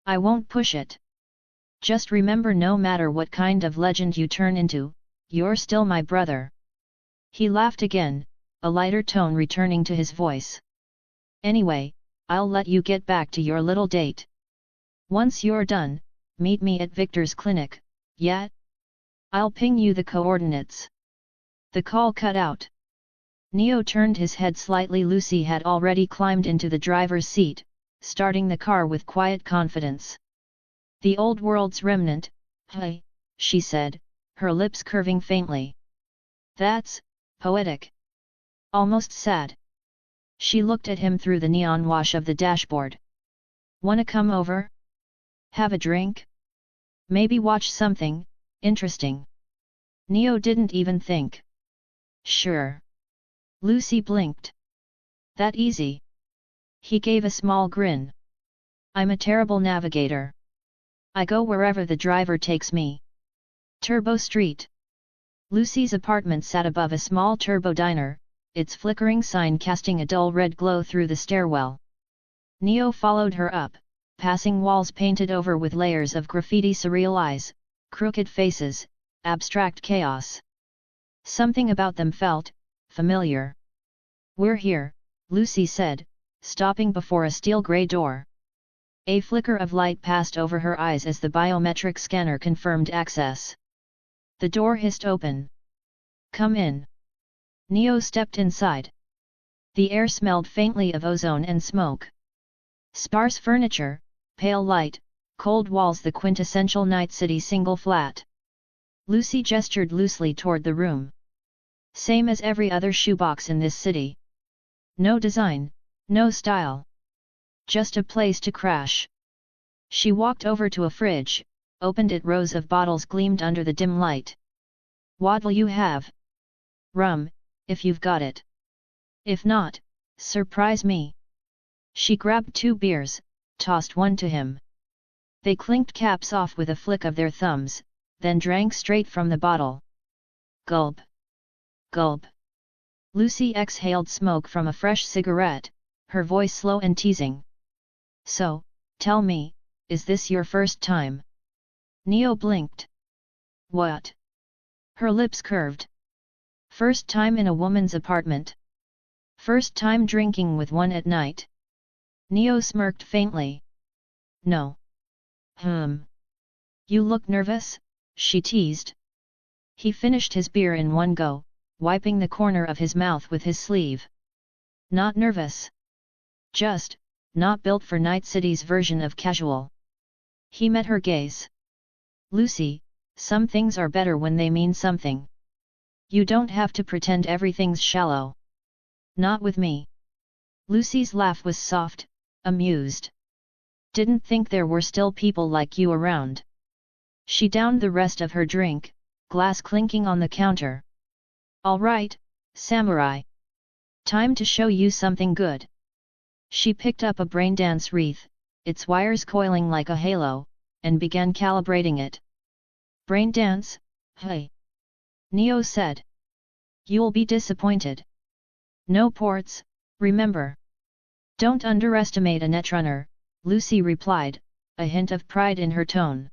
I won't push it. Just remember, no matter what kind of legend you turn into, you're still my brother. He laughed again, a lighter tone returning to his voice. Anyway, I'll let you get back to your little date. Once you're done, meet me at Victor's clinic, yeah? I'll ping you the coordinates. The call cut out. Neo turned his head slightly. Lucy had already climbed into the driver's seat, starting the car with quiet confidence. The old world's remnant, hey, she said, her lips curving faintly. That's poetic. Almost sad. She looked at him through the neon wash of the dashboard. Wanna come over? Have a drink? Maybe watch something interesting. Neo didn't even think. Sure. Lucy blinked. That easy? He gave a small grin. I'm a terrible navigator. I go wherever the driver takes me. Turbo Street. Lucy's apartment sat above a small turbo diner, its flickering sign casting a dull red glow through the stairwell. Neo followed her up, passing walls painted over with layers of graffiti, surreal eyes, crooked faces, abstract chaos. Something about them felt familiar. We're here, Lucy said, stopping before a steel grey door. A flicker of light passed over her eyes as the biometric scanner confirmed access. The door hissed open. Come in. Neo stepped inside. The air smelled faintly of ozone and smoke. Sparse furniture, pale light, cold walls, the quintessential Night City single flat. Lucy gestured loosely toward the room. Same as every other shoebox in this city. No design, no style. Just a place to crash. She walked over to a fridge, opened it. Rows of bottles gleamed under the dim light. What'll you have? Rum, if you've got it. If not, surprise me. She grabbed 2 beers, tossed one to him. They clinked caps off with a flick of their thumbs, then drank straight from the bottle. Gulp. Gulp. Lucy exhaled smoke from a fresh cigarette, her voice slow and teasing. So, tell me, is this your first time? Neo blinked. What? Her lips curved. First time in a woman's apartment? First time drinking with one at night? Neo smirked faintly. No. You look nervous, she teased. He finished his beer in one go, wiping the corner of his mouth with his sleeve. Not nervous. Just, not built for Night City's version of casual. He met her gaze. Lucy, some things are better when they mean something. You don't have to pretend everything's shallow. Not with me. Lucy's laugh was soft, amused. Didn't think there were still people like you around. She downed the rest of her drink, glass clinking on the counter. Alright, samurai. Time to show you something good. She picked up a braindance wreath, its wires coiling like a halo, and began calibrating it. Braindance? Hey! Neo said. You'll be disappointed. No ports, remember. Don't underestimate an Edgerunner, Lucy replied, a hint of pride in her tone.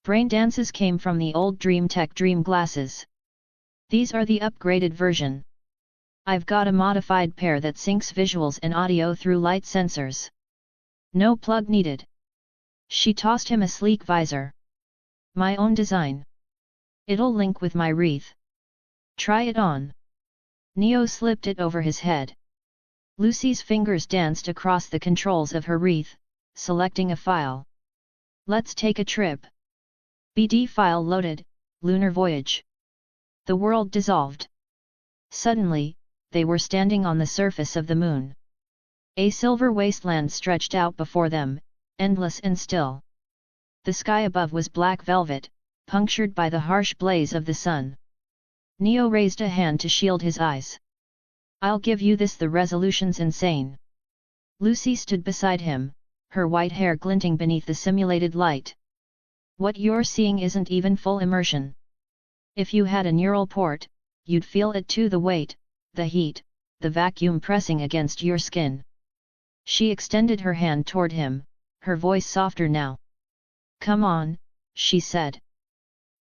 Braindances came from the old DreamTech Dream Glasses. These are the upgraded version. I've got a modified pair that syncs visuals and audio through light sensors. No plug needed. She tossed him a sleek visor. My own design. It'll link with my wreath. Try it on. Neo slipped it over his head. Lucy's fingers danced across the controls of her wreath, selecting a file. Let's take a trip. BD file loaded, lunar voyage. The world dissolved. Suddenly, they were standing on the surface of the moon. A silver wasteland stretched out before them, endless and still. The sky above was black velvet, punctured by the harsh blaze of the sun. Neo raised a hand to shield his eyes. I'll give you this, the resolution's insane. Lucy stood beside him, her white hair glinting beneath the simulated light. What you're seeing isn't even full immersion. If you had a neural port, you'd feel it too, the weight, the heat, the vacuum pressing against your skin. She extended her hand toward him, her voice softer now. Come on, she said.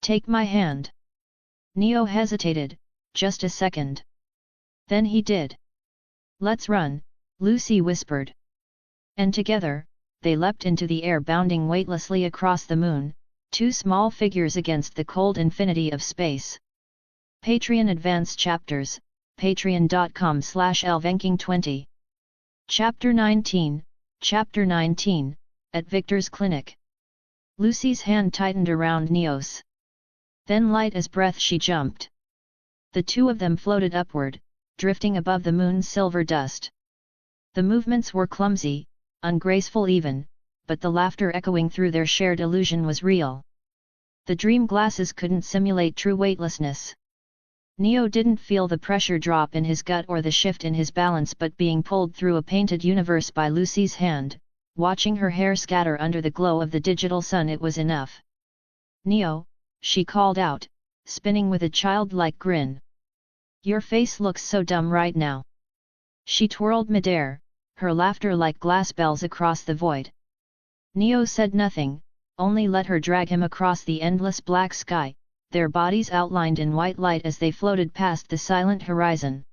Take my hand. Neo hesitated, just a second. Then he did. Let's run, Lucy whispered. And together, they leapt into the air, bounding weightlessly across the moon, two small figures against the cold infinity of space. Patreon Advanced Chapters, patreon.com/elvenking20. Chapter 19, Chapter 19, at Victor's Clinic. Lucy's hand tightened around Neo's. Then light as breath she jumped. The two of them floated upward, drifting above the moon's silver dust. The movements were clumsy, ungraceful even, but the laughter echoing through their shared illusion was real. The dream glasses couldn't simulate true weightlessness. Neo didn't feel the pressure drop in his gut or the shift in his balance, but being pulled through a painted universe by Lucy's hand, watching her hair scatter under the glow of the digital sun, it was enough. Neo, she called out, spinning with a childlike grin. Your face looks so dumb right now. She twirled midair, her laughter like glass bells across the void. Neo said nothing, only let her drag him across the endless black sky, their bodies outlined in white light as they floated past the silent horizon.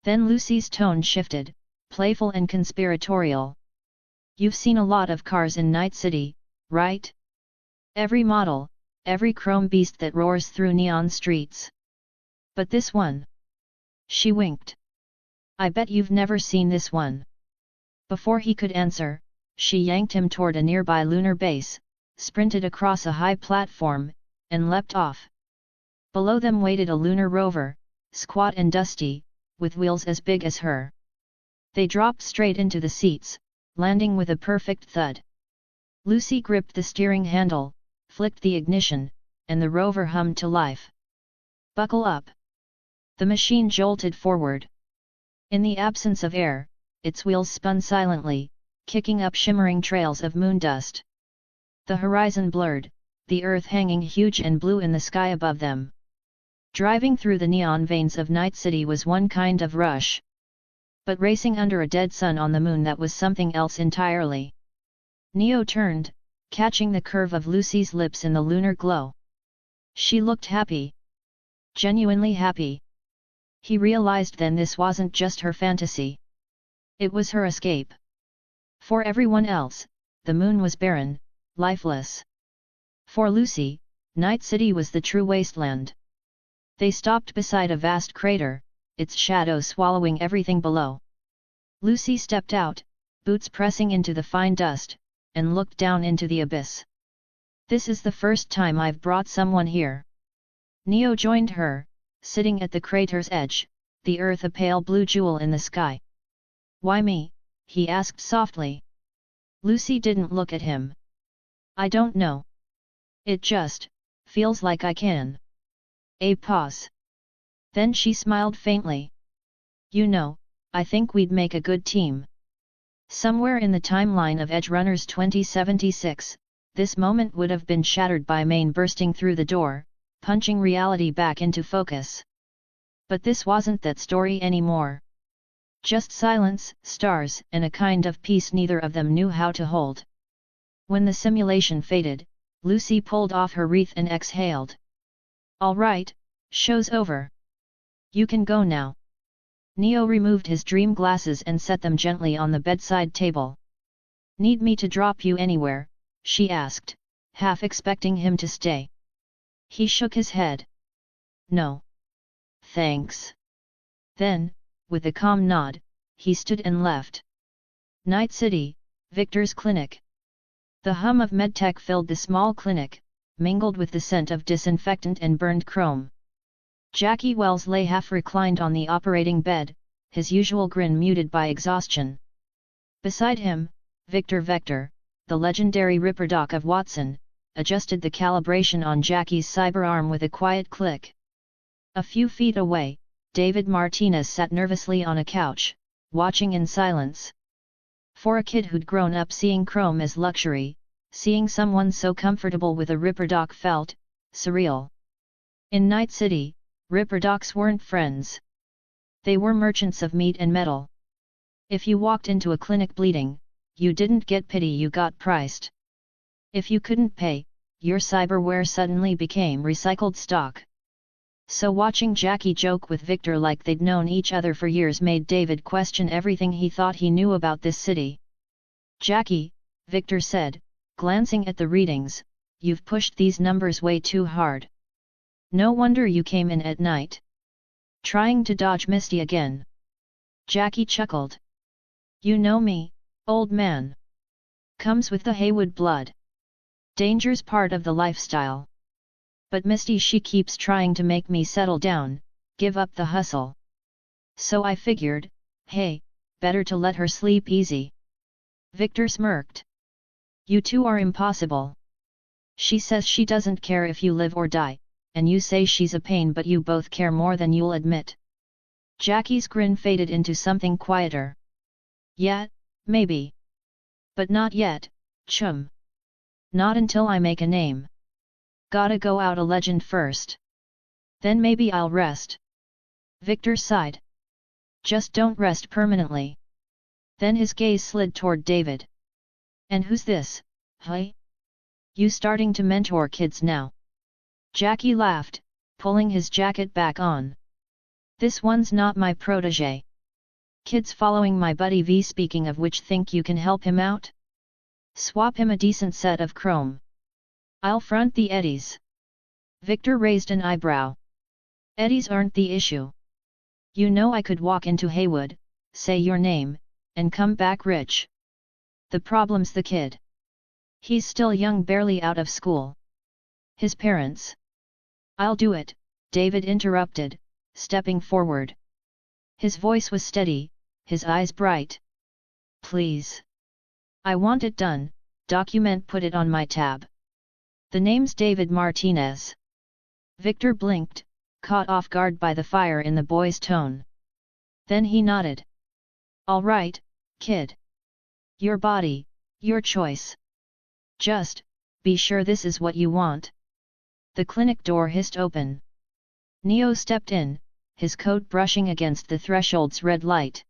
Then Lucy's tone shifted, playful and conspiratorial. You've seen a lot of cars in Night City, right? Every model, every chrome beast that roars through neon streets. But this one? She winked. I bet you've never seen this one. Before he could answer, she yanked him toward a nearby lunar base, sprinted across a high platform, and leapt off. Below them waited a lunar rover, squat and dusty, with wheels as big as her. They dropped straight into the seats, landing with a perfect thud. Lucy gripped the steering handle, flicked the ignition, and the rover hummed to life. Buckle up! The machine jolted forward. In the absence of air, its wheels spun silently, kicking up shimmering trails of moon dust. The horizon blurred, the earth hanging huge and blue in the sky above them. Driving through the neon veins of Night City was one kind of rush. But racing under a dead sun on the moon, that was something else entirely. Neo turned, catching the curve of Lucy's lips in the lunar glow. She looked happy. Genuinely happy. He realized then this wasn't just her fantasy. It was her escape. For everyone else, the moon was barren, lifeless. For Lucy, Night City was the true wasteland. They stopped beside a vast crater, its shadow swallowing everything below. Lucy stepped out, boots pressing into the fine dust, and looked down into the abyss. This is the first time I've brought someone here. Neo joined her, sitting at the crater's edge, the earth a pale blue jewel in the sky. Why me? He asked softly. Lucy didn't look at him. I don't know. It just feels like I can. A pause. Then she smiled faintly. You know, I think we'd make a good team. Somewhere in the timeline of Edgerunners 2076, this moment would have been shattered by Maine bursting through the door, punching reality back into focus. But this wasn't that story anymore. Just silence, stars, and a kind of peace neither of them knew how to hold. When the simulation faded, Lucy pulled off her wreath and exhaled. All right, show's over. You can go now. Neo removed his dream glasses and set them gently on the bedside table. Need me to drop you anywhere? She asked, half expecting him to stay. He shook his head. No. Thanks. Then, with a calm nod, he stood and left. Night City, Victor's clinic. The hum of medtech filled the small clinic, mingled with the scent of disinfectant and burned chrome. Jackie Wells lay half reclined on the operating bed, his usual grin muted by exhaustion. Beside him, Victor Vector, the legendary Ripper Doc of Watson, adjusted the calibration on Jackie's cyberarm with a quiet click. A few feet away, David Martinez sat nervously on a couch, watching in silence. For a kid who'd grown up seeing chrome as luxury, seeing someone so comfortable with a Ripper Doc felt surreal. In Night City, Ripper Docs weren't friends. They were merchants of meat and metal. If you walked into a clinic bleeding, you didn't get pity, you got priced. If you couldn't pay, your cyberware suddenly became recycled stock. So watching Jackie joke with Victor like they'd known each other for years made David question everything he thought he knew about this city. Jackie, Victor said, glancing at the readings, you've pushed these numbers way too hard. No wonder you came in at night. Trying to dodge Misty again. Jackie chuckled. You know me, old man. Comes with the Haywood blood. Danger's part of the lifestyle. But Misty, she keeps trying to make me settle down, give up the hustle. So I figured, hey, better to let her sleep easy. Victor smirked. You two are impossible. She says she doesn't care if you live or die, and you say she's a pain, but you both care more than you'll admit. Jackie's grin faded into something quieter. Yeah, maybe. But not yet, chum. Not until I make a name. Gotta go out a legend first. Then maybe I'll rest. Victor sighed. Just don't rest permanently. Then his gaze slid toward David. And who's this, huh? You starting to mentor kids now? Jackie laughed, pulling his jacket back on. This one's not my protege. Kids following my buddy V, speaking of which, think you can help him out? Swap him a decent set of chrome. I'll front the eddies. Victor raised an eyebrow. Eddies aren't the issue. You know, I could walk into Haywood, say your name, and come back rich. The problem's the kid. He's still young, barely out of school. His parents. I'll do it, David interrupted, stepping forward. His voice was steady, his eyes bright. Please. I want it done, document, put it on my tab. The name's David Martinez. Victor blinked, caught off guard by the fire in the boy's tone. Then he nodded. All right, kid. Your body, your choice. Just, be sure this is what you want. The clinic door hissed open. Neo stepped in, his coat brushing against the threshold's red light.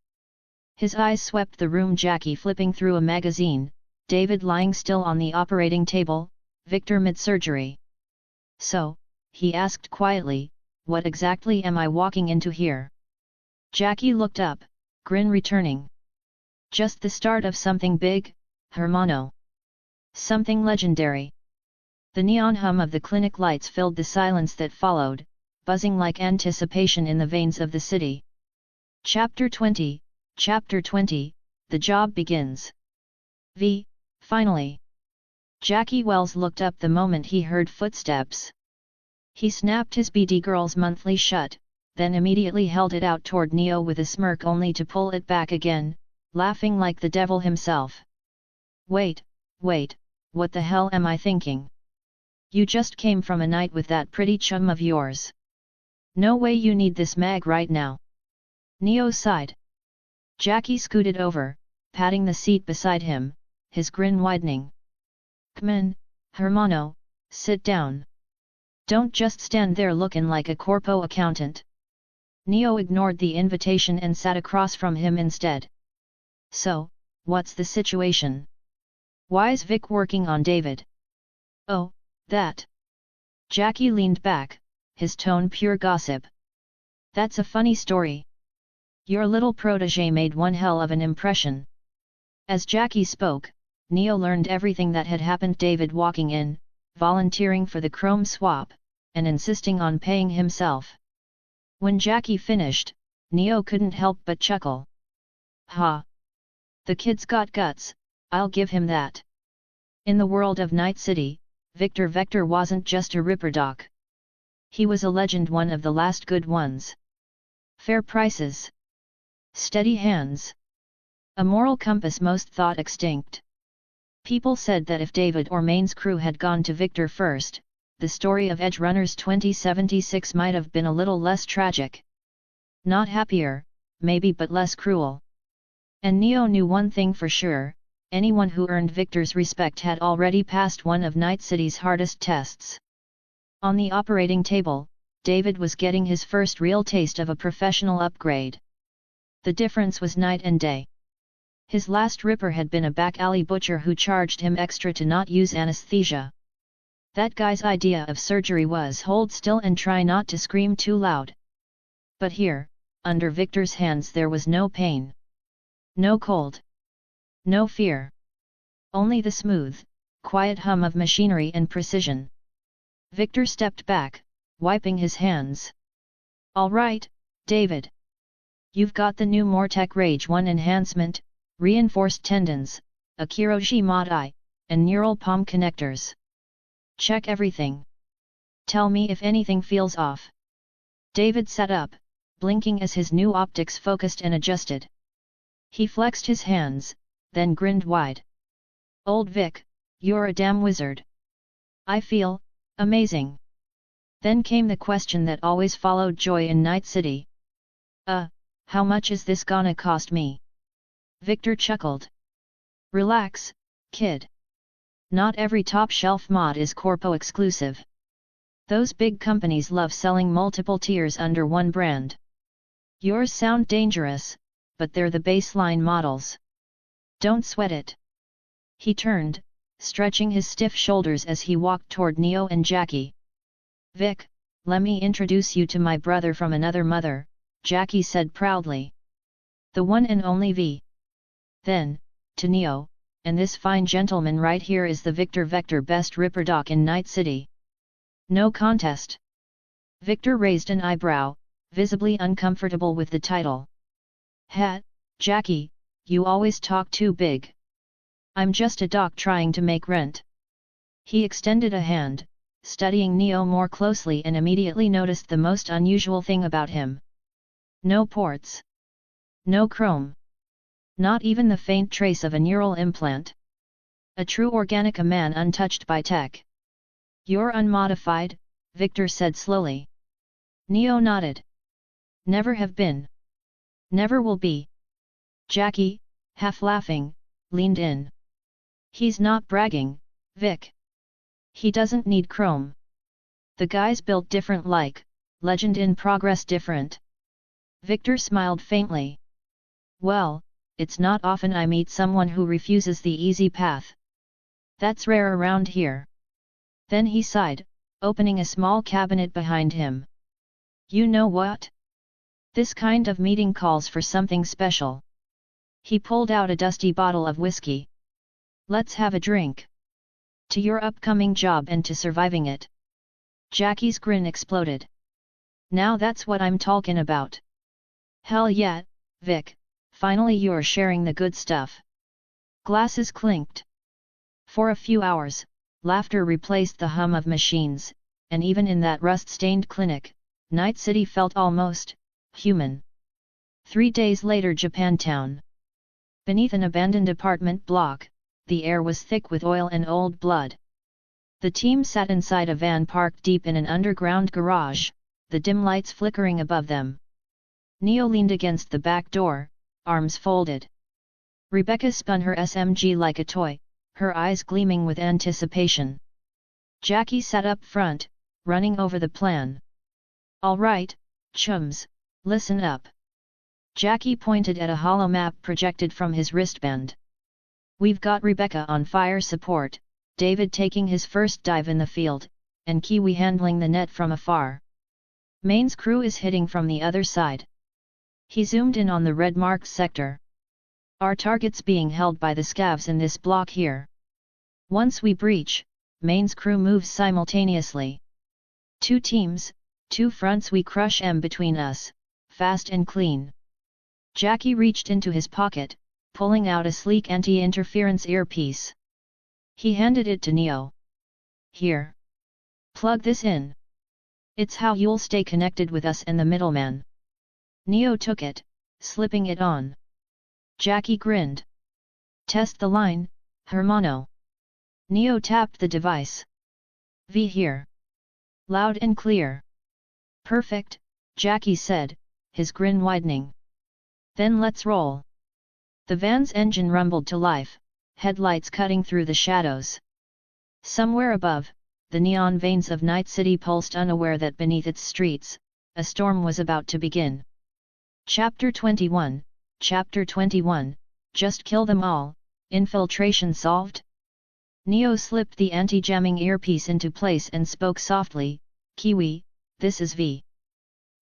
His eyes swept the room, Jackie flipping through a magazine, David lying still on the operating table, Victor mid-surgery. So, he asked quietly, what exactly am I walking into here? Jackie looked up, grin returning. Just the start of something big, hermano. Something legendary. The neon hum of the clinic lights filled the silence that followed, buzzing like anticipation in the veins of the city. Chapter 20, The Job Begins. Finally. Jackie Wells looked up the moment he heard footsteps. He snapped his BD Girls Monthly shut, then immediately held it out toward Neo with a smirk, only to pull it back again, laughing like the devil himself. Wait, what the hell am I thinking? You just came from a night with that pretty chum of yours. No way you need this mag right now. Neo sighed. Jackie scooted over, patting the seat beside him, his grin widening. Come in, Hermano, sit down. Don't just stand there looking like a corpo accountant. Neo ignored the invitation and sat across from him instead. So, what's the situation? Why's Vic working on David? Oh, that. Jackie leaned back, his tone pure gossip. That's a funny story. Your little protégé made one hell of an impression. As Jackie spoke, Neo learned everything that had happened. David walking in, volunteering for the chrome swap, and insisting on paying himself. When Jackie finished, Neo couldn't help but chuckle. Ha! The kid's got guts, I'll give him that. In the world of Night City, Victor Vector wasn't just a ripperdoc. He was a legend, one of the last good ones. Fair prices. Steady hands. A moral compass most thought extinct. People said that if David or Main's crew had gone to Victor first, the story of Edgerunners 2076 might have been a little less tragic. Not happier, maybe, but less cruel. And Neo knew one thing for sure, anyone who earned Victor's respect had already passed one of Night City's hardest tests. On the operating table, David was getting his first real taste of a professional upgrade. The difference was night and day. His last ripper had been a back alley butcher who charged him extra to not use anesthesia. That guy's idea of surgery was hold still and try not to scream too loud. But here, under Victor's hands, there was no pain. No cold. No fear. Only the smooth, quiet hum of machinery and precision. Victor stepped back, wiping his hands. All right, David. You've got the new Mortec Rage 1 enhancement, reinforced tendons, a Kiroshi mod eye, and neural palm connectors. Check everything. Tell me if anything feels off. David sat up, blinking as his new optics focused and adjusted. He flexed his hands, then grinned wide. Old Vic, you're a damn wizard. I feel amazing. Then came the question that always followed joy in Night City. How much is this gonna cost me? Victor chuckled. Relax, kid. Not every top-shelf mod is corpo exclusive. Those big companies love selling multiple tiers under one brand. Yours sound dangerous, but they're the baseline models. Don't sweat it. He turned, stretching his stiff shoulders as he walked toward Neo and Jackie. Vic, let me introduce you to my brother from another mother, Jackie said proudly. The one and only V. Then, to Neo, and this fine gentleman right here is the Victor Vector best ripper doc in Night City. No contest. Victor raised an eyebrow, visibly uncomfortable with the title. Jackie, you always talk too big. I'm just a doc trying to make rent. He extended a hand, studying Neo more closely, and immediately noticed the most unusual thing about him. No ports. No chrome. Not even the faint trace of a neural implant. A true organic, a man untouched by tech. You're unmodified, Victor said slowly. Neo nodded. Never have been. Never will be. Jackie, half laughing, leaned in. He's not bragging, Vic. He doesn't need chrome. The guy's built different, like, legend in progress different. Victor smiled faintly. Well, it's not often I meet someone who refuses the easy path. That's rare around here. Then he sighed, opening a small cabinet behind him. You know what? This kind of meeting calls for something special. He pulled out a dusty bottle of whiskey. Let's have a drink. To your upcoming job and to surviving it. Jackie's grin exploded. Now that's what I'm talking about. Hell yeah, Vic, finally you're sharing the good stuff. Glasses clinked. For a few hours, laughter replaced the hum of machines, and even in that rust-stained clinic, Night City felt almost human. 3 days later, Japantown. Beneath an abandoned apartment block, the air was thick with oil and old blood. The team sat inside a van parked deep in an underground garage, the dim lights flickering above them. Neo leaned against the back door, arms folded. Rebecca spun her SMG like a toy, her eyes gleaming with anticipation. Jackie sat up front, running over the plan. "All right, chums, listen up." Jackie pointed at a hollow map projected from his wristband. "We've got Rebecca on fire support, David taking his first dive in the field, and Kiwi handling the net from afar. Main's crew is hitting from the other side." He zoomed in on the red-marked sector. "Our target's being held by the scavs in this block here. Once we breach, Main's crew moves simultaneously. 2 teams, 2 fronts, we crush them between us, fast and clean." Jackie reached into his pocket, pulling out a sleek anti-interference earpiece. He handed it to Neo. "Here. Plug this in. It's how you'll stay connected with us and the middleman." Neo took it, slipping it on. Jackie grinned. "Test the line, hermano." Neo tapped the device. "V here. Loud and clear." "Perfect," Jackie said, his grin widening. "Then let's roll." The van's engine rumbled to life, headlights cutting through the shadows. Somewhere above, the neon veins of Night City pulsed, unaware that beneath its streets, a storm was about to begin. Chapter 21, Just kill them all, infiltration solved? Neo slipped the anti-jamming earpiece into place and spoke softly, "Kiwi, this is V.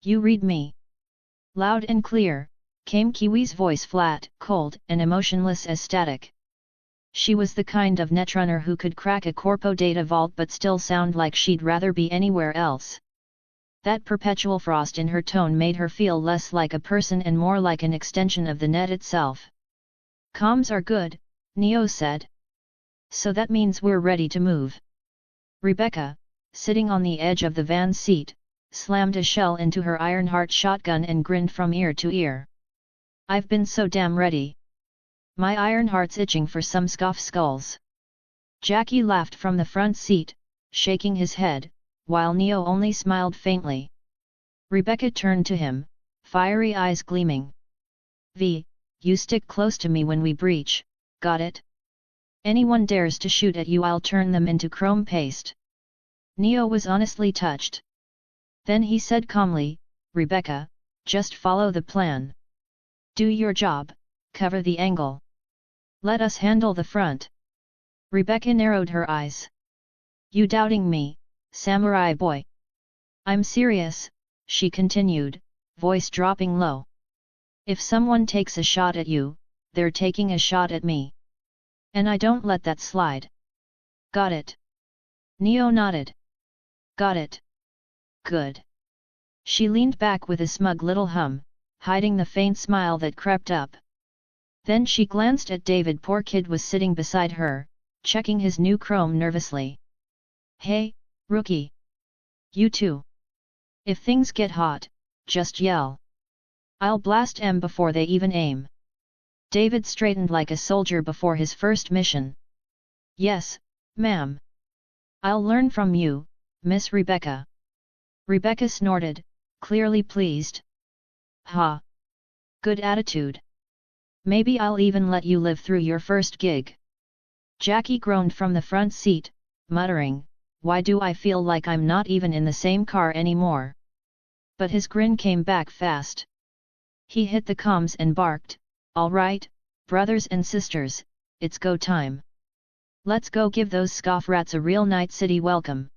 You read me?" Loud and clear, came Kiwi's voice, flat, cold, and emotionless as static. She was the kind of netrunner who could crack a corpo data vault but still sound like she'd rather be anywhere else. That perpetual frost in her tone made her feel less like a person and more like an extension of the net itself. "Comms are good," Neo said. "So that means we're ready to move." Rebecca, sitting on the edge of the van's seat, slammed a shell into her Ironheart shotgun and grinned from ear to ear. "I've been so damn ready. My Ironheart's itching for some scoff skulls." Jackie laughed from the front seat, shaking his head, while Neo only smiled faintly. Rebecca turned to him, fiery eyes gleaming. "V, you stick close to me when we breach, got it? Anyone dares to shoot at you, I'll turn them into chrome paste." Neo was honestly touched. Then he said calmly, "Rebecca, just follow the plan. Do your job, cover the angle. Let us handle the front." Rebecca narrowed her eyes. "You doubting me, samurai boy?" "I'm serious," she continued, voice dropping low. "If someone takes a shot at you, they're taking a shot at me. And I don't let that slide. Got it?" Neo nodded. "Got it. Good." She leaned back with a smug little hum, hiding the faint smile that crept up. Then she glanced at David. Poor kid was sitting beside her, checking his new chrome nervously. "Hey, rookie. You too. If things get hot, just yell. I'll blast 'em before they even aim." David straightened like a soldier before his first mission. "Yes, ma'am. I'll learn from you, Miss Rebecca." Rebecca snorted, clearly pleased. "Ha! Good attitude. Maybe I'll even let you live through your first gig." Jackie groaned from the front seat, muttering, "Why do I feel like I'm not even in the same car anymore?" But his grin came back fast. He hit the comms and barked, "All right, brothers and sisters, it's go time. Let's go give those scoff rats a real Night City welcome.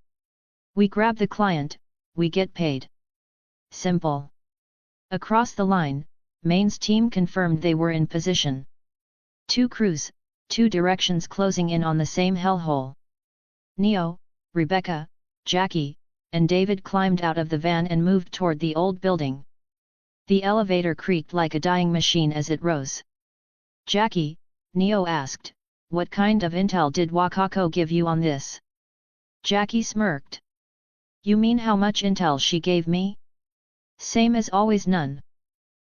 We grab the client, we get paid. Simple." Across the line, Main's team confirmed they were in position. 2 crews, 2 directions closing in on the same hellhole. Neo, Rebecca, Jackie, and David climbed out of the van and moved toward the old building. The elevator creaked like a dying machine as it rose. "Jackie," Neo asked, "what kind of intel did Wakako give you on this?" Jackie smirked. "You mean how much intel she gave me? Same as always, none.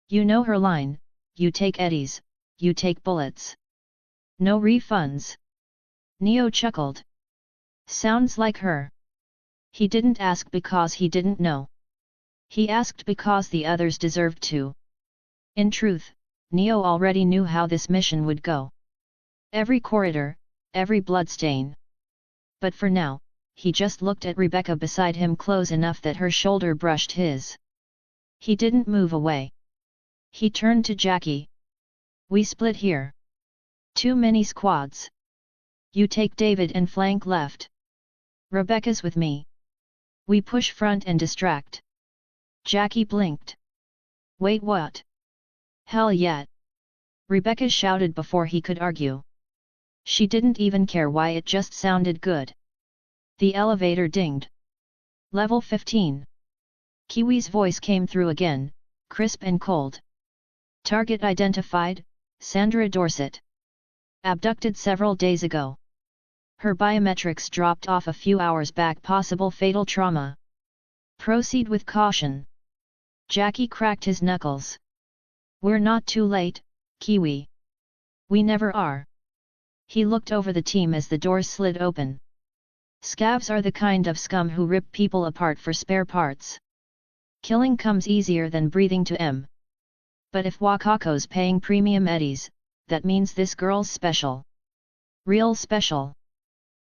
You know her line, you take eddies, you take bullets. No refunds." Neo chuckled. "Sounds like her." He didn't ask because he didn't know. He asked because the others deserved to. In truth, Neo already knew how this mission would go. Every corridor, every bloodstain. But for now, he just looked at Rebecca beside him close enough that her shoulder brushed his. He didn't move away. He turned to Jackie. We split here. Too many squads. You take David and flank left. Rebecca's with me. We push front and distract. Jackie blinked. Wait, what? Hell yeah! Rebecca shouted before he could argue. She didn't even care why, it just sounded good. The elevator dinged. Level 15. Kiwi's voice came through again, crisp and cold. Target identified, Sandra Dorset. Abducted several days ago. Her biometrics dropped off a few hours back, possible fatal trauma. Proceed with caution. Jackie cracked his knuckles. We're not too late, Kiwi. We never are. He looked over the team as the doors slid open. Scavs are the kind of scum who rip people apart for spare parts. Killing comes easier than breathing to M. But if Wakako's paying premium eddies, that means this girl's special. Real special.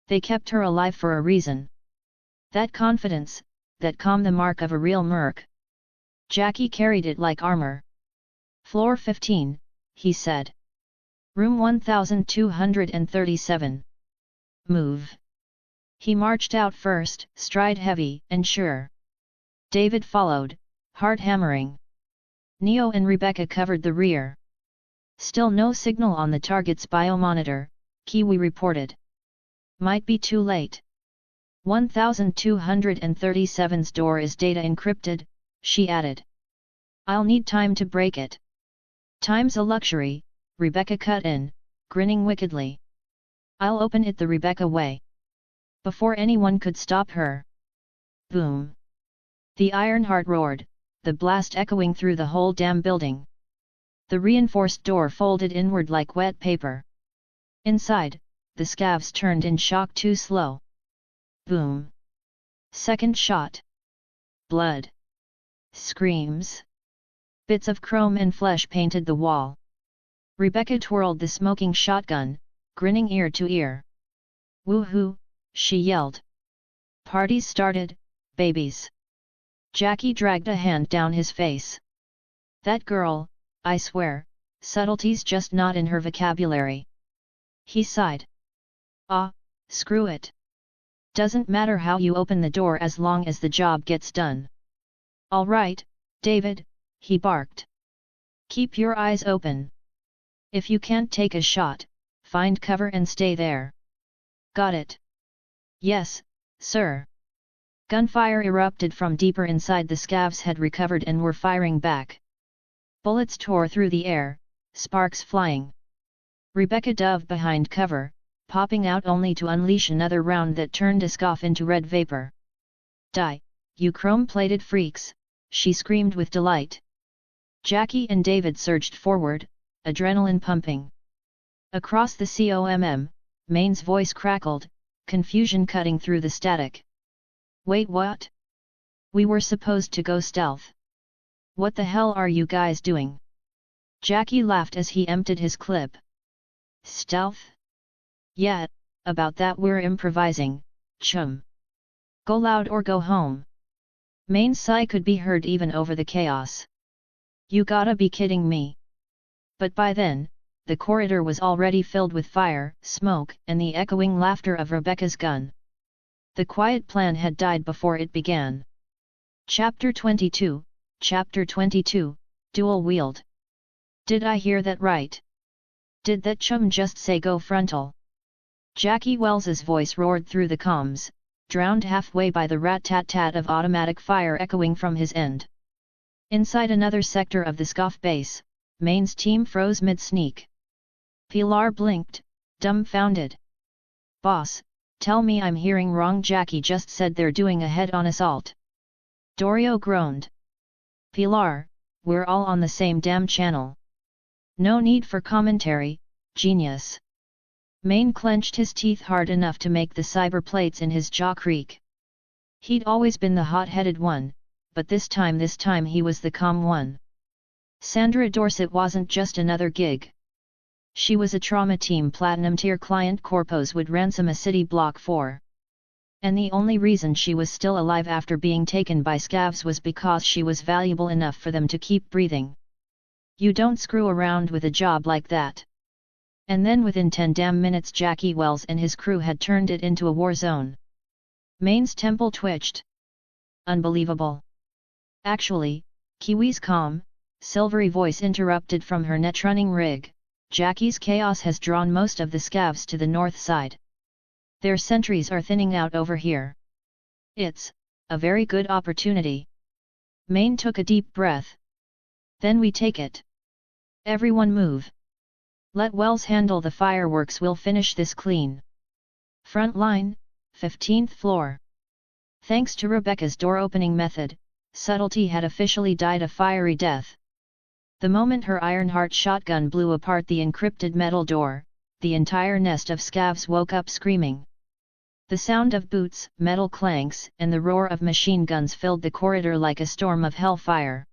They kept her alive for a reason. That confidence, that calm, the mark of a real merc. Jackie carried it like armor. Floor 15, he said. Room 1237. Move. He marched out first, stride heavy and sure. David followed, heart hammering. Neo and Rebecca covered the rear. Still no signal on the target's biomonitor, Kiwi reported. Might be too late. 1237's door is data encrypted, she added. I'll need time to break it. Time's a luxury, Rebecca cut in, grinning wickedly. I'll open it the Rebecca way. Before anyone could stop her. Boom. The Ironheart roared, the blast echoing through the whole damn building. The reinforced door folded inward like wet paper. Inside, the scavs turned in shock, too slow. Boom. Second shot. Blood. Screams. Bits of chrome and flesh painted the wall. Rebecca twirled the smoking shotgun, grinning ear to ear. Woohoo, she yelled. Parties started, babies. Jackie dragged a hand down his face. That girl, I swear, subtlety's just not in her vocabulary. He sighed. Ah, screw it. Doesn't matter how you open the door as long as the job gets done. All right, David, he barked. Keep your eyes open. If you can't take a shot, find cover and stay there. Got it? Yes, sir. Gunfire erupted from deeper inside. The scavs had recovered and were firing back. Bullets tore through the air, sparks flying. Rebecca dove behind cover, popping out only to unleash another round that turned a scoff into red vapor. Die, you chrome-plated freaks, she screamed with delight. Jackie and David surged forward, adrenaline pumping. Across the COMM, Main's voice crackled, confusion cutting through the static. Wait, what? We were supposed to go stealth. What the hell are you guys doing? Jackie laughed as he emptied his clip. Stealth? Yeah, about that we're improvising, chum. Go loud or go home. Main's sigh could be heard even over the chaos. You gotta be kidding me. But by then, the corridor was already filled with fire, smoke, and the echoing laughter of Rebecca's gun. The quiet plan had died before it began. Chapter 22, Chapter 22, Dual Wield. Did I hear that right? Did that chum just say go frontal? Jackie Wells's voice roared through the comms, drowned halfway by the rat-tat-tat of automatic fire echoing from his end. Inside another sector of the scoff base, Main's team froze mid-sneak. Pilar blinked, dumbfounded. Boss, tell me I'm hearing wrong. Jackie just said they're doing a head-on assault. Dorio groaned. Pilar, we're all on the same damn channel. No need for commentary, genius. Main clenched his teeth hard enough to make the cyber plates in his jaw creak. He'd always been the hot-headed one, but this time he was the calm one. Sandra Dorset wasn't just another gig. She was a trauma team platinum tier client corpos would ransom a city block for. And the only reason she was still alive after being taken by scavs was because she was valuable enough for them to keep breathing. You don't screw around with a job like that. And then within 10 damn minutes Jackie Wells and his crew had turned it into a war zone. Maine's temple twitched. Unbelievable. Actually, Kiwi's calm, silvery voice interrupted from her net-running rig. Jackie's chaos has drawn most of the scavs to the north side. Their sentries are thinning out over here. It's a very good opportunity. Maine took a deep breath. Then we take it. Everyone move. Let Wells handle the fireworks, we'll finish this clean. Front line, 15th floor. Thanks to Rebecca's door-opening method, subtlety had officially died a fiery death. The moment her Ironheart shotgun blew apart the encrypted metal door, the entire nest of scavs woke up screaming. The sound of boots, metal clanks, and the roar of machine guns filled the corridor like a storm of hellfire.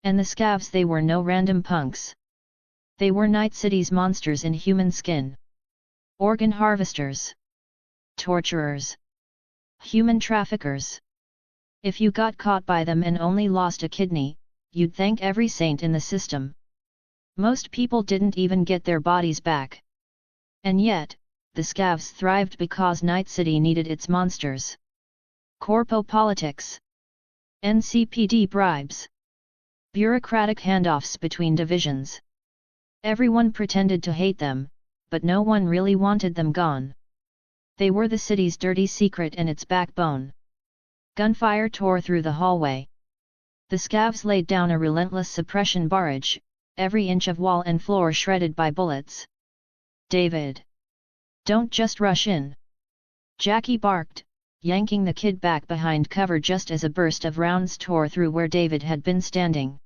And the scavs, they were no random punks. They were Night City's monsters in human skin. Organ harvesters. Torturers. Human traffickers. If you got caught by them and only lost a kidney, you'd thank every saint in the system. Most people didn't even get their bodies back. And yet, the scavs thrived because Night City needed its monsters. Corpo politics. NCPD bribes. Bureaucratic handoffs between divisions. Everyone pretended to hate them, but no one really wanted them gone. They were the city's dirty secret and its backbone. Gunfire tore through the hallway. The scavs laid down a relentless suppression barrage, every inch of wall and floor shredded by bullets. David! Don't just rush in! Jackie barked, yanking the kid back behind cover just as a burst of rounds tore through where David had been standing.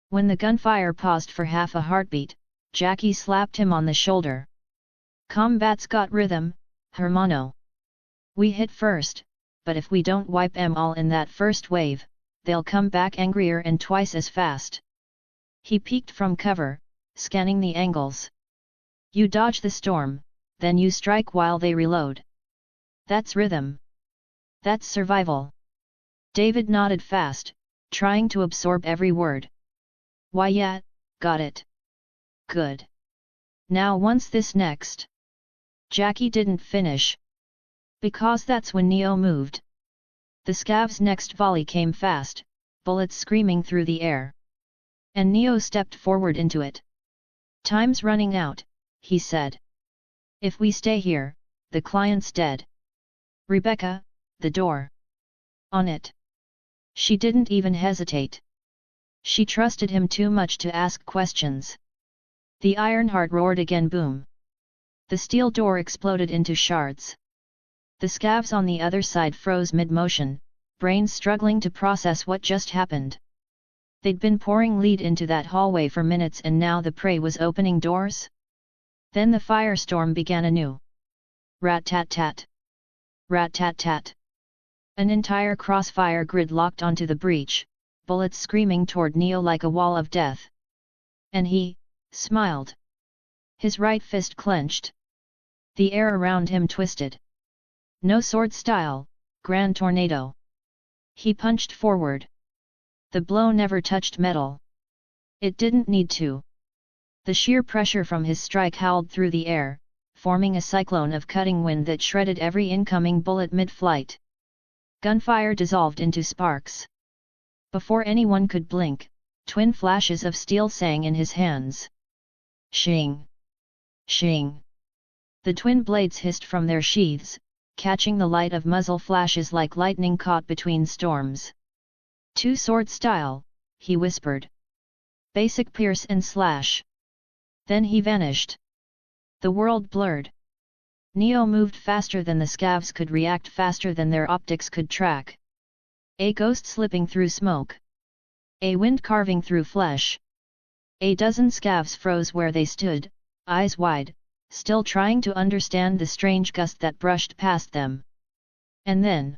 When the gunfire paused for half a heartbeat, Jackie slapped him on the shoulder. Combat's got rhythm, hermano. We hit first, but if we don't wipe 'em all in that first wave, they'll come back angrier and twice as fast. He peeked from cover, scanning the angles. You dodge the storm, then you strike while they reload. That's rhythm. That's survival. David nodded fast, trying to absorb every word. Why yeah, got it. Good. Now once this next. Jackie didn't finish. Because that's when Neo moved. The scav's next volley came fast, bullets screaming through the air. And Neo stepped forward into it. Time's running out, he said. If we stay here, the client's dead. Rebecca, the door. On it. She didn't even hesitate. She trusted him too much to ask questions. The Ironheart roared again, boom. The steel door exploded into shards. The scavs on the other side froze mid-motion, brains struggling to process what just happened. They'd been pouring lead into that hallway for minutes and now the prey was opening doors? Then the firestorm began anew. Rat-tat-tat. Rat-tat-tat. An entire crossfire grid locked onto the breach, bullets screaming toward Neo like a wall of death. And he smiled. His right fist clenched. The air around him twisted. No sword style, grand tornado. He punched forward. The blow never touched metal. It didn't need to. The sheer pressure from his strike howled through the air, forming a cyclone of cutting wind that shredded every incoming bullet mid-flight. Gunfire dissolved into sparks. Before anyone could blink, twin flashes of steel sang in his hands. Shing! Shing! The twin blades hissed from their sheaths, catching the light of muzzle flashes like lightning caught between storms. Two-sword style, he whispered. Basic pierce and slash. Then he vanished. The world blurred. Neo moved faster than the scavs could react, faster than their optics could track. A ghost slipping through smoke. A wind carving through flesh. A dozen scavs froze where they stood, eyes wide, still trying to understand the strange gust that brushed past them. And then...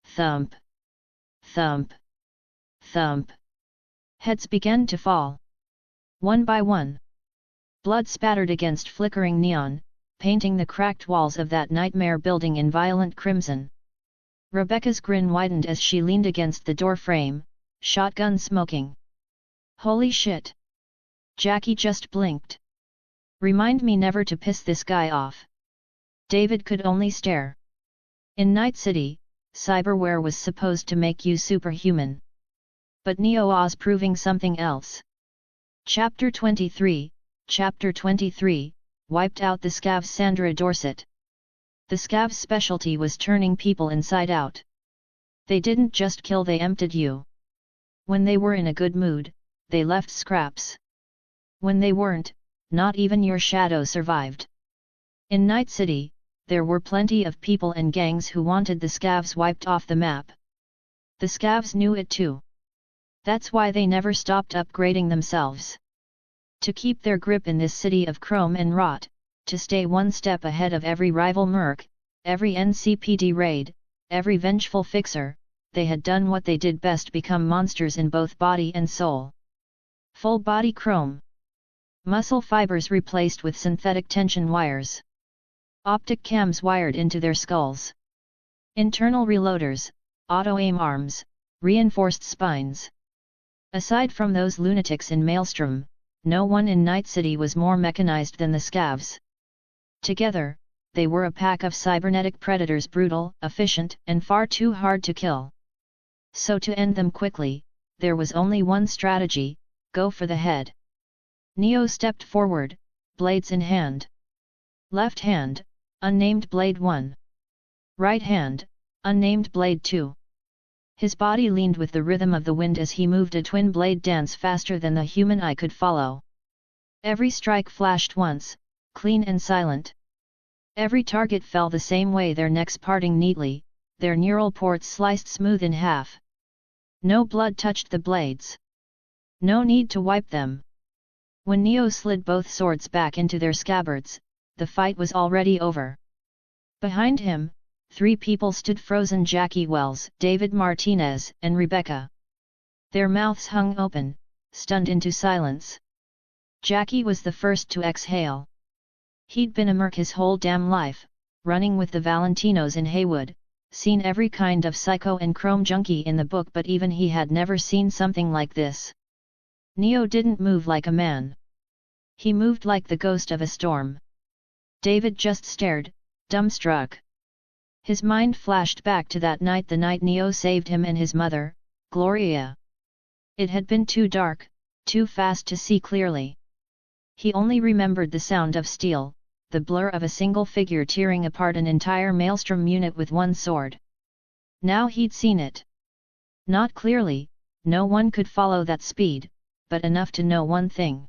thump! Thump! Thump. Heads began to fall. One by one. Blood spattered against flickering neon, painting the cracked walls of that nightmare building in violent crimson. Rebecca's grin widened as she leaned against the door frame, shotgun smoking. Holy shit! Jackie just blinked. Remind me never to piss this guy off. David could only stare. In Night City, cyberware was supposed to make you superhuman. But Neo-Oz proving something else. Chapter 23, Chapter 23, wiped out the Scavs. Sandra Dorset. The Scavs' specialty was turning people inside out. They didn't just kill, they emptied you. When they were in a good mood, they left scraps. When they weren't, not even your shadow survived. In Night City, there were plenty of people and gangs who wanted the Scavs wiped off the map. The Scavs knew it too. That's why they never stopped upgrading themselves. To keep their grip in this city of chrome and rot, to stay one step ahead of every rival merc, every NCPD raid, every vengeful fixer, they had done what they did best: become monsters in both body and soul. Full body chrome. Muscle fibers replaced with synthetic tension wires. Optic cams wired into their skulls. Internal reloaders, auto-aim arms, reinforced spines. Aside from those lunatics in Maelstrom, no one in Night City was more mechanized than the Scavs. Together, they were a pack of cybernetic predators, brutal, efficient, and far too hard to kill. So to end them quickly, there was only one strategy: go for the head. Neo stepped forward, blades in hand. Left hand, unnamed blade 1. Right hand, unnamed blade 2. His body leaned with the rhythm of the wind as he moved a twin blade dance faster than the human eye could follow. Every strike flashed once, clean and silent. Every target fell the same way, their necks parting neatly, their neural ports sliced smooth in half. No blood touched the blades. No need to wipe them. When Neo slid both swords back into their scabbards, the fight was already over. Behind him, 3 people stood frozen: Jackie Wells, David Martinez, and Rebecca. Their mouths hung open, stunned into silence. Jackie was the first to exhale. He'd been a merc his whole damn life, running with the Valentinos in Haywood, seen every kind of psycho and chrome junkie in the book, but even he had never seen something like this. Neo didn't move like a man. He moved like the ghost of a storm. David just stared, dumbstruck. His mind flashed back to that night, the night Neo saved him and his mother, Gloria. It had been too dark, too fast to see clearly. He only remembered the sound of steel, the blur of a single figure tearing apart an entire Maelstrom unit with one sword. Now he'd seen it. Not clearly, no one could follow that speed, but enough to know one thing.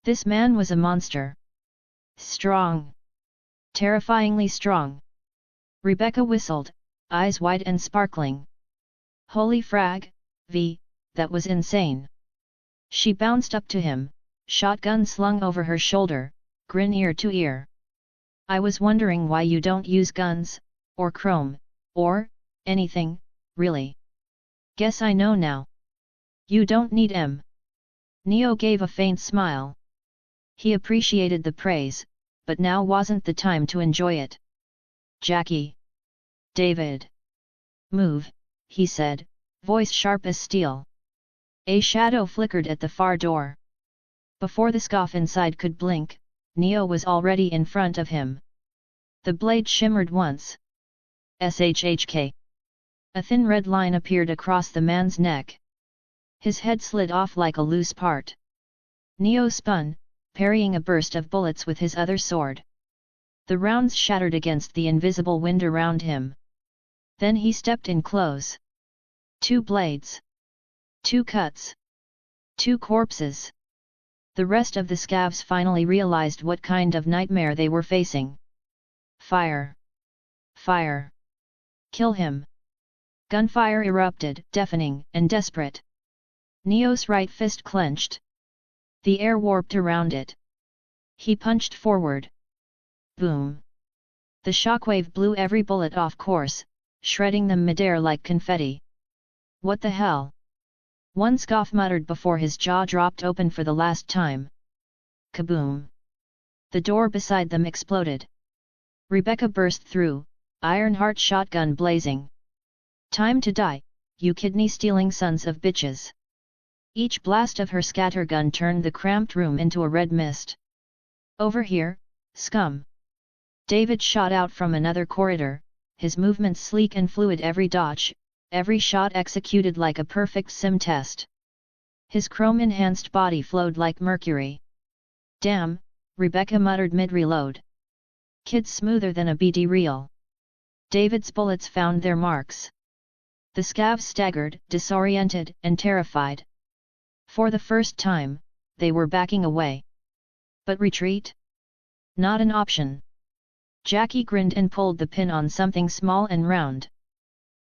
This man was a monster. Strong. Terrifyingly strong. Rebecca whistled, eyes wide and sparkling. Holy frag, V, that was insane. She bounced up to him, shotgun slung over her shoulder, grin ear to ear. I was wondering why you don't use guns, or chrome, or anything, really. Guess I know now. You don't need em. Neo gave a faint smile. He appreciated the praise, but now wasn't the time to enjoy it. Jackie. David. Move, he said, voice sharp as steel. A shadow flickered at the far door. Before the scoff inside could blink, Neo was already in front of him. The blade shimmered once. SHHK. A thin red line appeared across the man's neck. His head slid off like a loose part. Neo spun, parrying a burst of bullets with his other sword. The rounds shattered against the invisible wind around him. Then he stepped in close. 2 blades. 2 cuts. 2 corpses. The rest of the Scavs finally realized what kind of nightmare they were facing. Fire! Fire! Kill him! Gunfire erupted, deafening and desperate. Neo's right fist clenched. The air warped around it. He punched forward. Boom! The shockwave blew every bullet off course, shredding them midair like confetti. What the hell? One scoff muttered before his jaw dropped open for the last time. Kaboom! The door beside them exploded. Rebecca burst through, Ironheart shotgun blazing. Time to die, you kidney-stealing sons of bitches. Each blast of her scattergun turned the cramped room into a red mist. Over here, scum! David shot out from another corridor, his movements sleek and fluid, every dodge, every shot executed like a perfect sim test. His chrome-enhanced body flowed like mercury. Damn, Rebecca muttered mid-reload. Kid's smoother than a BD reel. David's bullets found their marks. The scavs staggered, disoriented, and terrified. For the first time, they were backing away. But retreat? Not an option. Jackie grinned and pulled the pin on something small and round.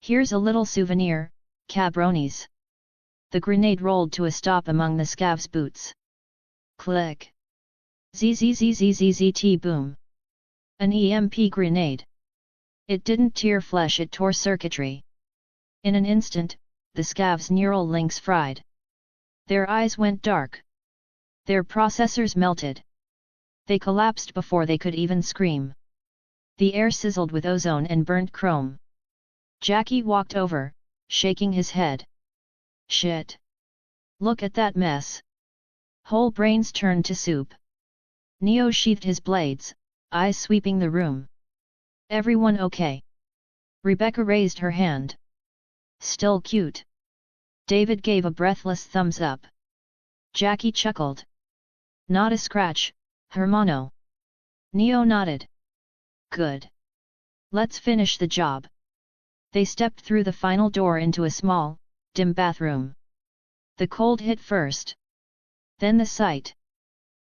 Here's a little souvenir, cabronis. The grenade rolled to a stop among the scavs' boots. Click. Zzzzzzzzzt boom. An EMP grenade. It didn't tear flesh, it tore circuitry. In an instant, the scavs' neural links fried. Their eyes went dark. Their processors melted. They collapsed before they could even scream. The air sizzled with ozone and burnt chrome. Jackie walked over, shaking his head. Shit! Look at that mess! Whole brains turned to soup. Neo sheathed his blades, eyes sweeping the room. Everyone okay? Rebecca raised her hand. Still cute. David gave a breathless thumbs up. Jackie chuckled. Not a scratch, hermano. Neo nodded. Good. Let's finish the job. They stepped through the final door into a small, dim bathroom. The cold hit first. Then the sight.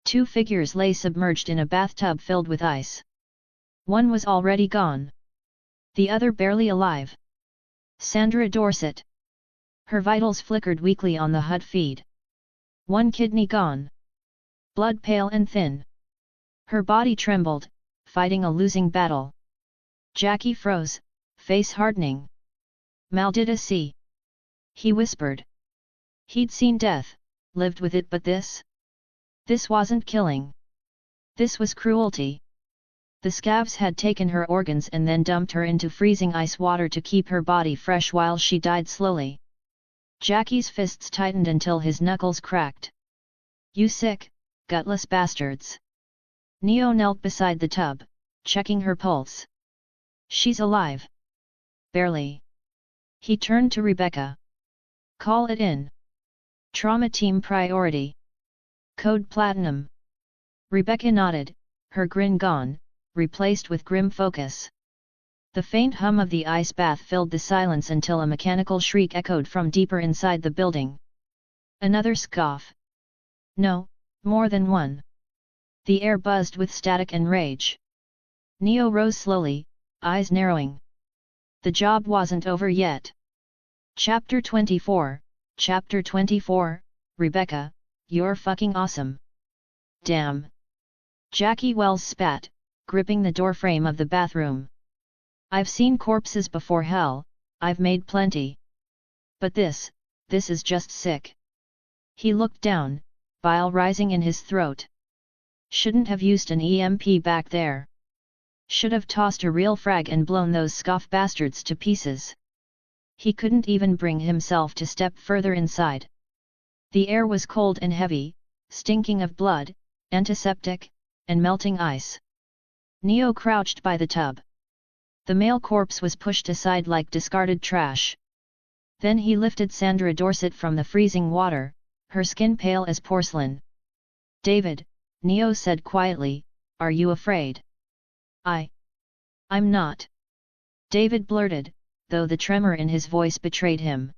Two figures lay submerged in a bathtub filled with ice. One was already gone. The other barely alive. Sandra Dorset. Her vitals flickered weakly on the HUD feed. One kidney gone. Blood pale and thin. Her body trembled, fighting a losing battle. Jackie froze, face hardening. Mal did a see. He whispered. He'd seen death, lived with it, but this? This wasn't killing. This was cruelty. The scavs had taken her organs and then dumped her into freezing ice water to keep her body fresh while she died slowly. Jackie's fists tightened until his knuckles cracked. You sick, gutless bastards. Neo knelt beside the tub, checking her pulse. She's alive. Barely. He turned to Rebecca. Call it in. Trauma team priority. Code Platinum. Rebecca nodded, her grin gone, replaced with grim focus. The faint hum of the ice bath filled the silence until a mechanical shriek echoed from deeper inside the building. Another scoff. No, more than one. The air buzzed with static and rage. Neo rose slowly, eyes narrowing. The job wasn't over yet. Chapter 24, Chapter 24, Rebecca, you're fucking awesome. Damn. Jackie Wells spat, gripping the doorframe of the bathroom. I've seen corpses before, hell, I've made plenty. But this is just sick. He looked down, bile rising in his throat. Shouldn't have used an EMP back there. Should have tossed a real frag and blown those scoff bastards to pieces. He couldn't even bring himself to step further inside. The air was cold and heavy, stinking of blood, antiseptic, and melting ice. Neo crouched by the tub. The male corpse was pushed aside like discarded trash. Then he lifted Sandra Dorset from the freezing water, her skin pale as porcelain. David, Neo said quietly, are you afraid? I'm not. David blurted, though the tremor in his voice betrayed him.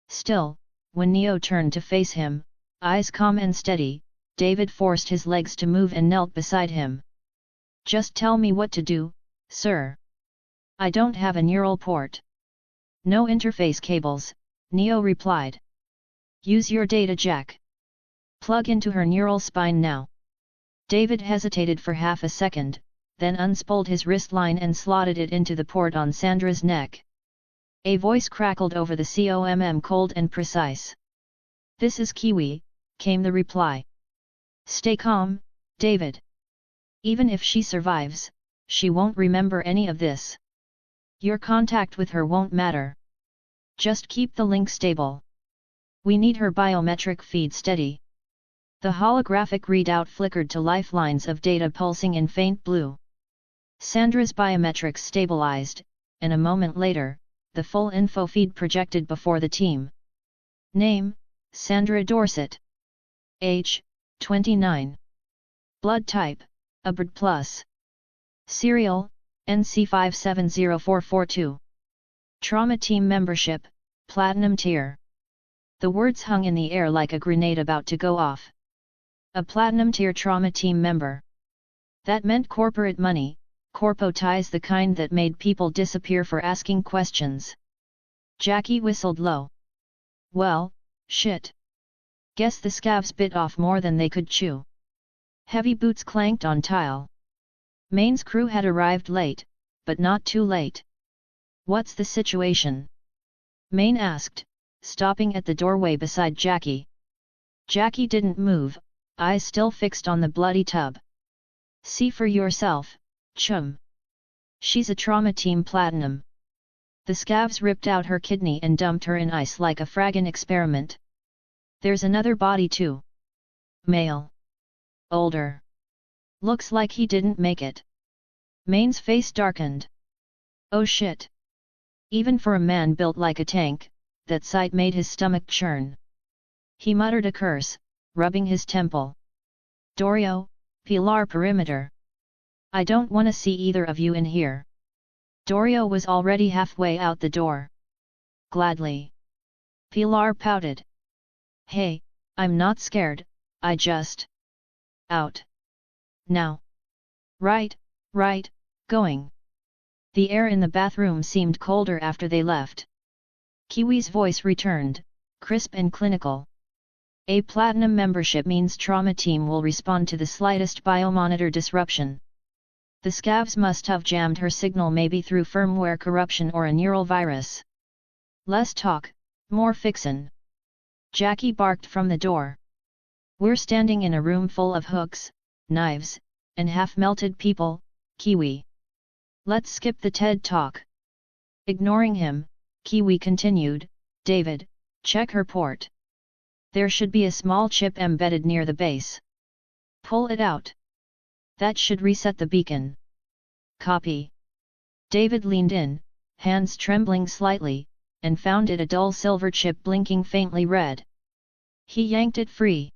Still, when Neo turned to face him, eyes calm and steady, David forced his legs to move and knelt beside him. Just tell me what to do, sir. I don't have a neural port. No interface cables, Neo replied. Use your data jack. Plug into her neural spine now. David hesitated for half a second, then unspooled his wrist line and slotted it into the port on Sandra's neck. A voice crackled over the COMM, cold and precise. "This is Kiwi," came the reply. "Stay calm, David. Even if she survives, she won't remember any of this. Your contact with her won't matter. Just keep the link stable. We need her biometric feed steady." The holographic readout flickered to lifelines of data pulsing in faint blue. Sandra's biometrics stabilized, and a moment later, the full info feed projected before the team. Name: Sandra Dorset. Age: 29. Blood type: Abrid Plus. Serial: NC570442. Trauma Team membership: Platinum Tier. The words hung in the air like a grenade about to go off. A Platinum Tier Trauma Team member. That meant corporate money, corpo ties, the kind that made people disappear for asking questions. Jackie whistled low. "Well, shit. Guess the scavs bit off more than they could chew." Heavy boots clanked on tile. Maine's crew had arrived late, but not too late. "What's the situation?" Maine asked, stopping at the doorway beside Jackie. Jackie didn't move, eyes still fixed on the bloody tub. "See for yourself, chum. She's a Trauma Team Platinum. The scavs ripped out her kidney and dumped her in ice like a fraggin' experiment. There's another body too. Male. Older. Looks like he didn't make it." Maine's face darkened. "Oh shit. Even for a man built like a tank, that sight made his stomach churn." He muttered a curse, rubbing his temple. "Dorio, Pilar perimeter. I don't wanna see either of you in here." Dorio was already halfway out the door. "Gladly." Pilar pouted. "Hey, I'm not scared, I just... out. Now. Right, going." The air in the bathroom seemed colder after they left. Kiwi's voice returned, crisp and clinical. "A Platinum membership means Trauma Team will respond to the slightest biomonitor disruption. The scavs must have jammed her signal, maybe through firmware corruption or a neural virus. Less talk, more fixin'." Jackie barked from the door. "We're standing in a room full of hooks, knives, and half-melted people, Kiwi. Let's skip the TED Talk." Ignoring him, Kiwi continued, "David, check her port. There should be a small chip embedded near the base. Pull it out. That should reset the beacon." "Copy." David leaned in, hands trembling slightly, and found it a dull silver chip blinking faintly red. He yanked it free.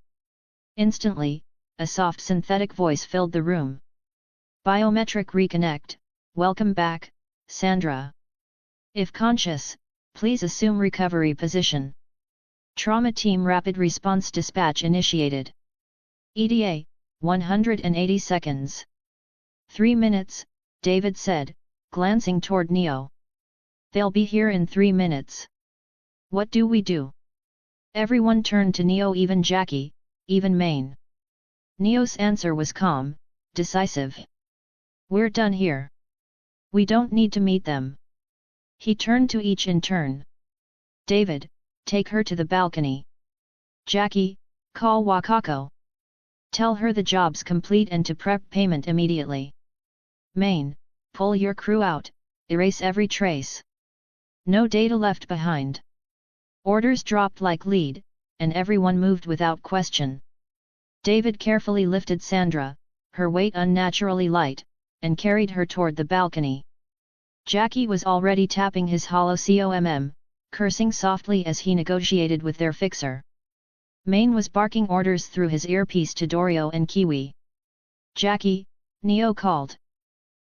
Instantly, a soft synthetic voice filled the room. "Biometric reconnect, welcome back, Sandra. If conscious, please assume recovery position. Trauma Team Rapid Response Dispatch initiated. ETA, 180 seconds. 3 minutes, David said, glancing toward Neo. "They'll be here in 3 minutes. What do we do?" Everyone turned to Neo, even Jackie, even Maine. Neo's answer was calm, decisive. "We're done here. We don't need to meet them." He turned to each in turn. "David, take her to the balcony. Jackie, call Wakako. Tell her the job's complete and to prep payment immediately. Maine, pull your crew out, erase every trace. No data left behind." Orders dropped like lead, and everyone moved without question. David carefully lifted Sandra, her weight unnaturally light, and carried her toward the balcony. Jackie was already tapping his hollow COMM, cursing softly as he negotiated with their fixer. Maine was barking orders through his earpiece to Dorio and Kiwi. "Jackie," Neo called.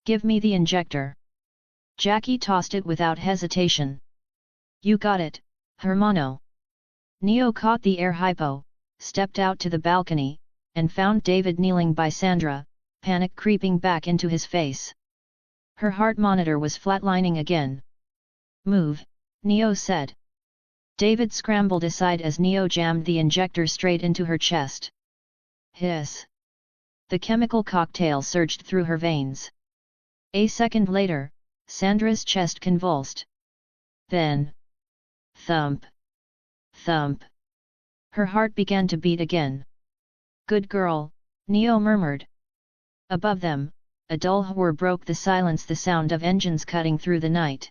"Give me the injector." Jackie tossed it without hesitation. "You got it, Hermano." Neo caught the air hypo, stepped out to the balcony, and found David kneeling by Sandra, panic creeping back into his face. Her heart monitor was flatlining again. "Move," Neo said. David scrambled aside as Neo jammed the injector straight into her chest. Hiss! The chemical cocktail surged through her veins. A second later, Sandra's chest convulsed. Then... thump! Thump! Her heart began to beat again. Good girl, Neo murmured. Above them, a dull whir broke the silence, the sound of engines cutting through the night.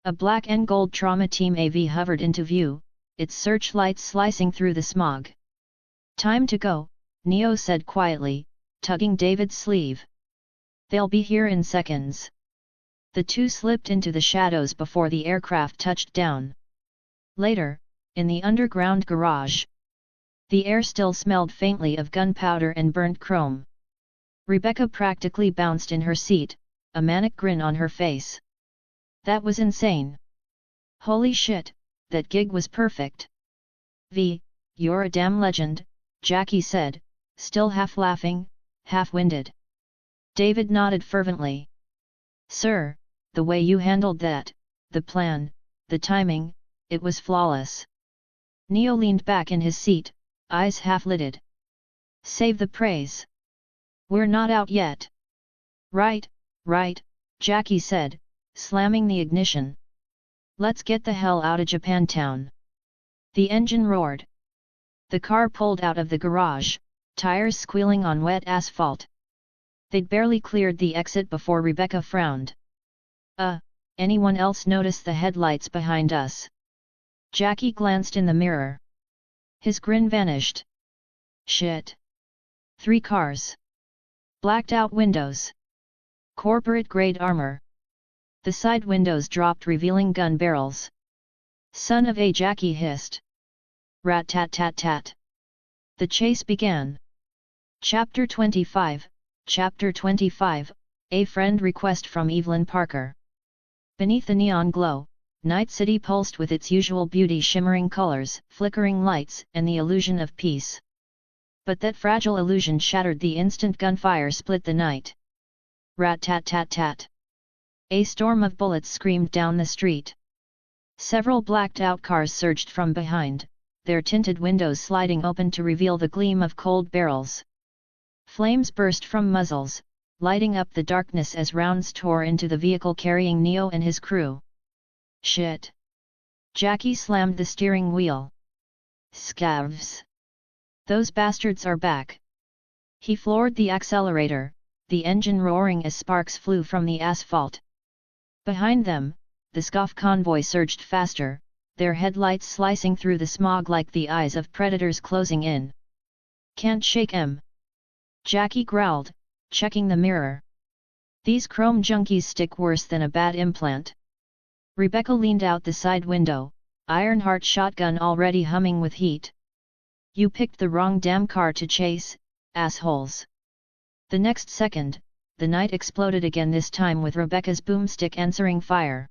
A black and gold trauma team AV hovered into view, its searchlights slicing through the smog. Time to go, Neo said quietly, tugging David's sleeve. They'll be here in seconds. The two slipped into the shadows before the aircraft touched down. Later, in the underground garage, the air still smelled faintly of gunpowder and burnt chrome. Rebecca practically bounced in her seat, a manic grin on her face. That was insane. Holy shit, that gig was perfect. V, you're a damn legend, Jackie said, still half laughing, half winded. David nodded fervently. Sir, the way you handled that, the plan, the timing, it was flawless. Neo leaned back in his seat, eyes half-lidded. Save the praise. We're not out yet. Right, Jackie said, slamming the ignition. Let's get the hell out of Japantown. The engine roared. The car pulled out of the garage, tires squealing on wet asphalt. They'd barely cleared the exit before Rebecca frowned. Anyone else notice the headlights behind us? Jackie glanced in the mirror. His grin vanished. Shit. 3 cars. Blacked out windows. Corporate-grade armor. The side windows dropped, revealing gun barrels. Son of a, Jackie hissed. Rat-tat-tat-tat. The chase began. Chapter 25, A Friend Request from Evelyn Parker. Beneath the neon glow, Night City pulsed with its usual beauty, shimmering colors, flickering lights, and the illusion of peace. But that fragile illusion shattered the instant gunfire split the night. Rat-tat-tat-tat. A storm of bullets screamed down the street. Several blacked-out cars surged from behind, their tinted windows sliding open to reveal the gleam of cold barrels. Flames burst from muzzles, lighting up the darkness as rounds tore into the vehicle carrying Neo and his crew. Shit! Jackie slammed the steering wheel. Scavs! Those bastards are back! He floored the accelerator, the engine roaring as sparks flew from the asphalt. Behind them, the scoff convoy surged faster, their headlights slicing through the smog like the eyes of predators closing in. Can't shake 'em! Jackie growled, checking the mirror. These chrome junkies stick worse than a bad implant. Rebecca leaned out the side window, Ironheart shotgun already humming with heat. You picked the wrong damn car to chase, assholes. The next second, the night exploded again, this time with Rebecca's boomstick answering fire.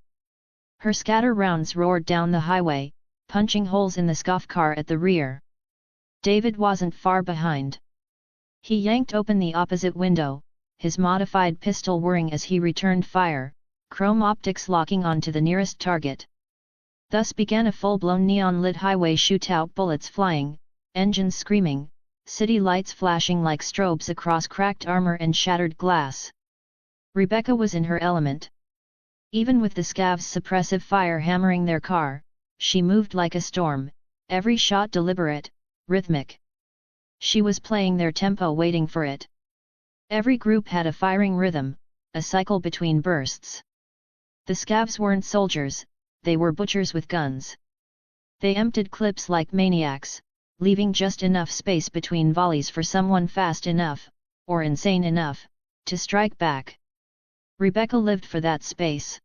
Her scatter rounds roared down the highway, punching holes in the scoff car at the rear. David wasn't far behind. He yanked open the opposite window, his modified pistol whirring as he returned fire, chrome optics locking onto the nearest target. Thus began a full-blown neon-lit highway shootout, bullets flying, engines screaming, city lights flashing like strobes across cracked armor and shattered glass. Rebecca was in her element. Even with the scavs' suppressive fire hammering their car, she moved like a storm, every shot deliberate, rhythmic. She was playing their tempo, waiting for it. Every group had a firing rhythm, a cycle between bursts. The scavs weren't soldiers, they were butchers with guns. They emptied clips like maniacs, leaving just enough space between volleys for someone fast enough, or insane enough, to strike back. Rebecca lived for that space.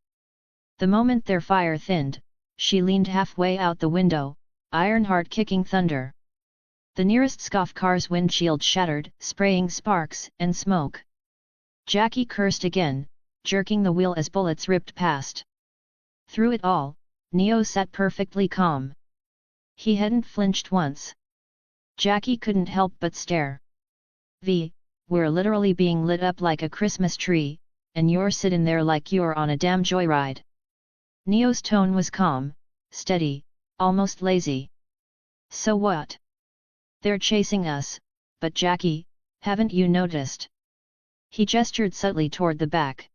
The moment their fire thinned, she leaned halfway out the window, Ironheart kicking thunder. The nearest scoff car's windshield shattered, spraying sparks and smoke. Jackie cursed again, jerking the wheel as bullets ripped past. Through it all, Neo sat perfectly calm. He hadn't flinched once. Jackie couldn't help but stare. V, we're literally being lit up like a Christmas tree, and you're sitting there like you're on a damn joyride. Neo's tone was calm, steady, almost lazy. So what? They're chasing us, but Jackie, haven't you noticed? He gestured subtly toward the back.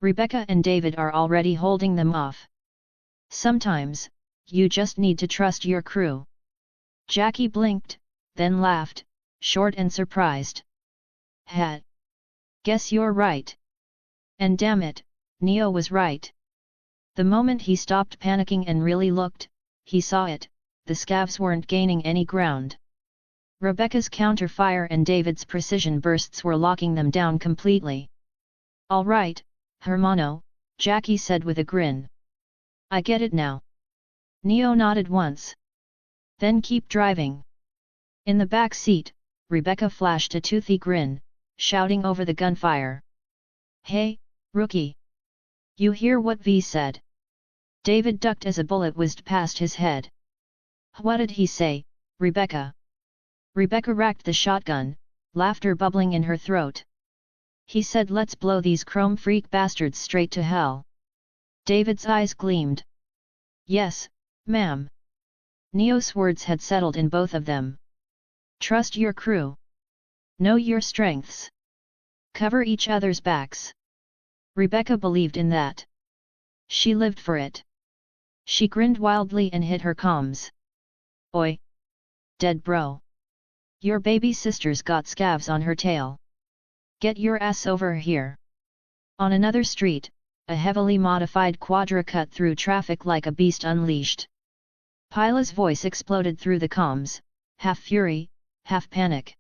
Rebecca and David are already holding them off. Sometimes, you just need to trust your crew. Jackie blinked, then laughed, short and surprised. "Ha! Guess you're right." And damn it, Neo was right. The moment he stopped panicking and really looked, he saw it, the scavs weren't gaining any ground. Rebecca's counterfire and David's precision bursts were locking them down completely. "All right, Hermano," Jackie said with a grin. "I get it now." Neo nodded once. "Then keep driving." In the back seat, Rebecca flashed a toothy grin, shouting over the gunfire. "Hey, rookie! You hear what V said?" David ducked as a bullet whizzed past his head. "What did he say, Rebecca?" Rebecca racked the shotgun, laughter bubbling in her throat. "He said let's blow these chrome freak bastards straight to hell." David's eyes gleamed. "Yes, ma'am." Neo's words had settled in both of them. "Trust your crew. Know your strengths. Cover each other's backs." Rebecca believed in that. She lived for it. She grinned wildly and hit her comms. "Oi! Dead bro! Your baby sister's got scavs on her tail. Get your ass over here." On another street, a heavily modified quadra cut through traffic like a beast unleashed. Pila's voice exploded through the comms, half fury, half panic.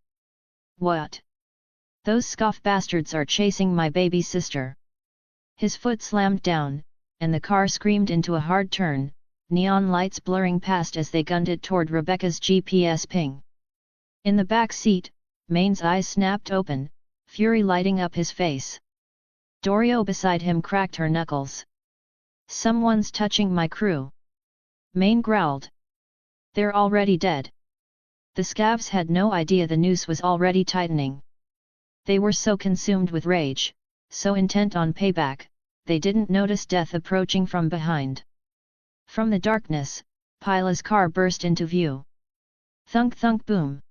"What? Those scoff bastards are chasing my baby sister." His foot slammed down, and the car screamed into a hard turn, neon lights blurring past as they gunned it toward Rebecca's GPS ping. In the back seat, Maine's eyes snapped open, fury lighting up his face. Dorio beside him cracked her knuckles. "Someone's touching my crew." Maine growled. "They're already dead." The scavs had no idea the noose was already tightening. They were so consumed with rage, so intent on payback, they didn't notice death approaching from behind. From the darkness, Pila's car burst into view. Thunk thunk boom.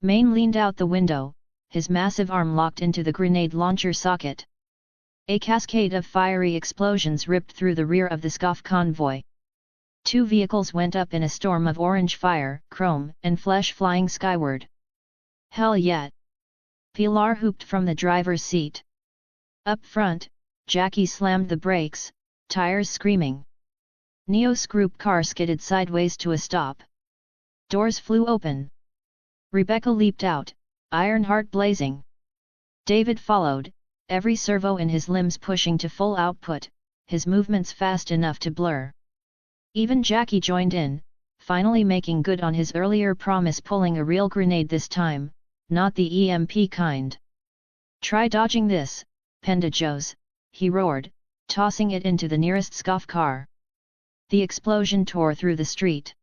Maine leaned out the window, his massive arm locked into the grenade launcher socket. A cascade of fiery explosions ripped through the rear of the scoff convoy. 2 vehicles went up in a storm of orange fire, chrome and flesh flying skyward. "Hell yeah!" Pilar whooped from the driver's seat. Up front, Jackie slammed the brakes, tires screaming. Neo's group car skidded sideways to a stop. Doors flew open. Rebecca leaped out, iron heart blazing. David followed, every servo in his limbs pushing to full output, his movements fast enough to blur. Even Jackie joined in, finally making good on his earlier promise, pulling a real grenade this time, not the EMP kind. "Try dodging this, Pendejos," he roared, tossing it into the nearest scoff car. The explosion tore through the street.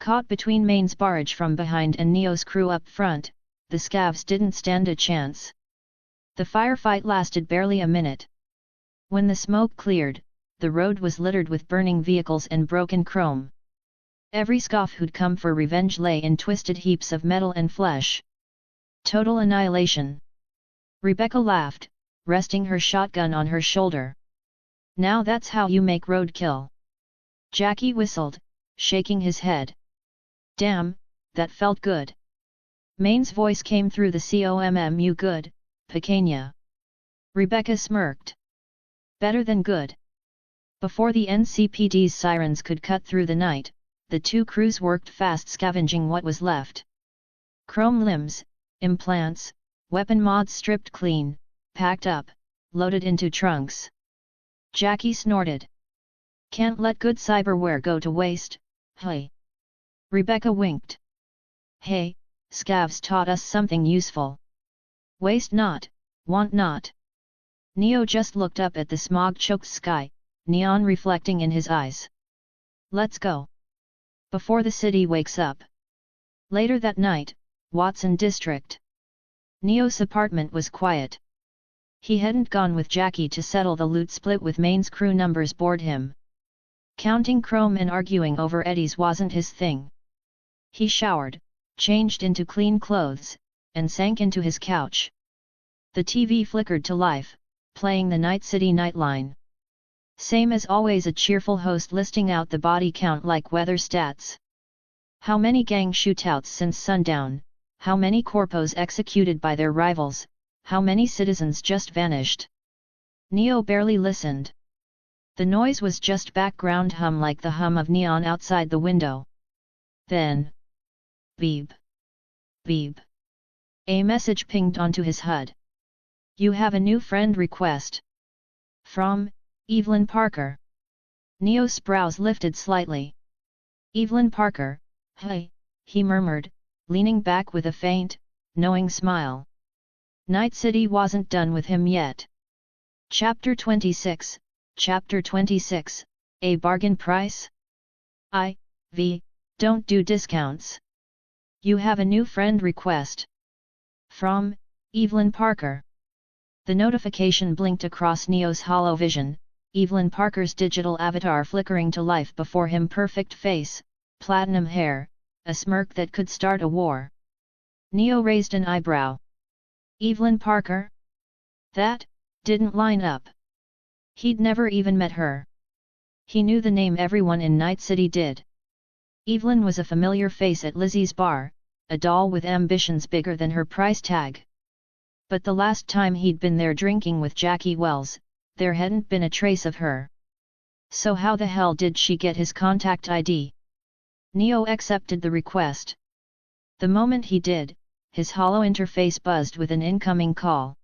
Caught between Maine's barrage from behind and Neo's crew up front, the scavs didn't stand a chance. The firefight lasted barely a minute. When the smoke cleared, the road was littered with burning vehicles and broken chrome. Every scoff who'd come for revenge lay in twisted heaps of metal and flesh. Total annihilation. Rebecca laughed, resting her shotgun on her shoulder. "Now that's how you make roadkill." Jackie whistled, shaking his head. "Damn, that felt good." Maine's voice came through the commu. "Good, Pequeña." Rebecca smirked. "Better than good." Before the NCPD's sirens could cut through the night, the 2 crews worked fast scavenging what was left. Chrome limbs, implants, weapon mods stripped clean, packed up, loaded into trunks. Jackie snorted. "Can't let good cyberware go to waste, hey." Rebecca winked. "Hey, scavs taught us something useful. Waste not, want not." Neo just looked up at the smog-choked sky, neon reflecting in his eyes. "Let's go. Before the city wakes up." Later that night, Watson District. Neo's apartment was quiet. He hadn't gone with Jackie to settle the loot split with Maine's crew. Numbers bored him. Counting chrome and arguing over eddies wasn't his thing. He showered, changed into clean clothes, and sank into his couch. The TV flickered to life, playing the Night City Nightline. Same as always, a cheerful host listing out the body count like weather stats. How many gang shootouts since sundown, how many corpos executed by their rivals, how many citizens just vanished. Neo barely listened. The noise was just background hum like the hum of neon outside the window. Then, beep, beep. A message pinged onto his HUD. You have a new friend request. From, Evelyn Parker. Neo's brows lifted slightly. Evelyn Parker, hey, he murmured, leaning back with a faint, knowing smile. Night City wasn't done with him yet. Chapter 26, Chapter 26, A Bargain Price? Don't do discounts. You have a new friend request. From, Evelyn Parker. The notification blinked across Neo's hollow vision, Evelyn Parker's digital avatar flickering to life before him, perfect face, platinum hair, a smirk that could start a war. Neo raised an eyebrow. Evelyn Parker? That didn't line up. He'd never even met her. He knew the name, everyone in Night City did. Evelyn was a familiar face at Lizzie's bar, a doll with ambitions bigger than her price tag. But the last time he'd been there drinking with Jackie Wells, there hadn't been a trace of her. So how the hell did she get his contact ID? Neo accepted the request. The moment he did, his hollow interface buzzed with an incoming call.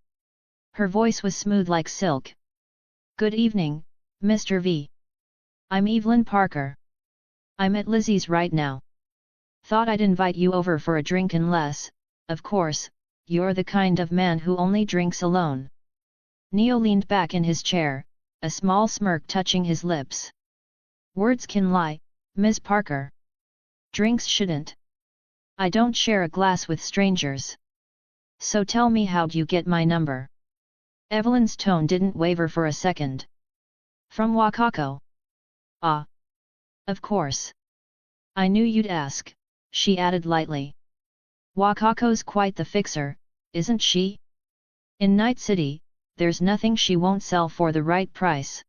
Her voice was smooth like silk. Good evening, Mr. V. I'm Evelyn Parker. I'm at Lizzie's right now. Thought I'd invite you over for a drink unless, of course, you're the kind of man who only drinks alone. Neo leaned back in his chair, a small smirk touching his lips. Words can lie, Ms. Parker. Drinks shouldn't. I don't share a glass with strangers. So tell me, how'd you get my number? Evelyn's tone didn't waver for a second. From Wakako. Ah. Of course. I knew you'd ask, she added lightly. Wakako's quite the fixer, isn't she? In Night City, there's nothing she won't sell for the right price.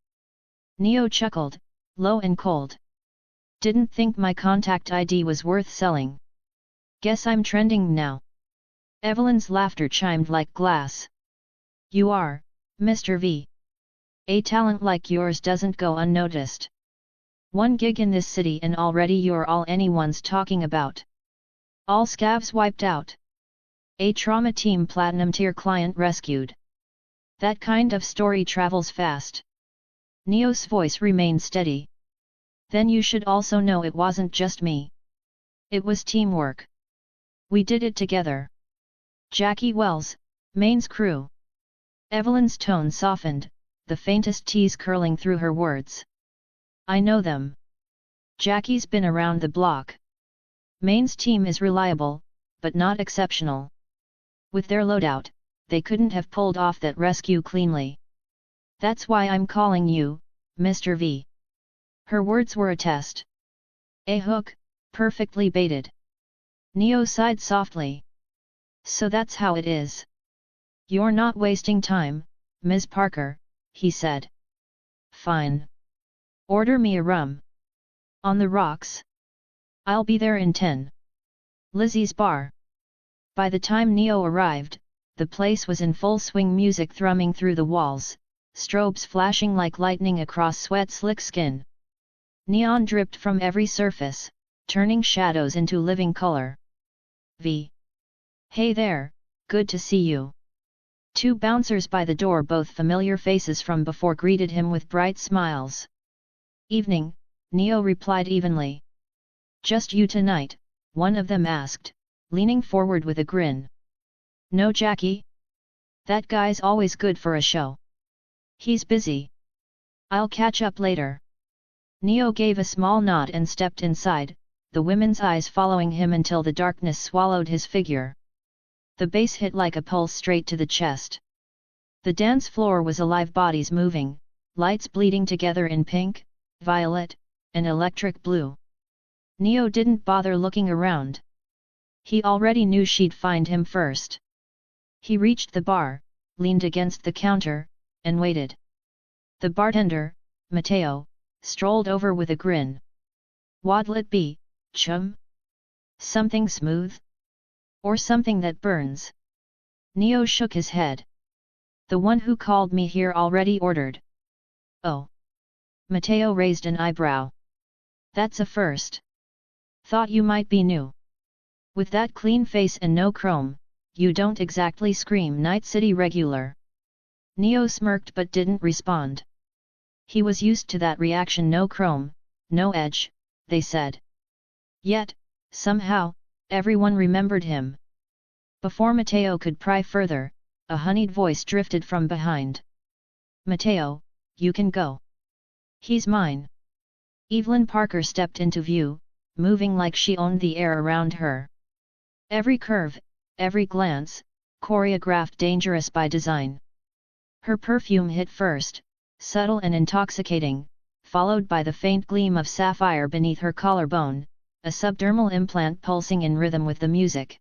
Neo chuckled, low and cold. Didn't think my contact ID was worth selling. Guess I'm trending now. Evelyn's laughter chimed like glass. You are, Mr. V. A talent like yours doesn't go unnoticed. 1 gig in this city and already you're all anyone's talking about. All scavs wiped out. A trauma team platinum tier client rescued. That kind of story travels fast. Neo's voice remained steady. Then you should also know it wasn't just me. It was teamwork. We did it together. Jackie Wells, Maine's crew. Evelyn's tone softened, the faintest tease curling through her words. I know them. Jackie's been around the block. Maine's team is reliable, but not exceptional. With their loadout, they couldn't have pulled off that rescue cleanly. That's why I'm calling you, Mr. V. Her words were a test. A hook, perfectly baited. Neo sighed softly. So that's how it is. You're not wasting time, Ms. Parker, he said. Fine. Order me a rum. On the rocks. I'll be there in 10. Lizzie's bar. By the time Neo arrived, the place was in full swing, music thrumming through the walls, strobes flashing like lightning across sweat-slick skin. Neon dripped from every surface, turning shadows into living color. V. Hey there, good to see you. 2 bouncers by the door, both familiar faces from before, greeted him with bright smiles. Evening, Neo replied evenly. Just you tonight, one of them asked, leaning forward with a grin. No Jackie? That guy's always good for a show. He's busy. I'll catch up later. Neo gave a small nod and stepped inside, the women's eyes following him until the darkness swallowed his figure. The bass hit like a pulse straight to the chest. The dance floor was alive, bodies moving, lights bleeding together in pink, violet, and electric blue. Neo didn't bother looking around. He already knew she'd find him first. He reached the bar, leaned against the counter, and waited. The bartender, Mateo, strolled over with a grin. What'll it be, chum? Something smooth? Or something that burns? Neo shook his head. The one who called me here already ordered. Oh. Mateo raised an eyebrow. That's a first. Thought you might be new. With that clean face and no chrome, you don't exactly scream Night City regular. Neo smirked but didn't respond. He was used to that reaction, no chrome, no edge, they said. Yet, somehow, everyone remembered him. Before Mateo could pry further, a honeyed voice drifted from behind. Mateo, you can go. He's mine. Evelyn Parker stepped into view, moving like she owned the air around her. Every curve, every glance, choreographed dangerous by design. Her perfume hit first, subtle and intoxicating, followed by the faint gleam of sapphire beneath her collarbone, a subdermal implant pulsing in rhythm with the music.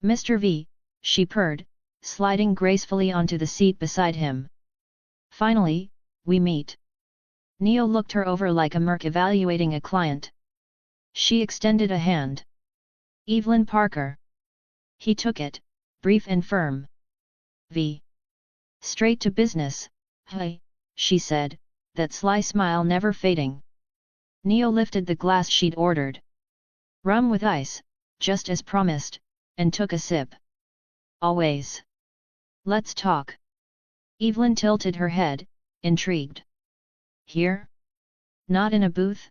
Mr. V, she purred, sliding gracefully onto the seat beside him. Finally, we meet. Neo looked her over like a merc evaluating a client. She extended a hand. Evelyn Parker. He took it, brief and firm. V. Straight to business, hey, she said, that sly smile never fading. Neo lifted the glass she'd ordered. Rum with ice, just as promised, and took a sip. Always. Let's talk. Evelyn tilted her head, intrigued. Here? Not in a booth?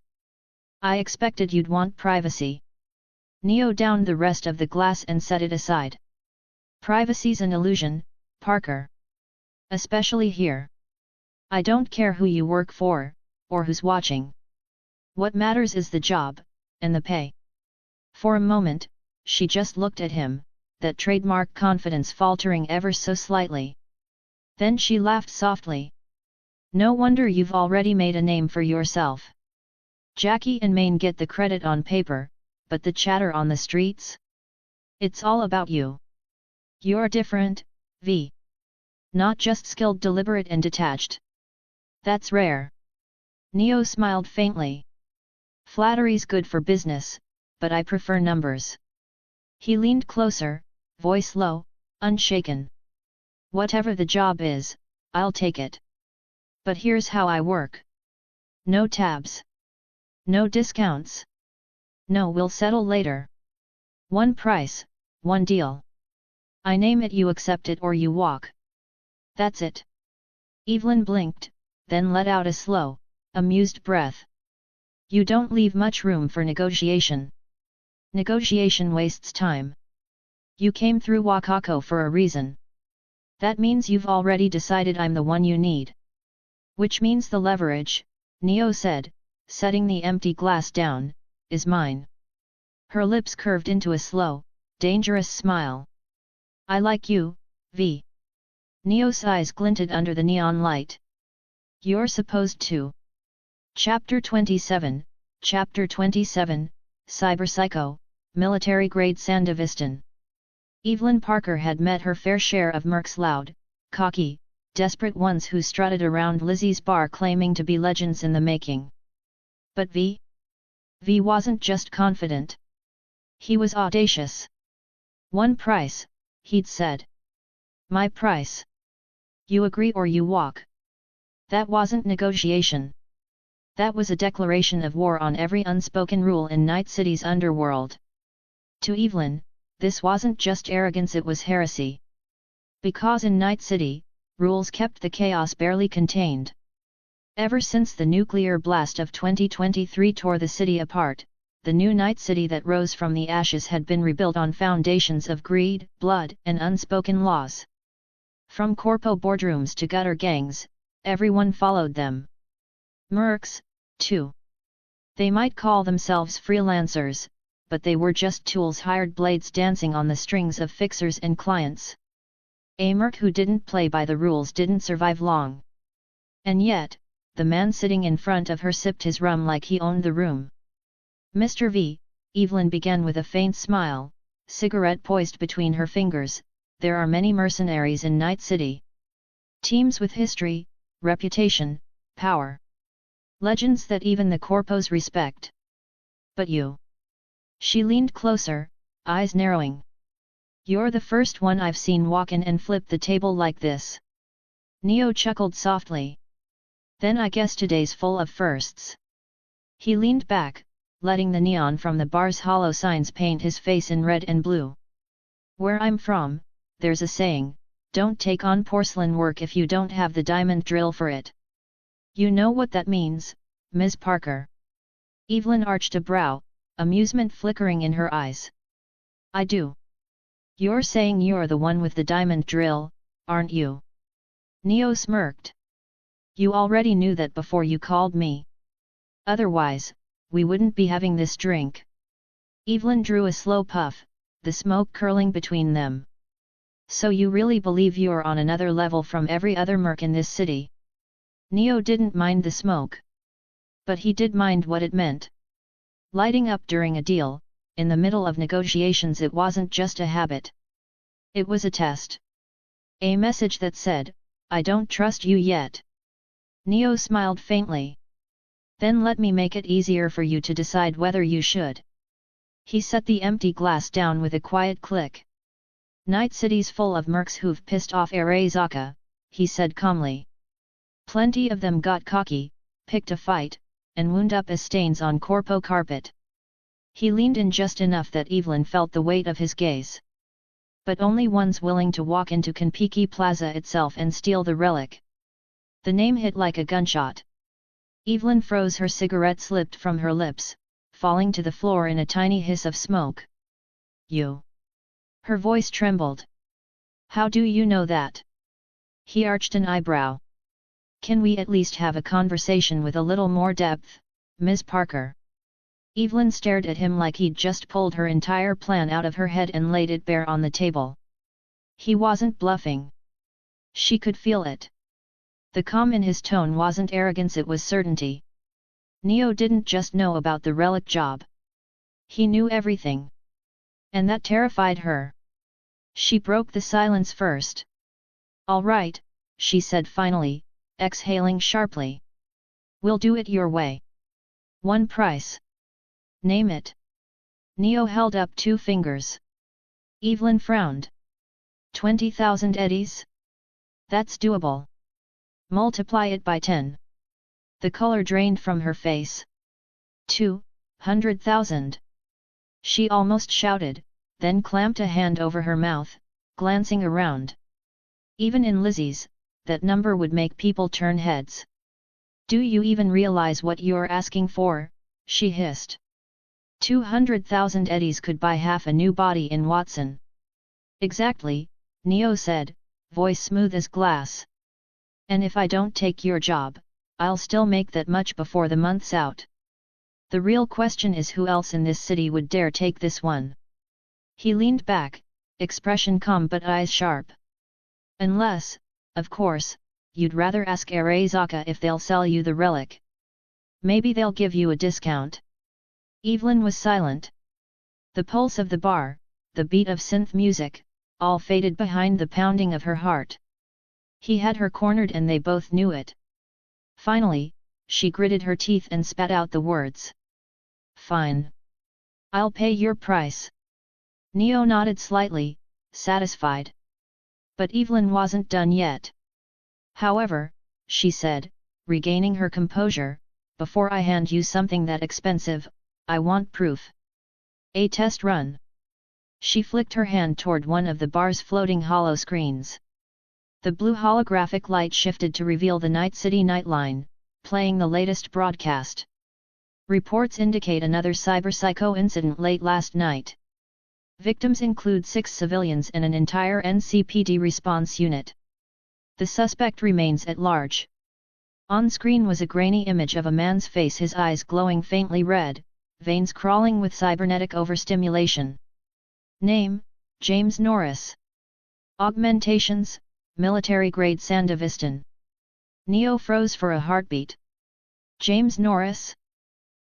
I expected you'd want privacy. Neo downed the rest of the glass and set it aside. Privacy's an illusion, Parker. Especially here. I don't care who you work for, or who's watching. What matters is the job, and the pay. For a moment, she just looked at him, that trademark confidence faltering ever so slightly. Then she laughed softly. No wonder you've already made a name for yourself. Jackie and Maine get the credit on paper, but the chatter on the streets? It's all about you. You're different, V. Not just skilled, deliberate and detached. That's rare. Neo smiled faintly. Flattery's good for business, but I prefer numbers. He leaned closer, voice low, unshaken. Whatever the job is, I'll take it. But here's how I work. No tabs. No discounts. No, we'll settle later. One price, one deal. I name it, you accept it or you walk. That's it. Evelyn blinked, then let out a slow, amused breath. You don't leave much room for negotiation. Negotiation wastes time. You came through Wakako for a reason. That means you've already decided I'm the one you need. Which means the leverage, Neo said, setting the empty glass down, is mine. Her lips curved into a slow, dangerous smile. I like you, V. Neo's eyes glinted under the neon light. You're supposed to. Chapter 27, Cyberpsycho, Military-Grade Sandevistan. Evelyn Parker had met her fair share of mercs, loud, cocky, desperate ones who strutted around Lizzie's bar claiming to be legends in the making. But V wasn't just confident. He was audacious. One price, he'd said. My price. You agree or you walk. That wasn't negotiation. That was a declaration of war on every unspoken rule in Night City's underworld. To Evelyn, this wasn't just arrogance, it was heresy. Because in Night City, rules kept the chaos barely contained. Ever since the nuclear blast of 2023 tore the city apart, the new Night City that rose from the ashes had been rebuilt on foundations of greed, blood, and unspoken laws. From corpo boardrooms to gutter gangs, everyone followed them. Mercs, too. They might call themselves freelancers, but they were just tools, hired blades dancing on the strings of fixers and clients. A merc who didn't play by the rules didn't survive long. And yet, the man sitting in front of her sipped his rum like he owned the room. Mr. V, Evelyn began with a faint smile, cigarette poised between her fingers. There are many mercenaries in Night City. Teams with history, reputation, power. Legends that even the corpos respect. But you. She leaned closer, eyes narrowing. You're the first one I've seen walk in and flip the table like this. Neo chuckled softly. Then I guess today's full of firsts. He leaned back, letting the neon from the bar's hollow signs paint his face in red and blue. Where I'm from, there's a saying, don't take on porcelain work if you don't have the diamond drill for it. You know what that means, Ms. Parker? Evelyn arched a brow, amusement flickering in her eyes. I do. You're saying you're the one with the diamond drill, aren't you? Neo smirked. You already knew that before you called me. Otherwise, we wouldn't be having this drink. Evelyn drew a slow puff, the smoke curling between them. So you really believe you're on another level from every other merc in this city? Neo didn't mind the smoke. But he did mind what it meant. Lighting up during a deal, in the middle of negotiations, it wasn't just a habit. It was a test. A message that said, I don't trust you yet. Neo smiled faintly. Then let me make it easier for you to decide whether you should. He set the empty glass down with a quiet click. Night City's full of mercs who've pissed off Arezaka, he said calmly. Plenty of them got cocky, picked a fight, and wound up as stains on corpo carpet. He leaned in just enough that Evelyn felt the weight of his gaze. But only ones willing to walk into Konpeki Plaza itself and steal the relic. The name hit like a gunshot. Evelyn froze, her cigarette slipped from her lips, falling to the floor in a tiny hiss of smoke. You. Her voice trembled. How do you know that? He arched an eyebrow. Can we at least have a conversation with a little more depth, Ms. Parker? Evelyn stared at him like he'd just pulled her entire plan out of her head and laid it bare on the table. He wasn't bluffing. She could feel it. The calm in his tone wasn't arrogance, it was certainty. Neo didn't just know about the relic job. He knew everything. And that terrified her. She broke the silence first. All right, she said finally, exhaling sharply. We'll do it your way. One price. Name it. Neo held up 2 fingers. Evelyn frowned. 20,000 eddies? That's doable. Multiply it by 10. The color drained from her face. 200,000. She almost shouted, then clamped a hand over her mouth, glancing around. Even in Lizzie's, that number would make people turn heads. Do you even realize what you're asking for? She hissed. 200,000 eddies could buy half a new body in Watson. Exactly, Neo said, voice smooth as glass. And if I don't take your job, I'll still make that much before the month's out. The real question is who else in this city would dare take this one? He leaned back, expression calm but eyes sharp. Unless, of course, you'd rather ask Arezaka if they'll sell you the relic. Maybe they'll give you a discount. Evelyn was silent. The pulse of the bar, the beat of synth music, all faded behind the pounding of her heart. He had her cornered and they both knew it. Finally, she gritted her teeth and spat out the words. Fine. I'll pay your price. Neo nodded slightly, satisfied. But Evelyn wasn't done yet. However, she said, regaining her composure, before I hand you something that expensive, I want proof. A test run. She flicked her hand toward one of the bar's floating hollow screens. The blue holographic light shifted to reveal the Night City Nightline, playing the latest broadcast. Reports indicate another cyberpsycho incident late last night. Victims include 6 civilians and an entire NCPD response unit. The suspect remains at large. On screen was a grainy image of a man's face, his eyes glowing faintly red, veins crawling with cybernetic overstimulation. Name, James Norris. Augmentations, military-grade Sandevistan. Neo froze for a heartbeat. James Norris?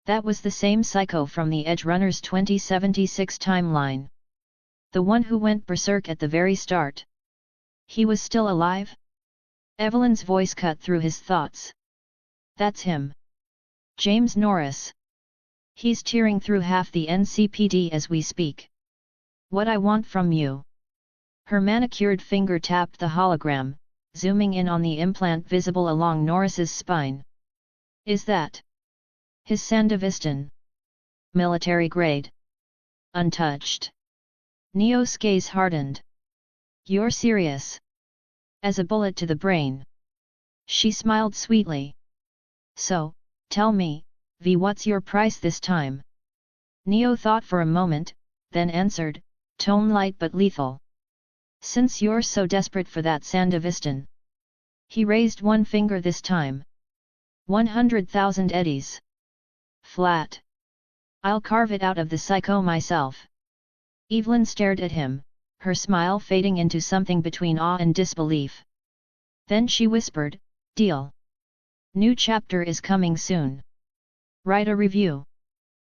That was the same psycho from the Edgerunners 2076 timeline. The one who went berserk at the very start. He was still alive? Evelyn's voice cut through his thoughts. That's him. James Norris. He's tearing through half the NCPD as we speak. What I want from you. Her manicured finger tapped the hologram, zooming in on the implant visible along Norris's spine. Is that his Sandevistan? Military grade. Untouched. Neo's gaze hardened. You're serious? As a bullet to the brain. She smiled sweetly. So, tell me, V, what's your price this time? Neo thought for a moment, then answered, tone light but lethal. Since you're so desperate for that Sandevistan. He raised one finger this time. 100,000 eddies. Flat. I'll carve it out of the psycho myself. Evelyn stared at him, her smile fading into something between awe and disbelief. Then she whispered, deal. New chapter is coming soon. Write a review.